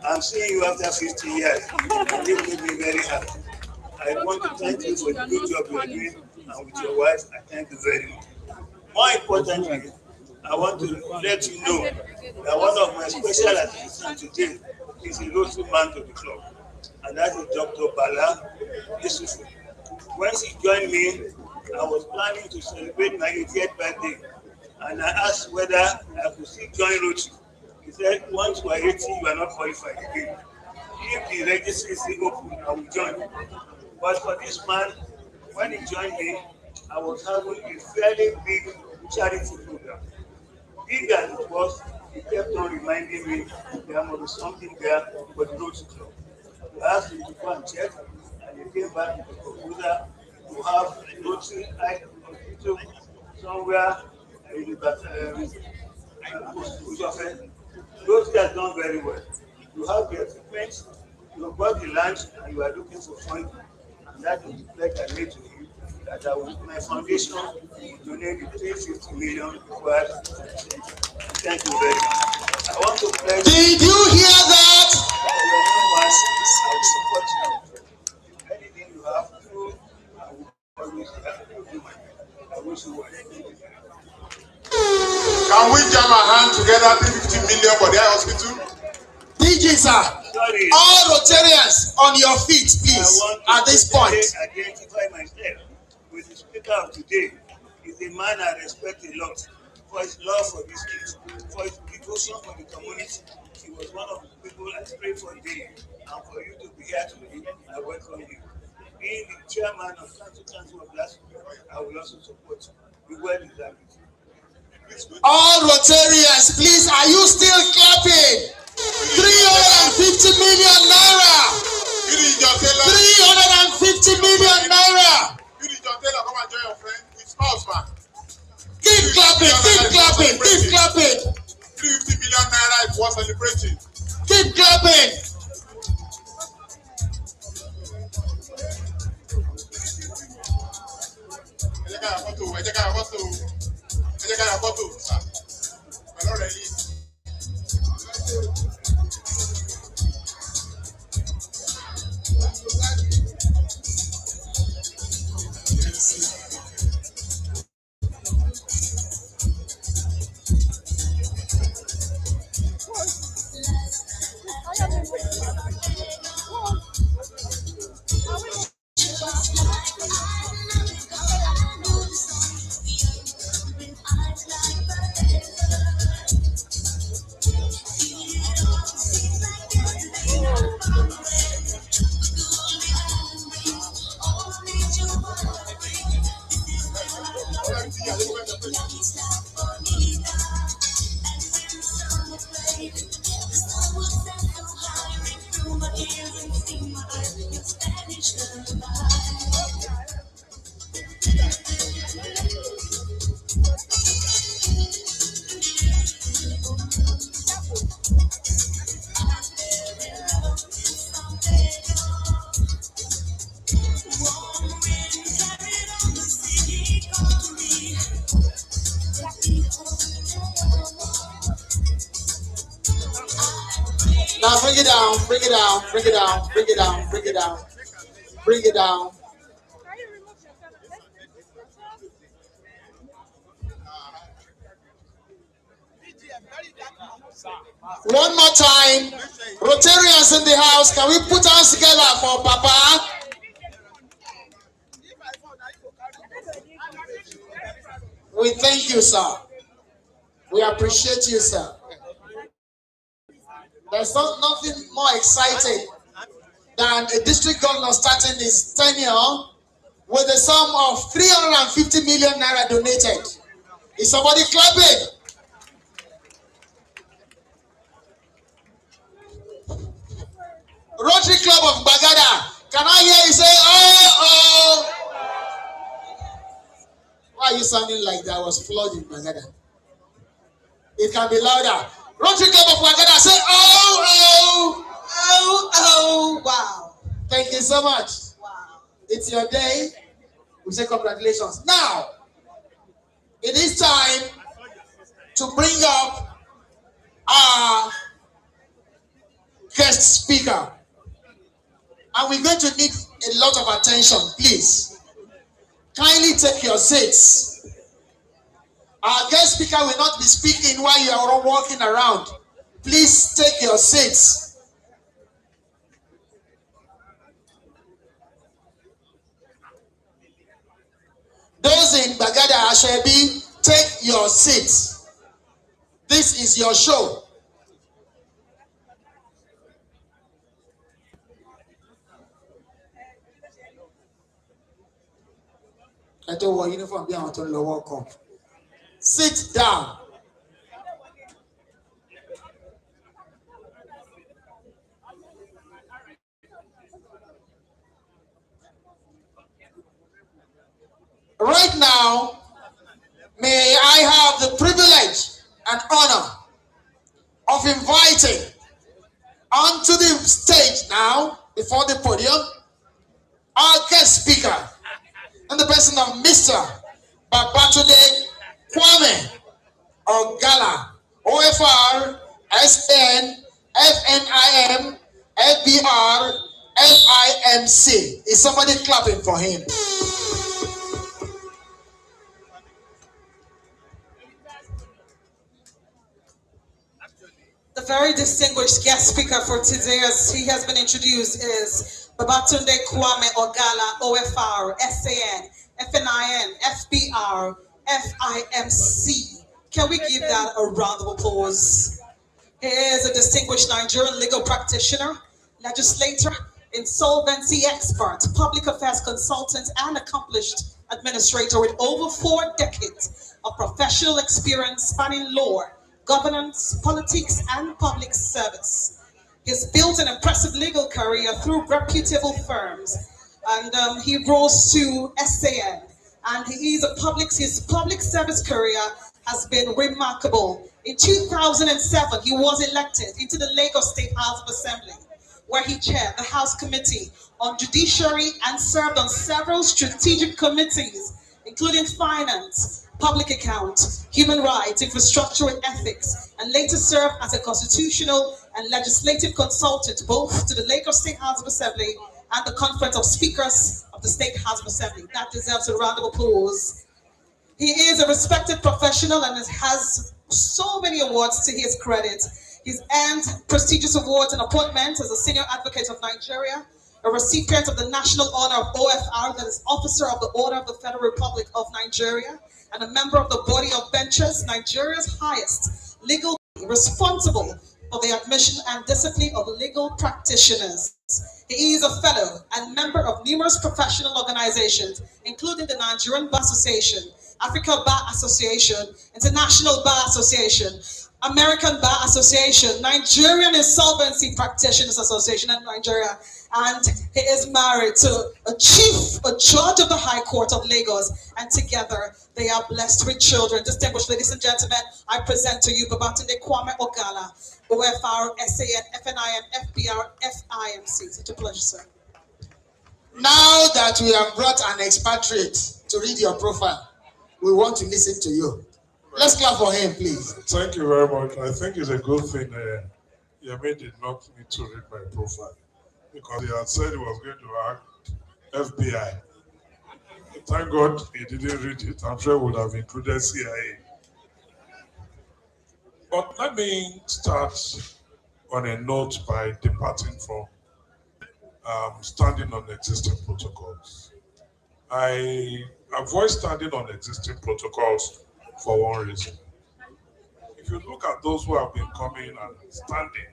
I'm seeing you after 50 years, and it made me very happy. I want to thank you for the good job you are doing, and with your wife, I thank you very much. More importantly, I want to let you know that one of my special assistants today is a Rotary man to the club, and that is Dr. Bala Yusufu. When she joined me, I was planning to celebrate my 80th birthday, and I asked whether I could still join Rotary. He said, once you are 80, you are not qualified again. If the registry is still open, I will join. But for this man, when he joined me, I was having a fairly big charity program. Big as it was, he kept on reminding me there must be something there for the Rotary Club. I asked him to go and check, and he came back with a proposal to have Rotary Hospital somewhere in the Rotary has done very well. You have the equipment, you have got the land, and you are looking for funding. And that is the pledge I made to you that I will, my foundation will donate the 350 million required. Thank you very much. I want to pledge. Did you hear that? I will support you. Anything you have to do, I will always do my best. I wish you well. Can we jam our hands together, 350 million for the hospital? DJ sir, all Rotarians on your feet, please, at this point. I identify myself with the speaker of today. He's a man I respect a lot for his love for this case, for his devotion for the community. He was one of the people I prayed for daily, and for you to be here today, I welcome you. Being the chairman of Council of last week, I will also support you. We well deserve it. All Rotarians, please, are you still clapping? 350 million naira. 350 million naira. Come and join your friend with spouse man. Keep clapping, keep clapping, keep clapping. 350 million naira is worth celebrating. Keep clapping. Now bring it down, bring it down, bring it down, bring it down, bring it down, bring it down. One more time, Rotarians in the house, can we put hands together for Papa? We thank you, sir. We appreciate you, sir. There's nothing more exciting than a district governor starting his tenure with a sum of 350 million naira donated. Is somebody clapping? Rotary Club of Bagada, can I hear you say, oh, oh? Why are you sounding like that was flood in Bagada? It can be louder. Rotary Club of Bagada, say, oh, oh, oh, oh. Wow. Thank you so much. Wow. It's your day. We say congratulations. Now, it is time to bring up our guest speaker. And we're going to need a lot of attention, please. Kindly take your seats. Our guest speaker will not be speaking while you are all walking around. Please take your seats. Those in Bagada Ashebi, take your seats. This is your show. I don't want uniform be on to lower cup. Sit down. Right now, may I have the privilege and honor of inviting onto the stage now, before the podium, our guest speaker, and the person of Mr. Babatunde Kwame Ogala, OFR, SN, FNIM, FBR, FIMC. Is somebody clapping for him? The very distinguished guest speaker for today, as he has been introduced, is Babatunde Kwame Ogala, OFR, SAN, FNIN, FBR, FIMC. Can we give that a round of applause? He is a distinguished Nigerian legal practitioner, legislator, insolvency expert, public affairs consultant, and accomplished administrator with over 4 decades of professional experience spanning law, governance, politics, and public service. He's built an impressive legal career through reputable firms, and he rose to SAN. And his public service career has been remarkable. In 2007, he was elected into the Lagos State House of Assembly, where he chaired the House Committee on Judiciary and served on several strategic committees, including Finance, Public Account, Human Rights, Infrastructure and Ethics, and later served as a constitutional and legislative consultant both to the Lagos State House of Assembly and the Conference of Speakers of the State House of Assembly. That deserves a round of applause. He is a respected professional and has so many awards to his credit. He's earned prestigious awards and appointments as a senior advocate of Nigeria, a recipient of the National Honor of OFR, that is Officer of the Order of the Federal Republic of Nigeria, and a member of the Body of Benchers, Nigeria's highest legal body, responsible for the admission and discipline of legal practitioners. He is a fellow and member of numerous professional organizations, including the Nigerian Bar Association, Africa Bar Association, International Bar Association, American Bar Association, Nigerian Insolvency Practitioners Association in Nigeria, and he is married to a judge of the High Court of Lagos, and together they are blessed with children. Distinguished ladies and gentlemen, I present to you Babatunde Kwame Ogala, OFR, SAN, FNIN, FBR, FIMC. Such a pleasure, sir. Now that we have brought an expatriate to read your profile, we want to listen to you. Let's clap for him, please. Thank you very much. I think it's a good thing Yemi did not need to read my profile, because he had said he was going to act FBI. Thank God he didn't read it. I'm sure he would have included CIA. But let me start on a note by departing from standing on existing protocols. I avoid standing on existing protocols for one reason. If you look at those who have been coming and standing,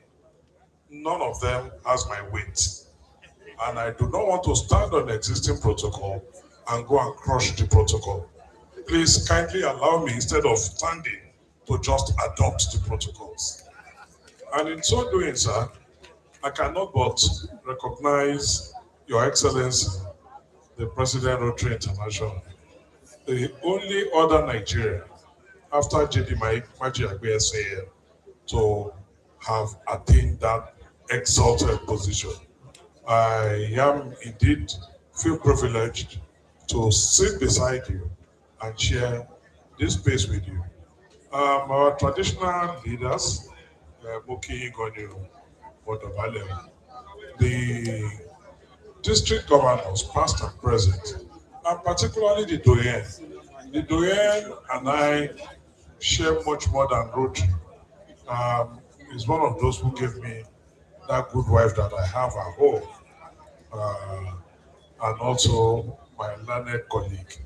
none of them has my weight. And I do not want to stand on existing protocol and go and crush the protocol. Please kindly allow me, instead of standing, to just adopt the protocols. And in so doing, sir, I cannot but recognize Your Excellency, the President Rotary International, the only other Nigerian after JD Maji Agbe SAN to have attained that exalted position. I am indeed feel privileged to sit beside you and share this space with you. Our traditional leaders, Moki Gonyo, the district governors, past and present, and particularly the Doyen. The Doyen and I share much more than Rotary. He's one of those who gave me that good wife that I have at home, and also my learned colleague.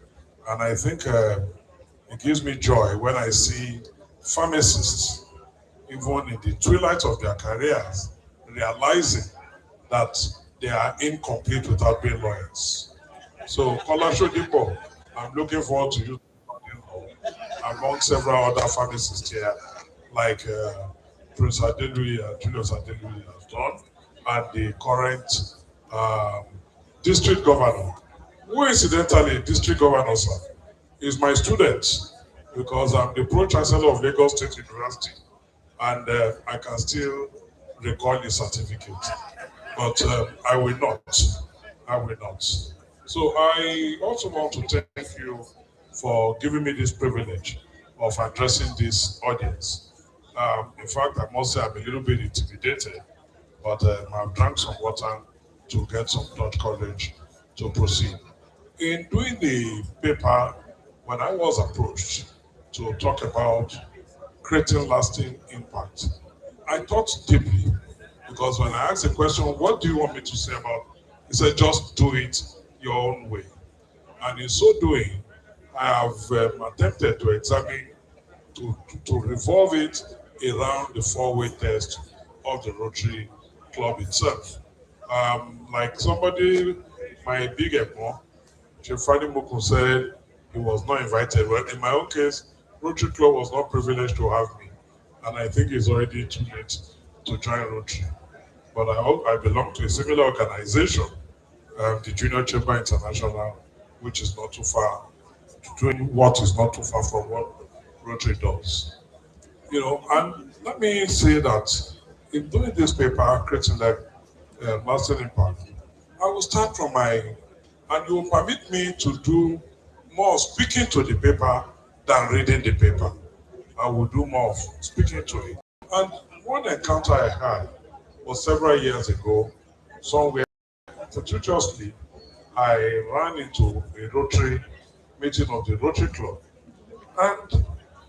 And I think it gives me joy when I see pharmacists, even in the twilight of their careers, realizing that they are incomplete without being lawyers. So, Kola Shodipo, I'm looking forward to you among several other pharmacists here, like Prince Adelui and Julius Adelui has done, and the current district governor, who incidentally, district governor, sir, is my student, because I'm the pro-chancellor of Lagos State University, and I can still recall the certificate, but I will not. So I also want to thank you for giving me this privilege of addressing this audience. In fact, I must say I'm a little bit intimidated, but I've drank some water to get some blood courage to proceed. In doing the paper, when I was approached to talk about creating lasting impact, I thought deeply, because when I asked the question, what do you want me to say about it? He said, just do it your own way. And in so doing, I have attempted to examine, to revolve it around the four-way test of the Rotary Club itself. Like somebody, my big emo, Chefani Moko said he was not invited. Well, in my own case, Rotary Club was not privileged to have me. And I think it's already too late to join Rotary. But I hope I belong to a similar organization, the Junior Chamber International, which is not too far, doing what is not too far from what Rotary does. You know, and let me say that in doing this paper, creating that lasting impact, I will start from and you will permit me to do more speaking to the paper than reading the paper. I will do more of speaking to it. And one encounter I had was several years ago, somewhere fortuitously, I ran into a Rotary meeting of the Rotary Club. And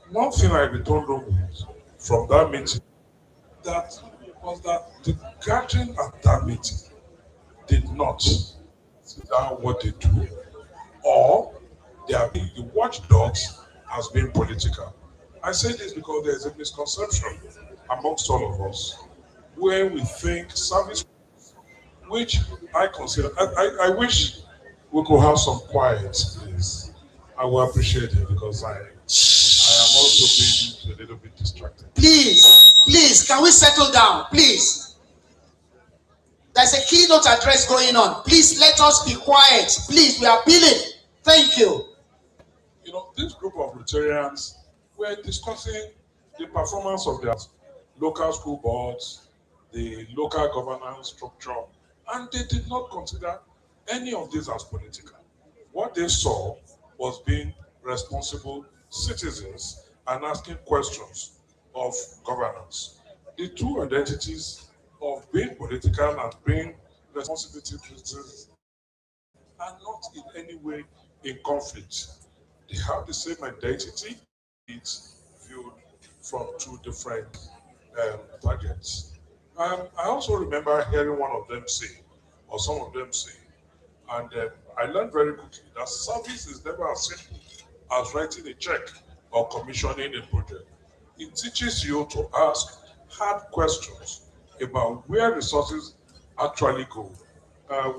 one thing I returned home with from that meeting was that the gathering at that meeting, did not sit down what they do, or they are being the watchdogs as being political. I say this because there is a misconception amongst all of us where we think service, which I consider, I wish we could have some quiet, please. I will appreciate it because I am also being a little bit distracted. Please, can we settle down? Please. There's a keynote address going on. Please let us be quiet. Please, we are appealing. Thank you. You know, this group of Rotarians were discussing the performance of their local school boards, the local governance structure, and they did not consider any of this as political. What they saw was being responsible citizens and asking questions of governance. The two identities of being political and being responsible citizens are not in any way in conflict. They have the same identity. It's viewed from two different targets. I also remember hearing one of them say, or some of them say, and I learned very quickly that service is never as simple as writing a check or commissioning a project. It teaches you to ask hard questions about where resources actually go.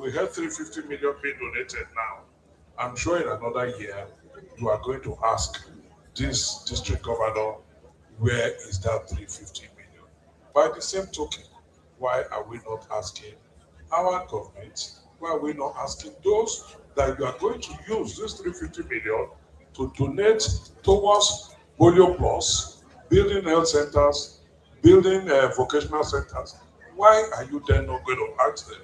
We have 350 million being donated now. I'm sure in another year, you are going to ask this district governor, where is that 350 million? By the same token, why are we not asking our government, why are we not asking those that you are going to use this 350 million to donate towards Polio Plus, building health centers, building vocational centers? Why are you then not going to ask them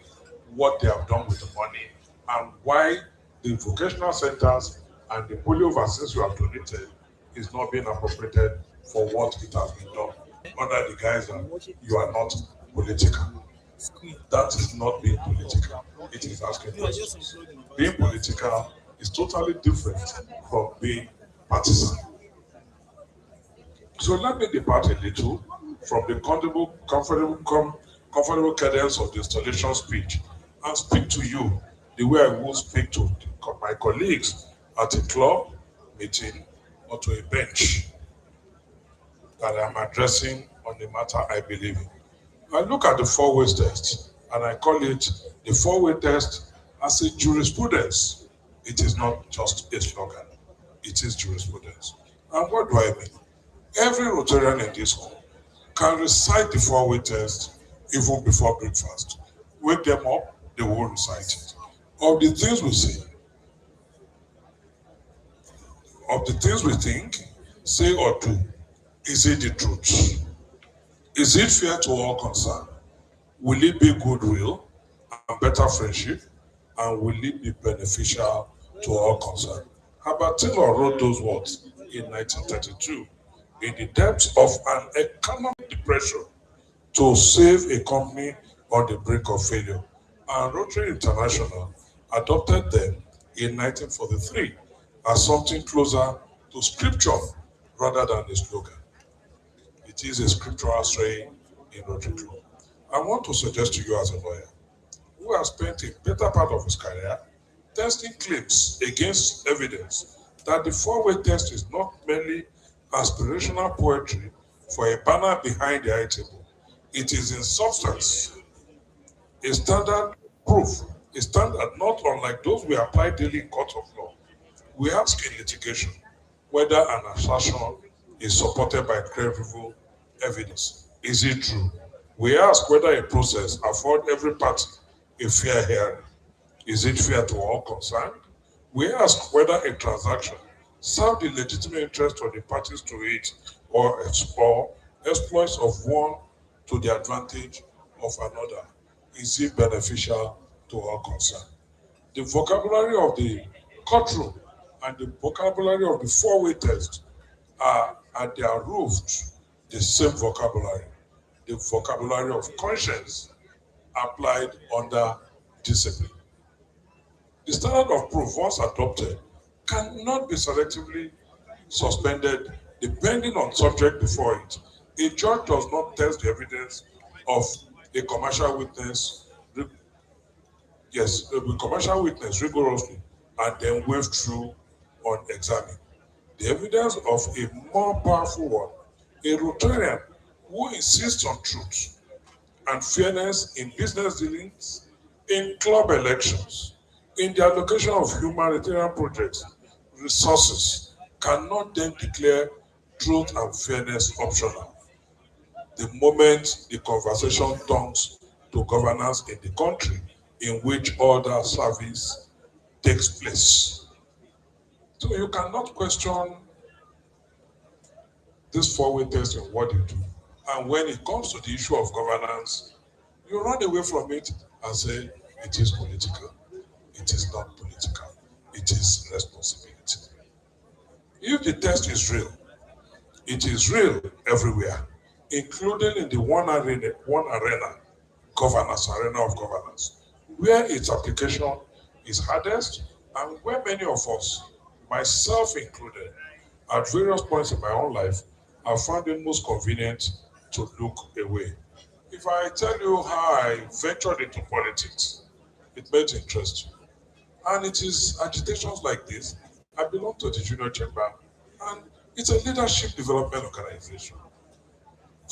what they have done with the money and why the vocational centers and the polio vaccines you have donated is not being appropriated for what it has been done under the guise that you are not political? That is not being political. It is asking questions. Being political is totally different from being partisan. So let me depart a little from the comfortable cadence of the installation speech and speak to you the way I would speak to my colleagues at a club meeting or to a bench that I'm addressing on the matter I believe in. I look at the four-way test and I call it the four-way test as a jurisprudence. It is not just a slogan. It is jurisprudence. And what do I mean? Every Rotarian in this hall can recite the four-way test even before breakfast. Wake them up, they will recite it. Of the things we say, of the things we think, say or do, is it the truth? Is it fair to all concerned? Will it be goodwill and better friendship? And will it be beneficial to all concerned? Herbert Taylor wrote those words in 1932 in the depths of an economic depression to save a company on the brink of failure. And Rotary International adopted them in 1943 as something closer to scripture rather than a slogan. It is a scriptural saying in Rotary Club. I want to suggest to you as a lawyer who has spent a better part of his career testing claims against evidence that the four-way test is not merely aspirational poetry for a banner behind the high table. It is in substance a standard proof, a standard not unlike those we apply daily in court of law. We ask in litigation whether an assertion is supported by credible evidence. Is it true? We ask whether a process affords every party a fair hearing. Is it fair to all concerned? We ask whether a transaction serves the legitimate interest of the parties to it or exploits of one to the advantage of another. Is it beneficial to all concerned? The vocabulary of the courtroom and the vocabulary of the four-way test are at their roots the same vocabulary, the vocabulary of conscience applied under discipline. The standard of proof, once adopted, cannot be selectively suspended depending on subject before it. A judge does not test the evidence of a commercial witness Yes, we commercial witness rigorously and then wave through on examine. The evidence of a more powerful one, a Rotarian who insists on truth and fairness in business dealings, in club elections, in the allocation of humanitarian projects, resources, cannot then declare truth and fairness optional. The moment the conversation turns to governance in the country in which all that service takes place. So you cannot question this four-way test in what you do. And when it comes to the issue of governance, you run away from it and say it is political. It is not political. It is responsibility. If the test is real, it is real everywhere, including in the one arena, governance, arena of governance, where its application is hardest and where many of us, myself included, at various points in my own life, have found it most convenient to look away. If I tell you how I ventured into politics, it may interest you. And it is agitations like this. I belong to the junior chamber, and it's a leadership development organization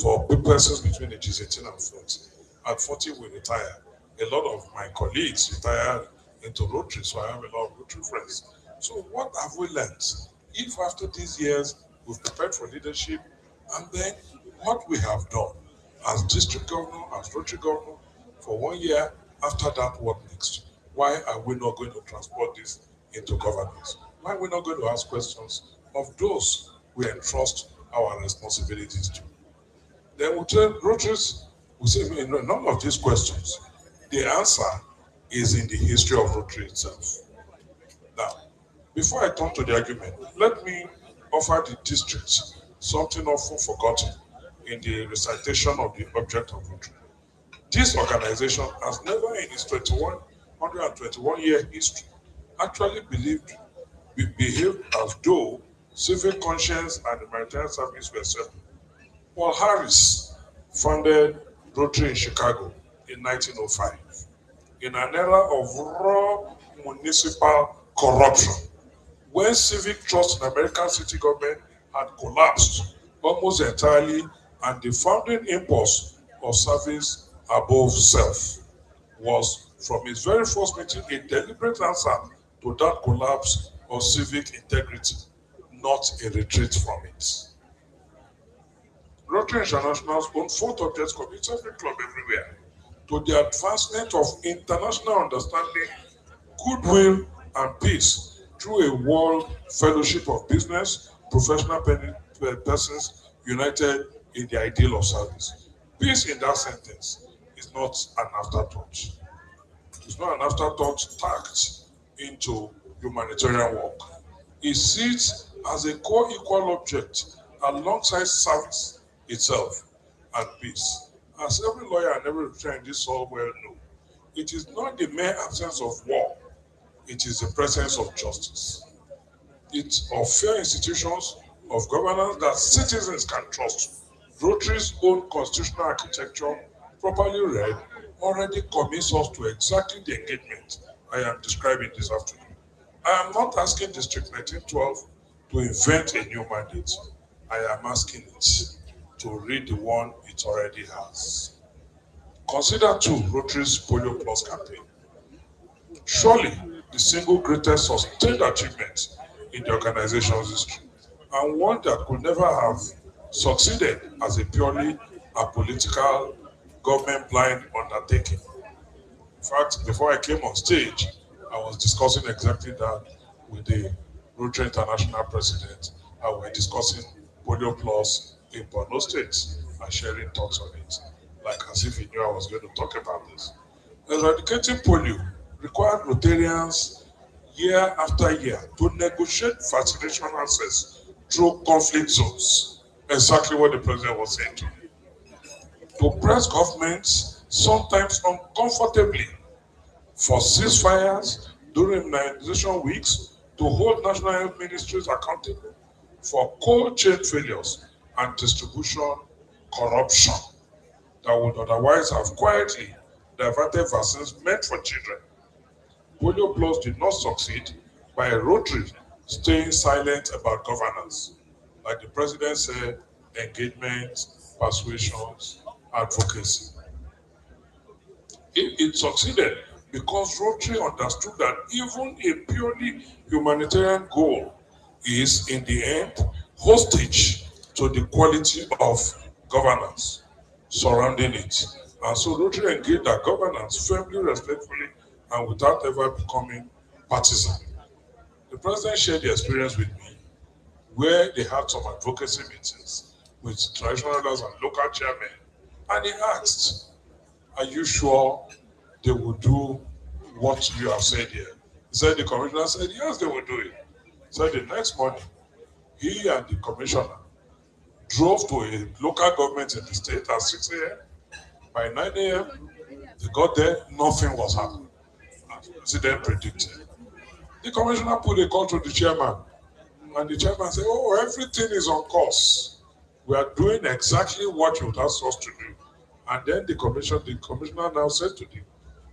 for persons between ages 18 and 40. At 40, we retire. A lot of my colleagues retired into Rotary, so I have a lot of Rotary friends. So what have we learned? If after these years we've prepared for leadership, and then what we have done as district governor, as Rotary governor, for 1 year, after that, what next? Why are we not going to transport this into governance? Why are we not going to ask questions of those we entrust our responsibilities to? Then we tell Rotaries, we say, none of these questions, the answer is in the history of Rotary itself. Now, before I turn to the argument, let me offer the district something often forgotten in the recitation of the object of Rotary. This organization has never in its 121-year history actually behaved as though civic conscience and the maritime service were separate. Paul Harris founded Rotary in Chicago in 1905 in an era of raw municipal corruption, when civic trust in American city government had collapsed almost entirely, and the founding impulse of service above self was, from its very first meeting, a deliberate answer to that collapse of civic integrity, not a retreat from it. Rotary International's own fourth object commits every club everywhere to the advancement of international understanding, goodwill, and peace through a world fellowship of business, professional persons united in the ideal of service. Peace in that sentence is not an afterthought. It's not an afterthought tacked into humanitarian work. It sits as a co-equal object alongside service itself and peace. As every lawyer and every Rotarian in this soil well know, it is not the mere absence of war, it is the presence of justice. It's of fair institutions of governance that citizens can trust. Rotary's own constitutional architecture, properly read, already commits us to exactly the engagement I am describing this afternoon. I am not asking District 1912 to invent a new mandate. I am asking it to read the one it already has. Consider too Rotary's Polio Plus campaign. Surely the single greatest sustained achievement in the organization's history, and one that could never have succeeded as a purely apolitical, government-blind undertaking. In fact, before I came on stage, I was discussing exactly that with the Rotary International president, and we're discussing Polio Plus in Borno State and sharing thoughts on it, like as if he knew I was going to talk about this. Eradicating polio required Rotarians year after year to negotiate vaccination access through conflict zones. Exactly what the president was saying to me. To press governments, sometimes uncomfortably, for ceasefires during immunization weeks, to hold national health ministries accountable for cold chain failures and distribution corruption that would otherwise have quietly diverted vaccines meant for children Polio Plus did not succeed by Rotary staying silent about governance. Like the president said, engagement, persuasions, advocacy. It succeeded because Rotary understood that even a purely humanitarian goal is, in the end, hostage to the quality of governance surrounding it. And so Rotary engaged that governance firmly, respectfully, and without ever becoming partisan. The president shared the experience with me where they had some advocacy meetings with traditional leaders and local chairmen, and he asked, are you sure they will do what you have said here? He said, the commissioner said, yes, they will do it. He said the next morning, he and the commissioner drove to a local government in the state at 6 a.m. By 9 a.m., they got there, nothing was happening, as the president predicted. The commissioner put a call to the chairman, and the chairman said, oh, everything is on course. We are doing exactly what you asked us to do. And then the commissioner now said to them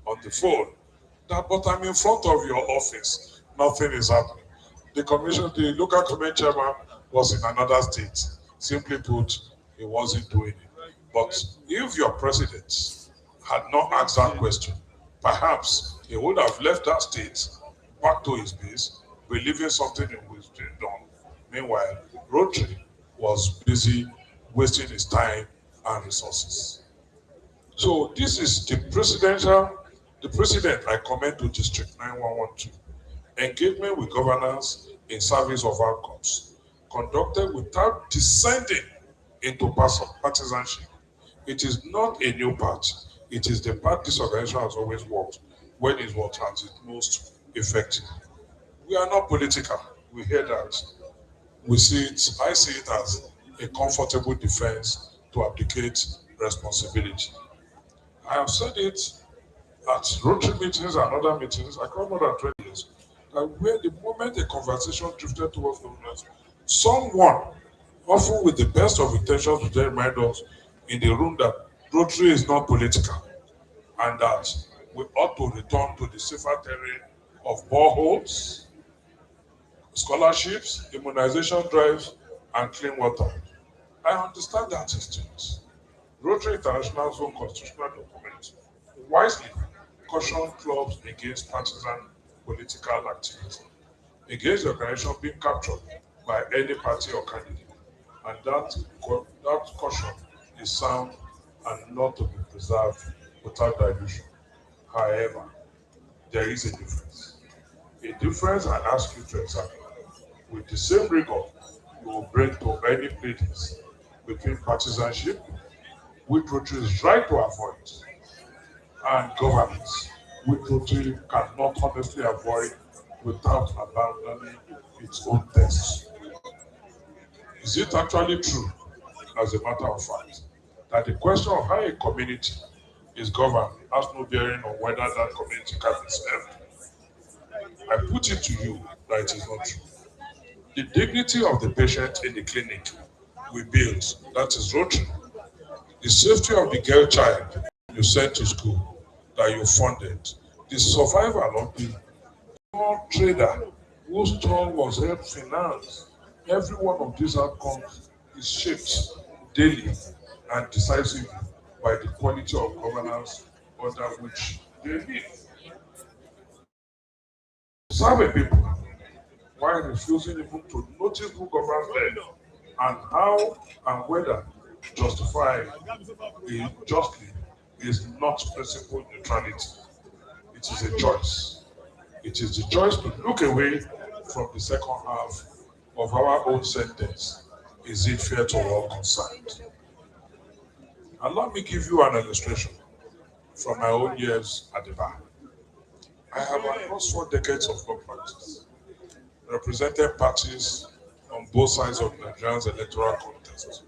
on the phone that, but I'm in front of your office, nothing is happening. The local government chairman was in another state. Simply put, he wasn't doing it. But if your president had not asked that question, perhaps he would have left that state back to his base, believing something was being done. Meanwhile, Rotary was busy wasting his time and resources. So this is the president I commend to District 9112. Engagement with governance in service of outcomes, conducted without descending into partisanship. It is not a new path. It is the path this organization has always worked when it was at its most effective. We are not political. We hear that. I see it as a comfortable defense to abdicate responsibility. I have said it at Rotary meetings and other meetings, I come more than 20 years, that where the moment a conversation drifted towards governance, someone, often with the best of intentions, would remind us in the room that Rotary is not political and that we ought to return to the safer terrain of boreholes, scholarships, immunization drives, and clean water. I understand that instinct. Rotary International's own constitutional document wisely cautioned clubs against partisan political activity, against the organization being captured by any party or candidate. And that caution is sound and not to be preserved without dilution. However, there is a difference. A difference I ask you to examine. With the same rigor you will bring to any pleadings between partisanship, which Rotary is right to avoid, and governance, which Rotary cannot honestly avoid without abandoning its own tests. Is it actually true, as a matter of fact, that the question of how a community is governed has no bearing on whether that community can be served? I put it to you that it is not true. The dignity of the patient in the clinic we build, that is Rotary. The safety of the girl child you sent to school, that you funded. The survival of the small trader whose stall was helped finance. Every one of these outcomes is shaped daily and decisively by the quality of governance under which they live. Serve people while refusing even to notice who governs them and how and whether justify it justly is not principled neutrality. It is a choice. It is the choice to look away from the second half of our own sentence. Is it fair to all concerned? And let me give you an illustration from my own years at the bar. I have across 4 decades of law practice, represented parties on both sides of Nigeria's electoral contest.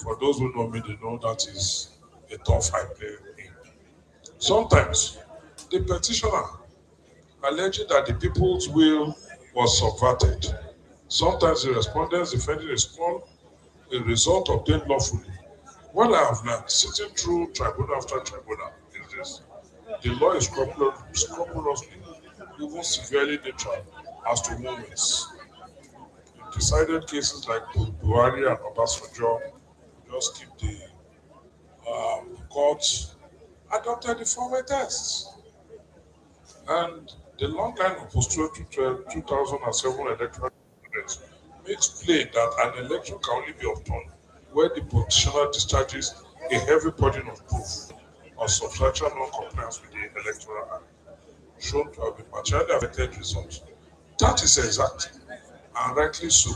For those who know me, they know that is a tough I play in. Sometimes the petitioner alleging that the people's will was subverted. Sometimes the respondents defending a result obtained lawfully. What I have learned, sitting through tribunal after tribunal, is this. The law is scrupulously even severely neutral as to who wins. In decided cases like Buhari and Obasanjo, just keep the courts adopted the four-way tests. And the long line of post-2007 electoral evidence makes plain that an election can only be obtained where the petitioner discharges a heavy burden of proof or substantial non-compliance with the electoral act, shown to have been materially affected results. That is exactly, and rightly so,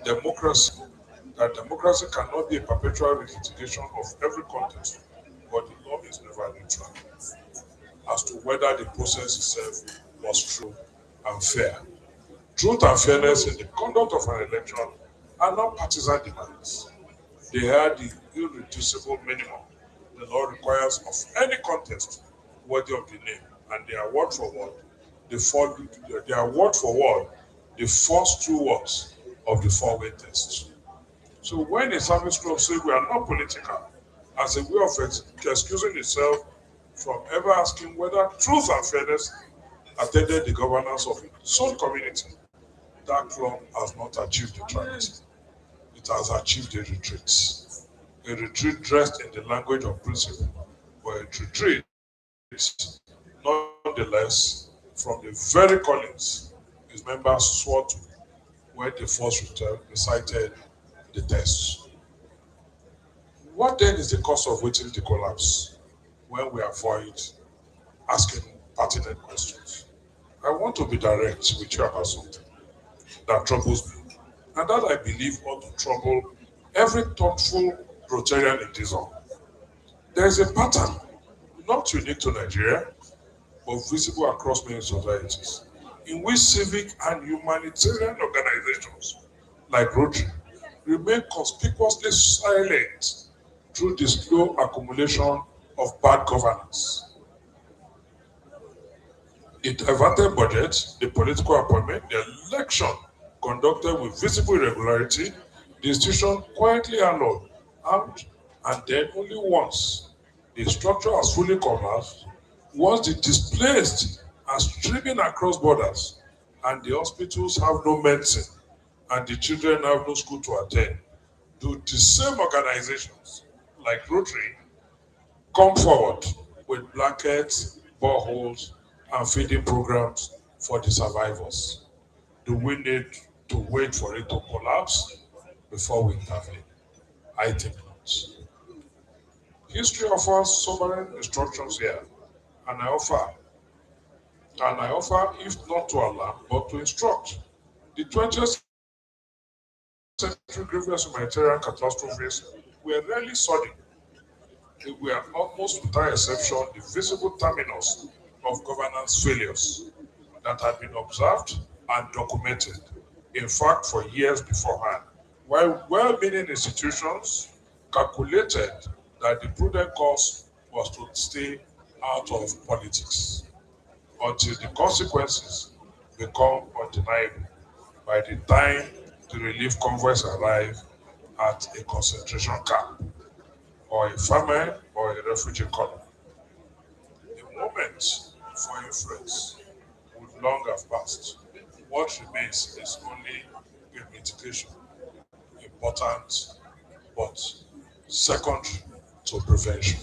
democracy. That democracy cannot be a perpetual litigation of every contest, but the law is never neutral as to whether the process itself was true and fair. Truth and fairness in the conduct of an election are not partisan demands. They are the irreducible minimum the law requires of any contest worthy of the name, and they are word for word the first two words of the four-way test. So when a service club says we are not political, as a way of excusing itself from ever asking whether truth and fairness attended the governance of its own community, that club has not achieved neutrality. It has achieved a retreat. A retreat dressed in the language of principle, but it retreats nonetheless from the very callings his members swore to when they first recited the test. What then is the cause of waiting the collapse when we avoid asking pertinent questions? I want to be direct with you about something that troubles me, and that I believe ought to trouble every thoughtful Rotarian in this zone. There is a pattern, not unique to Nigeria, but visible across many societies, in which civic and humanitarian organizations like Rotary remain conspicuously silent through the slow accumulation of bad governance. The diverted budget, the political appointment, the election conducted with visible irregularity, the institution quietly allowed out, and then only once the structure has fully collapsed, once the displaced are streaming across borders, and the hospitals have no medicine, and the children have no school to attend, do the same organizations like Rotary come forward with blankets, boreholes, and feeding programs for the survivors? Do we need to wait for it to collapse before we intervene? I think not. History offers sovereign instructions here, and I offer, if not to alarm, but to instruct. The 20th century grievous humanitarian catastrophes were rarely sudden. They were almost without exception the visible terminus of governance failures that had been observed and documented, in fact, for years beforehand, while well-meaning institutions calculated that the prudent course was to stay out of politics until the consequences become undeniable by the time the relief convoys arrive at a concentration camp or a famine or a refugee colony. The moment for influence would long have passed. What remains is only a mitigation, important but secondary to prevention.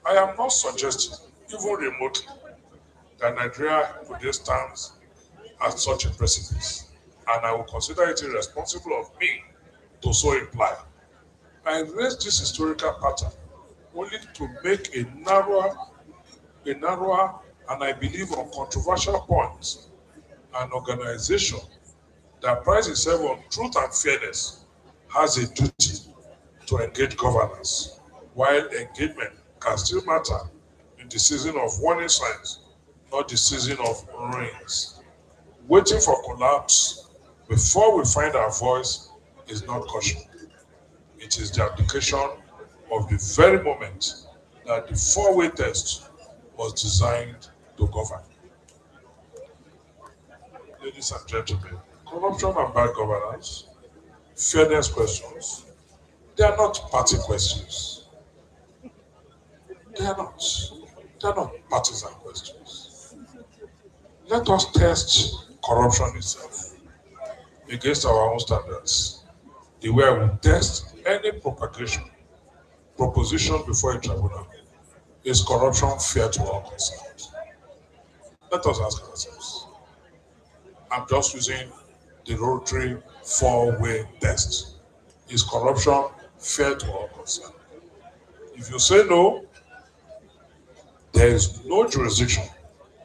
I am not suggesting, even remotely, that Nigeria today stands at such a precipice, and I will consider it irresponsible of me to so imply. I raise this historical pattern only to make a narrower, and I believe uncontroversial point. An organization that prides itself on truth and fairness has a duty to engage governance, while engagement can still matter in the season of warning signs, not the season of rains. Waiting for collapse before we find our voice is not caution. It is the application of the very moment that the four-way test was designed to govern. Ladies and gentlemen, corruption and bad governance, fairness questions, they are not party questions. They are not. They are not partisan questions. Let us test corruption itself against our own standards. The way I will test any proposition before a tribunal. Is corruption fair to all concerned? Let us ask ourselves. I'm just using the Rotary four-way test. Is corruption fair to all concerned? If you say no, there is no jurisdiction,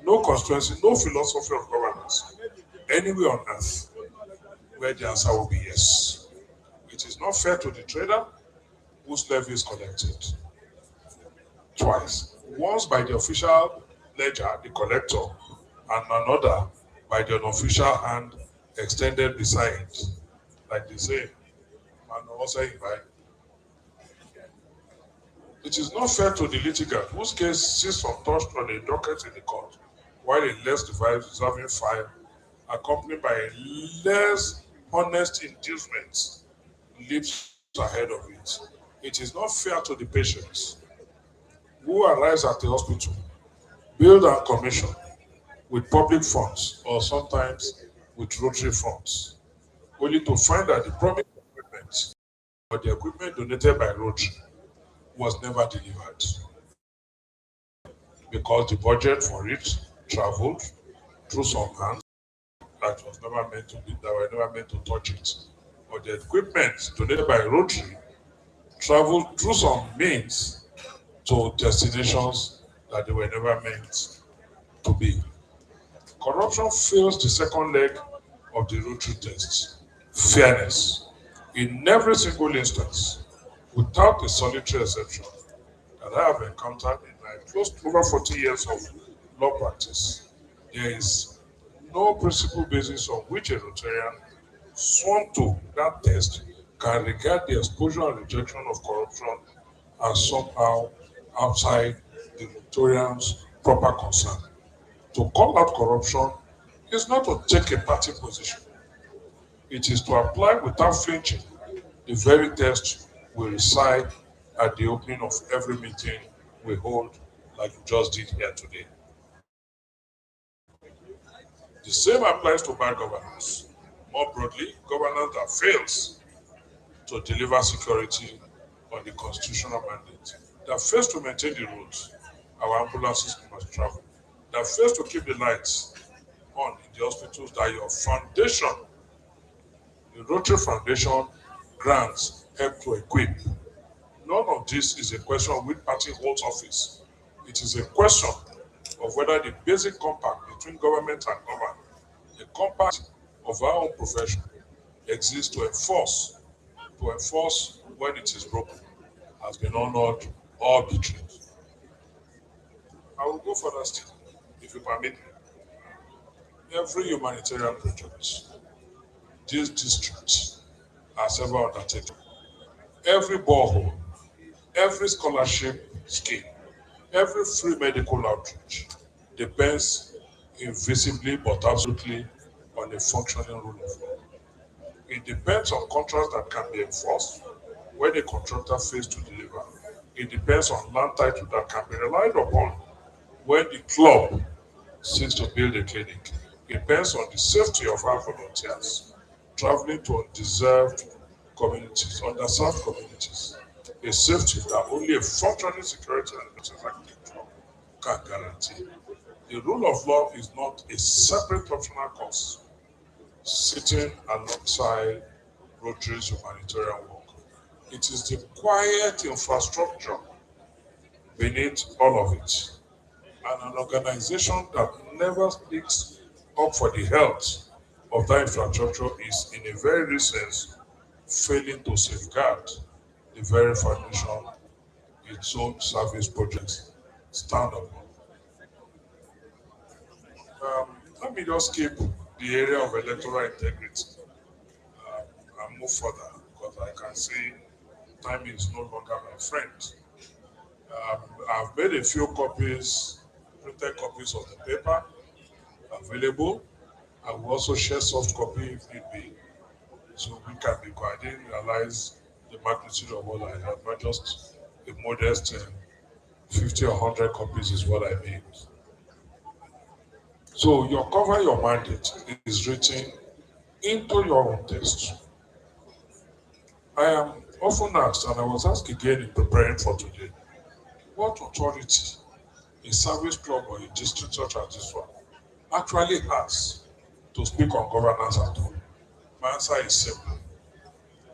no constituency, no philosophy of governance anywhere on earth where the answer will be yes. It is not fair to the trader whose levy is collected twice. Once by the official ledger, the collector, and another by the unofficial hand extended beside, like they say, and also invite. It is not fair to the litigant whose case sits untouched on a docket in the court, while a less deserving file, accompanied by a less honest inducement, leaps ahead of it. It is not fair to the patients who arrives at the hospital, billed and commissioned with public funds or sometimes with Rotary funds, only to find that the promised equipment or the equipment donated by Rotary was never delivered because the budget for it traveled through some hands that was never meant to be, that were never meant to touch it, or the equipment donated by Rotary traveled through some means to destinations that they were never meant to be. Corruption fails the second leg of the Rotary test, fairness. In every single instance, without a solitary exception, that I have encountered in my close to over 40 years of law practice, there is no principal basis on which a Rotarian sworn to that test can regard the exposure and rejection of corruption as somehow outside the Rotarian's proper concern. To call out corruption is not to take a party position. It is to apply without flinching the very test we recite at the opening of every meeting we hold, like we just did here today. The same applies to bad governance. More broadly, governance that fails to deliver security on the constitutional mandate, that fails to maintain the roads our ambulances must travel, that fails to keep the lights on in the hospitals that your foundation, the Rotary Foundation, grants help to equip. None of this is a question of which party holds office. It is a question of whether the basic compact between government and government, the compact of our own profession, exists to enforce when it is broken, has been honored or betrayed. I will go further still, if you permit me. Every humanitarian project this district has ever undertaken, every borehole, every scholarship scheme, every free medical outreach depends invisibly but absolutely on a functioning rule of law. It depends on contracts that can be enforced when a contractor fails to deliver. It depends on land title that can be relied upon when the club seeks to build a clinic. It depends on the safety of our volunteers traveling to undeserved communities, underserved communities. A safety that only a functioning security and club can guarantee. The rule of law is not a separate optional course sitting alongside Rotary's humanitarian work. It is the quiet infrastructure beneath all of it, and an organization that never speaks up for the health of that infrastructure is, in a very real sense, failing to safeguard the very foundation its own service projects stand upon. Let me just keep the area of electoral integrity and move further, because I can see time is no longer my friend. I've made a few copies, printed copies of the paper available. I will also share soft copy if need be, so we can be quiet. I didn't realize the magnitude of what I have, not just a modest 50 or 100 copies is what I made. So your cover your mandate is written into your own text. I am often asked, and I was asked again in preparing for today, what authority a service club or a district such as this one actually has to speak on governance at all? My answer is simple,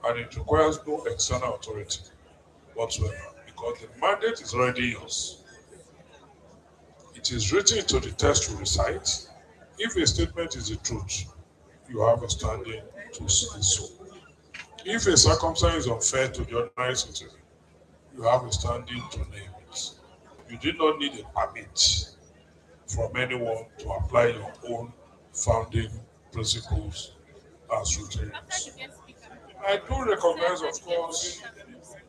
and it requires no external authority whatsoever, because the mandate is already yours. It is written into the text you recite. If a statement is the truth, you have a standing to say so. If a circumstance is unfair to the ordinary citizen, you have a standing to name it. You did not need a permit from anyone to apply your own founding principles as Rotarians. I do recognize, of course,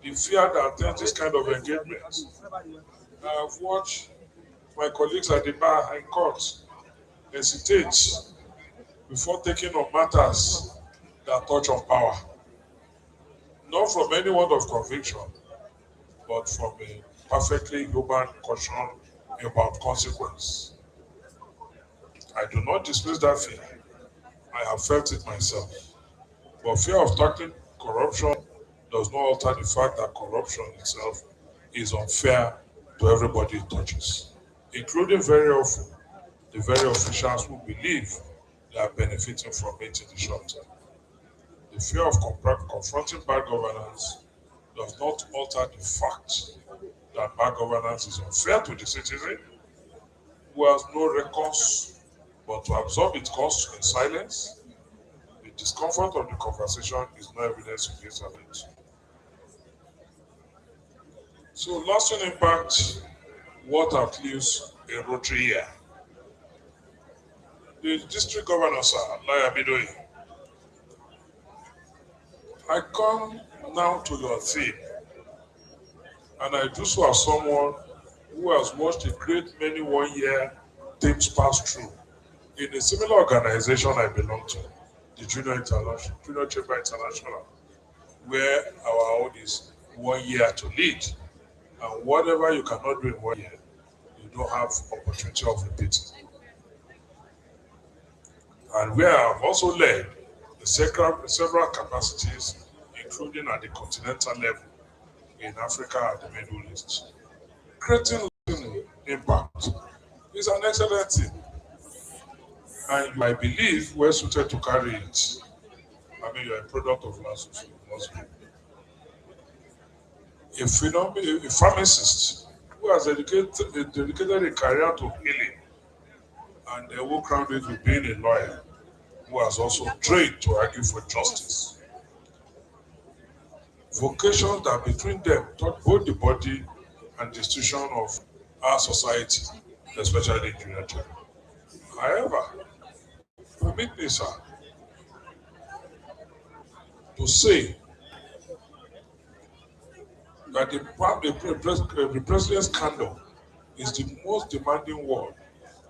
the fear that attends this kind of engagement. I have watched my colleagues at the bar and court hesitate before taking on matters that touch on power. Not from anyone of conviction, but from a perfectly human caution about consequence. I do not dismiss that fear. I have felt it myself. But fear of tackling corruption does not alter the fact that corruption itself is unfair to everybody it touches, including very often the very officials who believe they are benefiting from it in the short term. The fear of confronting bad governance does not alter the fact that bad governance is unfair to the citizen who has no recourse but to absorb its costs in silence. The discomfort of the conversation is no evidence against it. So, lasting impact, what outlives a Rotary year? The district governor, sir, Layi Abidoye, I come now to your theme, and I do so as someone who has watched a great many one-year teams pass through in a similar organization I belong to, the Junior Chamber International, where our own is 1 year to lead, and whatever you cannot do in 1 year, you don't have opportunity of repeating. And where I have also led several capacities, including at the continental level in Africa and the Middle East. Creating impact is an excellent thing, and I believe we're suited to carry it. I mean, you're a product of last a pharmacist who has dedicated a career to healing, and who crowned it with being a lawyer who has also trained to argue for justice. Vocations that between them taught both the body and the institution of our society, especially in junior term. However, permit me, sir, to say that the president's candor is the most demanding word.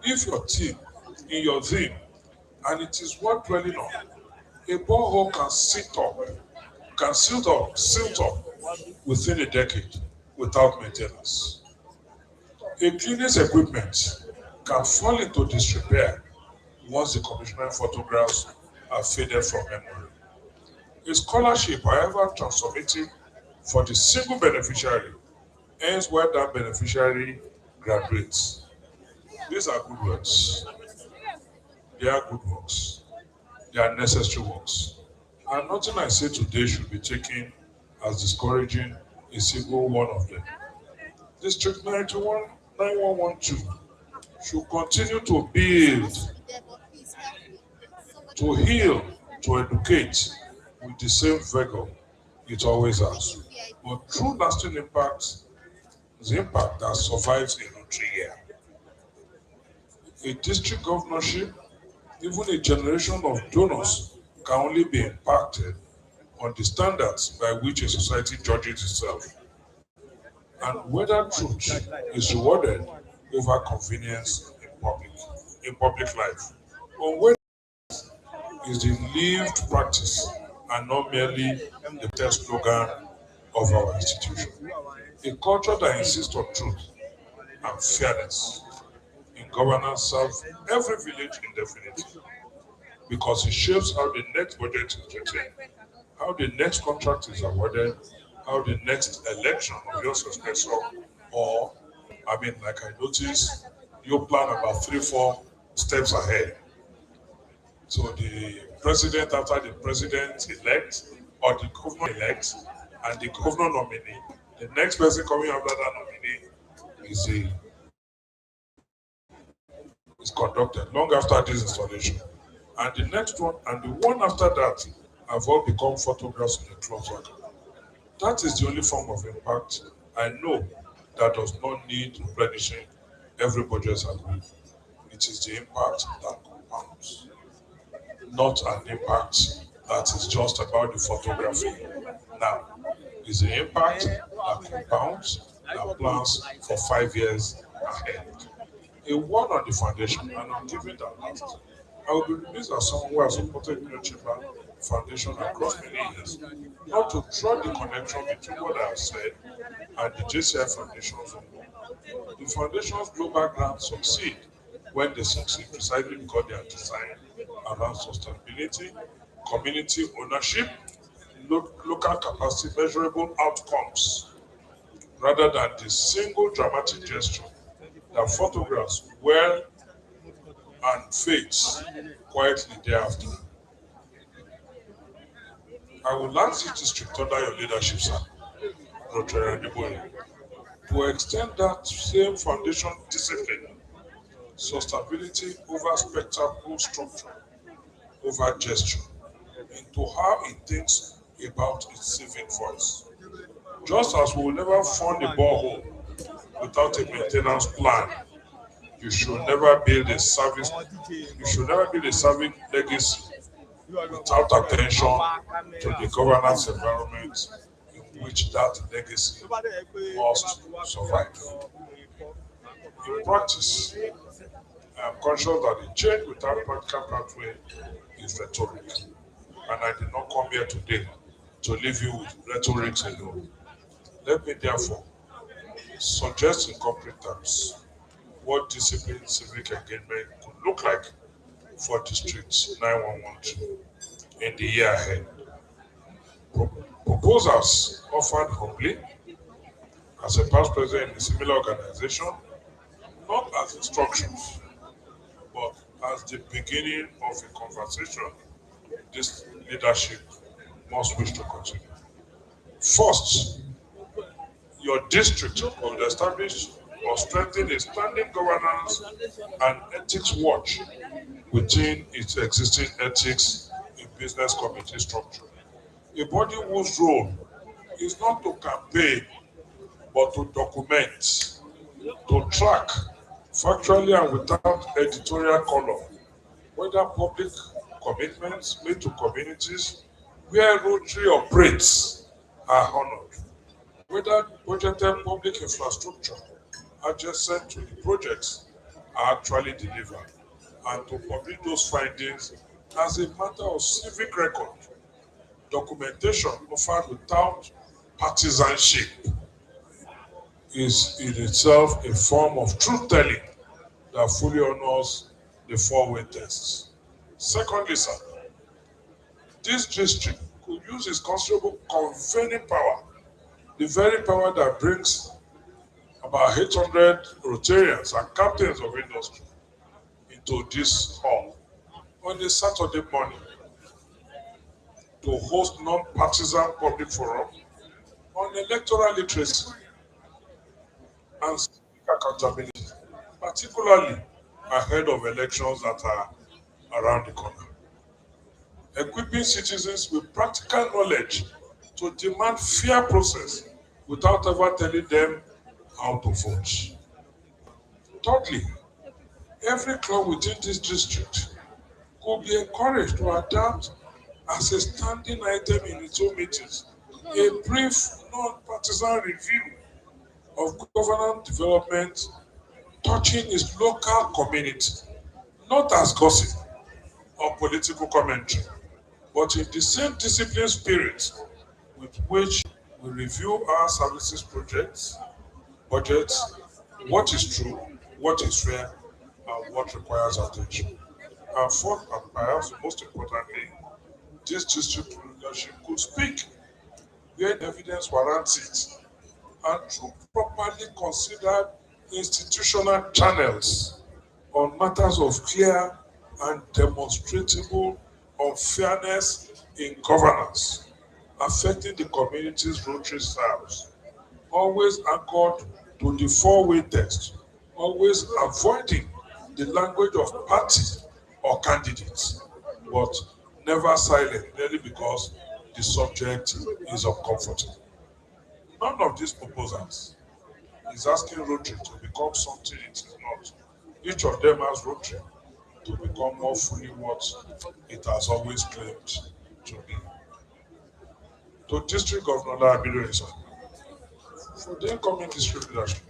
If your team, in your team, and it is worth dwelling on, a borehole can silt up within a decade without maintenance. A cleanest equipment can fall into disrepair once the commissioning photographs are faded from memory. A scholarship, however transformative for the single beneficiary, ends when that beneficiary graduates. These are good words. They are good works. They are necessary works. And nothing I say today should be taken as discouraging a single one of them. District 9112 should continue to build, to heal, to educate with the same vigor it always has. But true lasting impact is the impact that survives a Rotary year. A district governorship, even a generation of donors, can only be impacted on the standards by which a society judges itself, and whether truth is rewarded over convenience in public life, or whether is the lived practice and not merely the test slogan of our institution. A culture that insists on truth and fairness in governance serve every village indefinitely because it shapes how the next budget is written, how the next contract is awarded, how the next election of your successor, or, like I noticed, you plan about 3-4 steps ahead. So the president after the president elect, or the governor elect, and the governor nominee, the next person coming after that nominee is conducted long after this installation. And the next one, and the one after that, have all become photographs in a closet. That is the only form of impact I know that does not need replenishing every budget agreed. It is the impact that compounds, not an impact that is just about the photography. Now, it's the impact that compounds, that plans for 5 years ahead. A word on the foundation, and I'm giving that last. I will be released as someone who has supported Union Chamber Foundation across many years, not to draw the connection between what I have said and the JCI Foundation's own work. The Foundation's global grants succeed when they succeed precisely because they are designed around sustainability, community ownership, local capacity, measurable outcomes, rather than the single dramatic gesture that photographs well and fades quietly thereafter. I will ask this district under your leadership, sir, Rotarian Layi Abidoye, to extend that same foundation discipline, sustainability over spectacle structure, over gesture, into how it thinks about its civic voice. Just as we will never fund a borehole without a maintenance plan, you should never build a service legacy without attention to the governance environment in which that legacy must survive. In practice, I am conscious that the change without practical pathway is rhetoric, and I did not come here today to leave you with rhetoric alone. Let me therefore suggest in concrete terms what disciplined civic engagement could look like for District 9112 in the year ahead. Proposals offered humbly as a past president in a similar organization, not as instructions, but as the beginning of a conversation this leadership must wish to continue. First, your district will establish or strengthen a standing governance and ethics watch within its existing ethics in business committee structure. A body whose role is not to campaign, but to document, to track, factually and without editorial color, whether public commitments made to communities where Rotary operates are honored, whether budgeted public infrastructure adjacent to the projects are actually delivered, and to publish those findings as a matter of civic record. Documentation offered without partisanship is in itself a form of truth-telling that fully honors the four-way tests. Secondly, sir, this district could use its considerable convening power, the very power that brings about 800 Rotarians and captains of industry into this hall on a Saturday morning to host non-partisan public forum on electoral literacy and civic accountability, particularly ahead of elections that are around the corner. Equipping citizens with practical knowledge to demand fair process without ever telling them how to vote. Thirdly, every club within this district could be encouraged to adapt as a standing item in its own meetings a brief non-partisan review of governance development touching its local community, not as gossip or political commentary, but in the same disciplined spirit with which we review our services projects, budgets, what is true, what is fair, and what requires attention. And fourth, and perhaps most importantly, this district leadership could speak where evidence warrants it and through properly considered institutional channels on matters of clear and demonstrable unfairness in governance affecting the community's Rotary serves, always anchored to the four-way test, always avoiding the language of party or candidates, but never silent merely because the subject is uncomfortable. None of these proposals is asking Rotary to become something it is not. Each of them has Rotary to become more fully what it has always claimed to be. To District Governor Layi Abidoye, sir, for the incoming district leadership,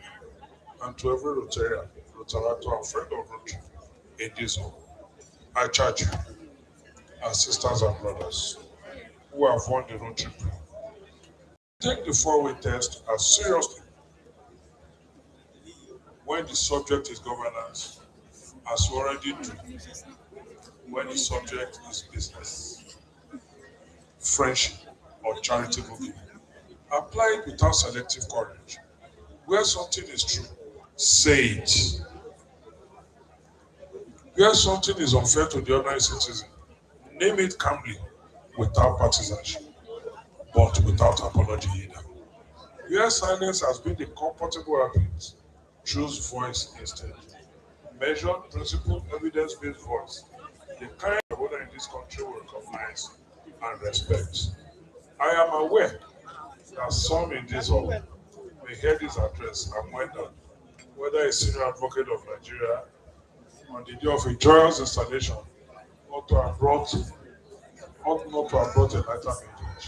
and to every Rotarian, Rotaractor, and friend of Rotary in this hall, I charge you, as sisters and brothers who have won the Rotary Prix, take the four-way test as seriously when the subject is governance, as you already do when the subject is business, friendship, or charitable giving. Apply it without selective courage. Where something is true, say it. Where something is unfair to the ordinary citizen, name it calmly, without partisanship, but without apology either. Where silence has been the comfortable habit, choose voice instead. Measured, principled, evidence-based voice, the kind of order in this country will recognize and respect. I am aware that some in this hall may hear this address and wonder whether a senior advocate of Nigeria on the day of a joyous installation ought to have brought a lighter message.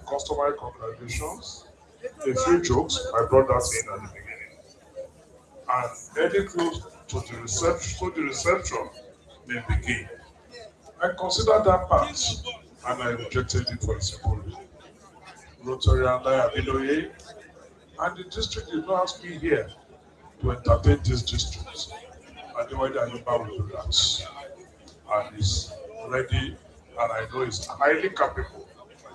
Customary congratulations, a few jokes, I brought that in at the beginning. And heading close to the reception may begin. I considered that part and I rejected it for a simple reason. Rotarian Layi Abidoye, and the district did not ask me here to entertain this district. I know whether Ayuba will do that. And is ready, and I know he's highly capable.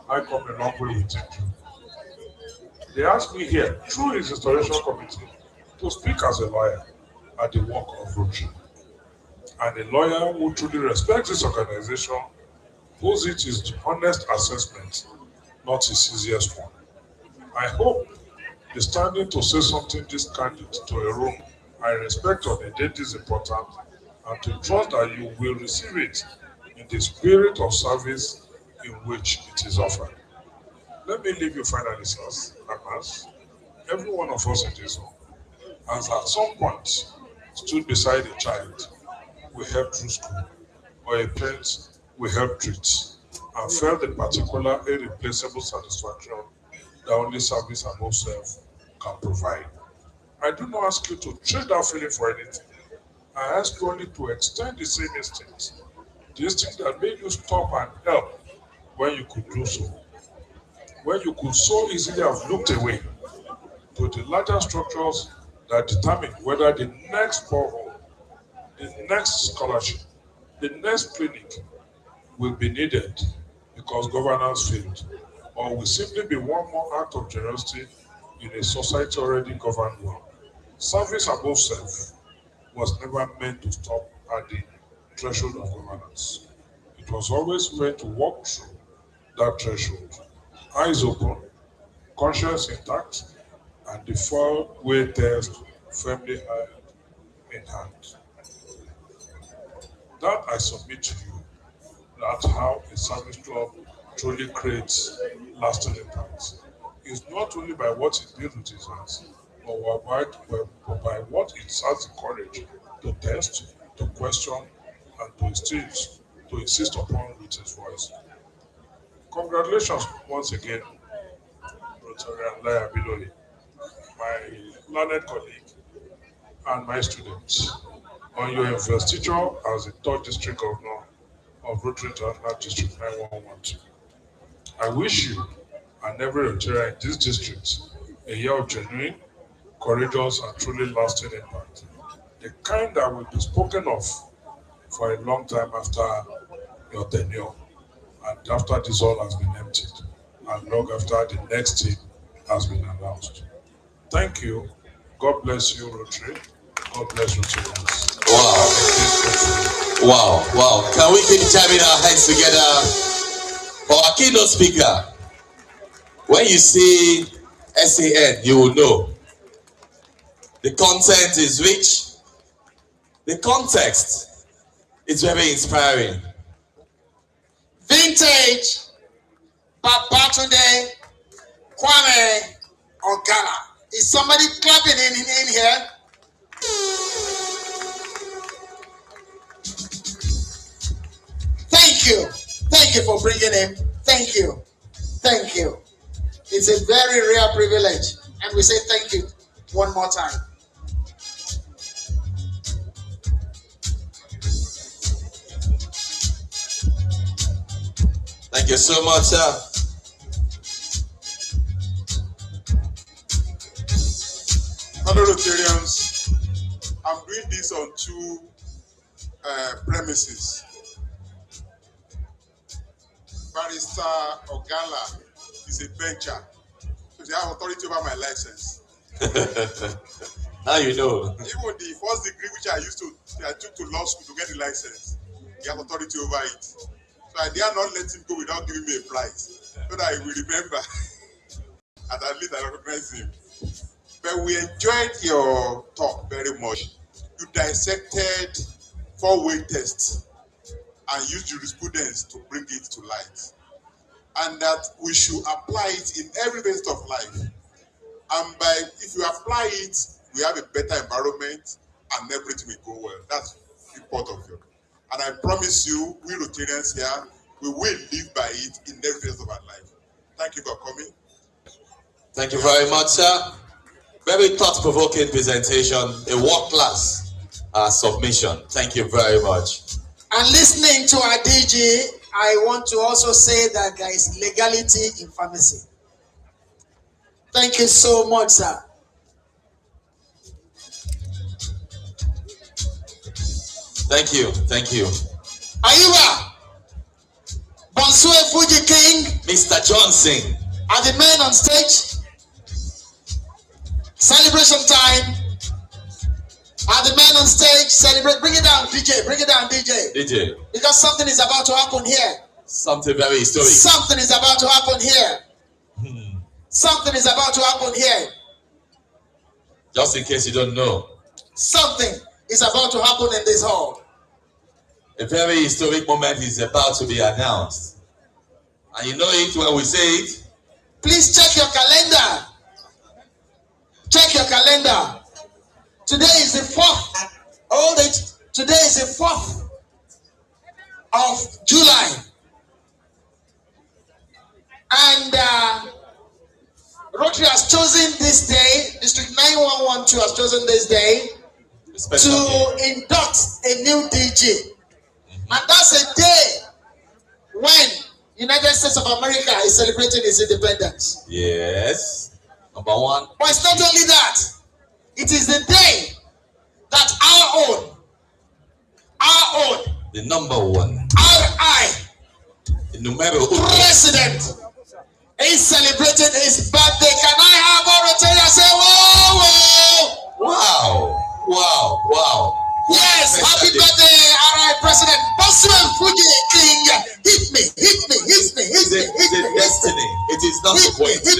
I come a long way with him too. They asked me here, through his installation committee, to speak as a lawyer at the work of Rotary. And a lawyer who truly respects this organization, whose it is the honest assessment, not his easiest one. I hope the standing to say something this candid to a room I respect on a date is important, and to trust that you will receive it in the spirit of service in which it is offered. Let me leave you finally, sirs and ma'ams. Every one of us in this room has at some point stood beside a child we helped through school, or a parent we helped treat, and felt the particular irreplaceable satisfaction that only service above self can provide. I do not ask you to trade that feeling for anything. I ask you only to extend the same instinct, the instinct that made you stop and help when you could do so, when you could so easily have looked away, to the larger structures that determine whether the next borehole, the next scholarship, the next clinic will be needed because governance failed, or will simply be one more act of generosity in a society already governed well. Service above self was never meant to stop at the threshold of governance. It was always meant to walk through that threshold, eyes open, conscience intact, and the four-way test firmly held in hand. That I submit to you, that's how a service club truly creates lasting impact. It's not only by what it builds with its hands, but by what it has the courage to test, to question, and to insist upon with its voice. Congratulations once again, Rotarian Layi Abidoye, my learned colleague and my student, on your investiture as the third district governor of Rotary International District 9112. I wish you and every Rotarian in this district a year of genuine, courageous, and truly lasting impact. the kind that will be spoken of for a long time after your tenure, and after this all has been emptied, and long after the next team has been announced. Thank you. God bless you, Rotary. God bless Rotarians. Wow. Wow. Wow. Can we keep jamming our hands together for our keynote speaker? When you see SAN, you will know the content is rich. The context is very inspiring. Vintage Babatunde Kwame Ogala. Is somebody clapping in here? Thank you. Thank you for bringing him. Thank you. Thank you. It's a very rare privilege. And we say thank you one more time. Thank you so much, sir. Hello, Rotarians. I'm doing this on two premises. Barrister Ogala is a bencher, so they have authority over my license. Now you know. Even the first degree which I took to law school to get the license, he has authority over it. So I dare not let him go without giving me a prize, so that I will remember, and at least I recognize him. But we enjoyed your talk very much. You dissected four-way tests and used jurisprudence to bring it to light. And that we should apply it in every phase of life. And if you apply it, we have a better environment and everything will go well. That's the part of it. And I promise you, we Rotarians here, we will live by it in every phase of our life. Thank you for coming. Thank you very much, sir. Very thought-provoking presentation, a world-class submission. Thank you very much. And listening to our DG, I want to also say that there is legality in pharmacy. Thank you so much, sir. Thank you. Thank you. Ayuba, Bonsue Fuji King, Mr. Johnson, are the men on stage? Celebration time. Are the men on stage? Celebrate. Bring it down, DJ. Bring it down, DJ. DJ. Because something is about to happen here. Something very historic. Something is about to happen here. Something is about to happen here. Just in case you don't know. Something is about to happen in this hall. A very historic moment is about to be announced. And you know it when we say it. Please check your calendar. Check your calendar. Today is the 4th. Hold it. Today is the 4th of July. And Rotary has chosen this day, District 9112 has chosen this day to induct a new DG. And that's a day when United States of America is celebrating its independence. Yes. Number one. But it's not only that. It is the day that our own, the number one, RI, the numero uno president is celebrating his birthday. Can I have a Rotarian say, whoa, whoa? Wow, wow, wow. Yes, happy birthday, RI president. Boswell Fuji King. Hit me. It's a destiny. It is not a coincidence.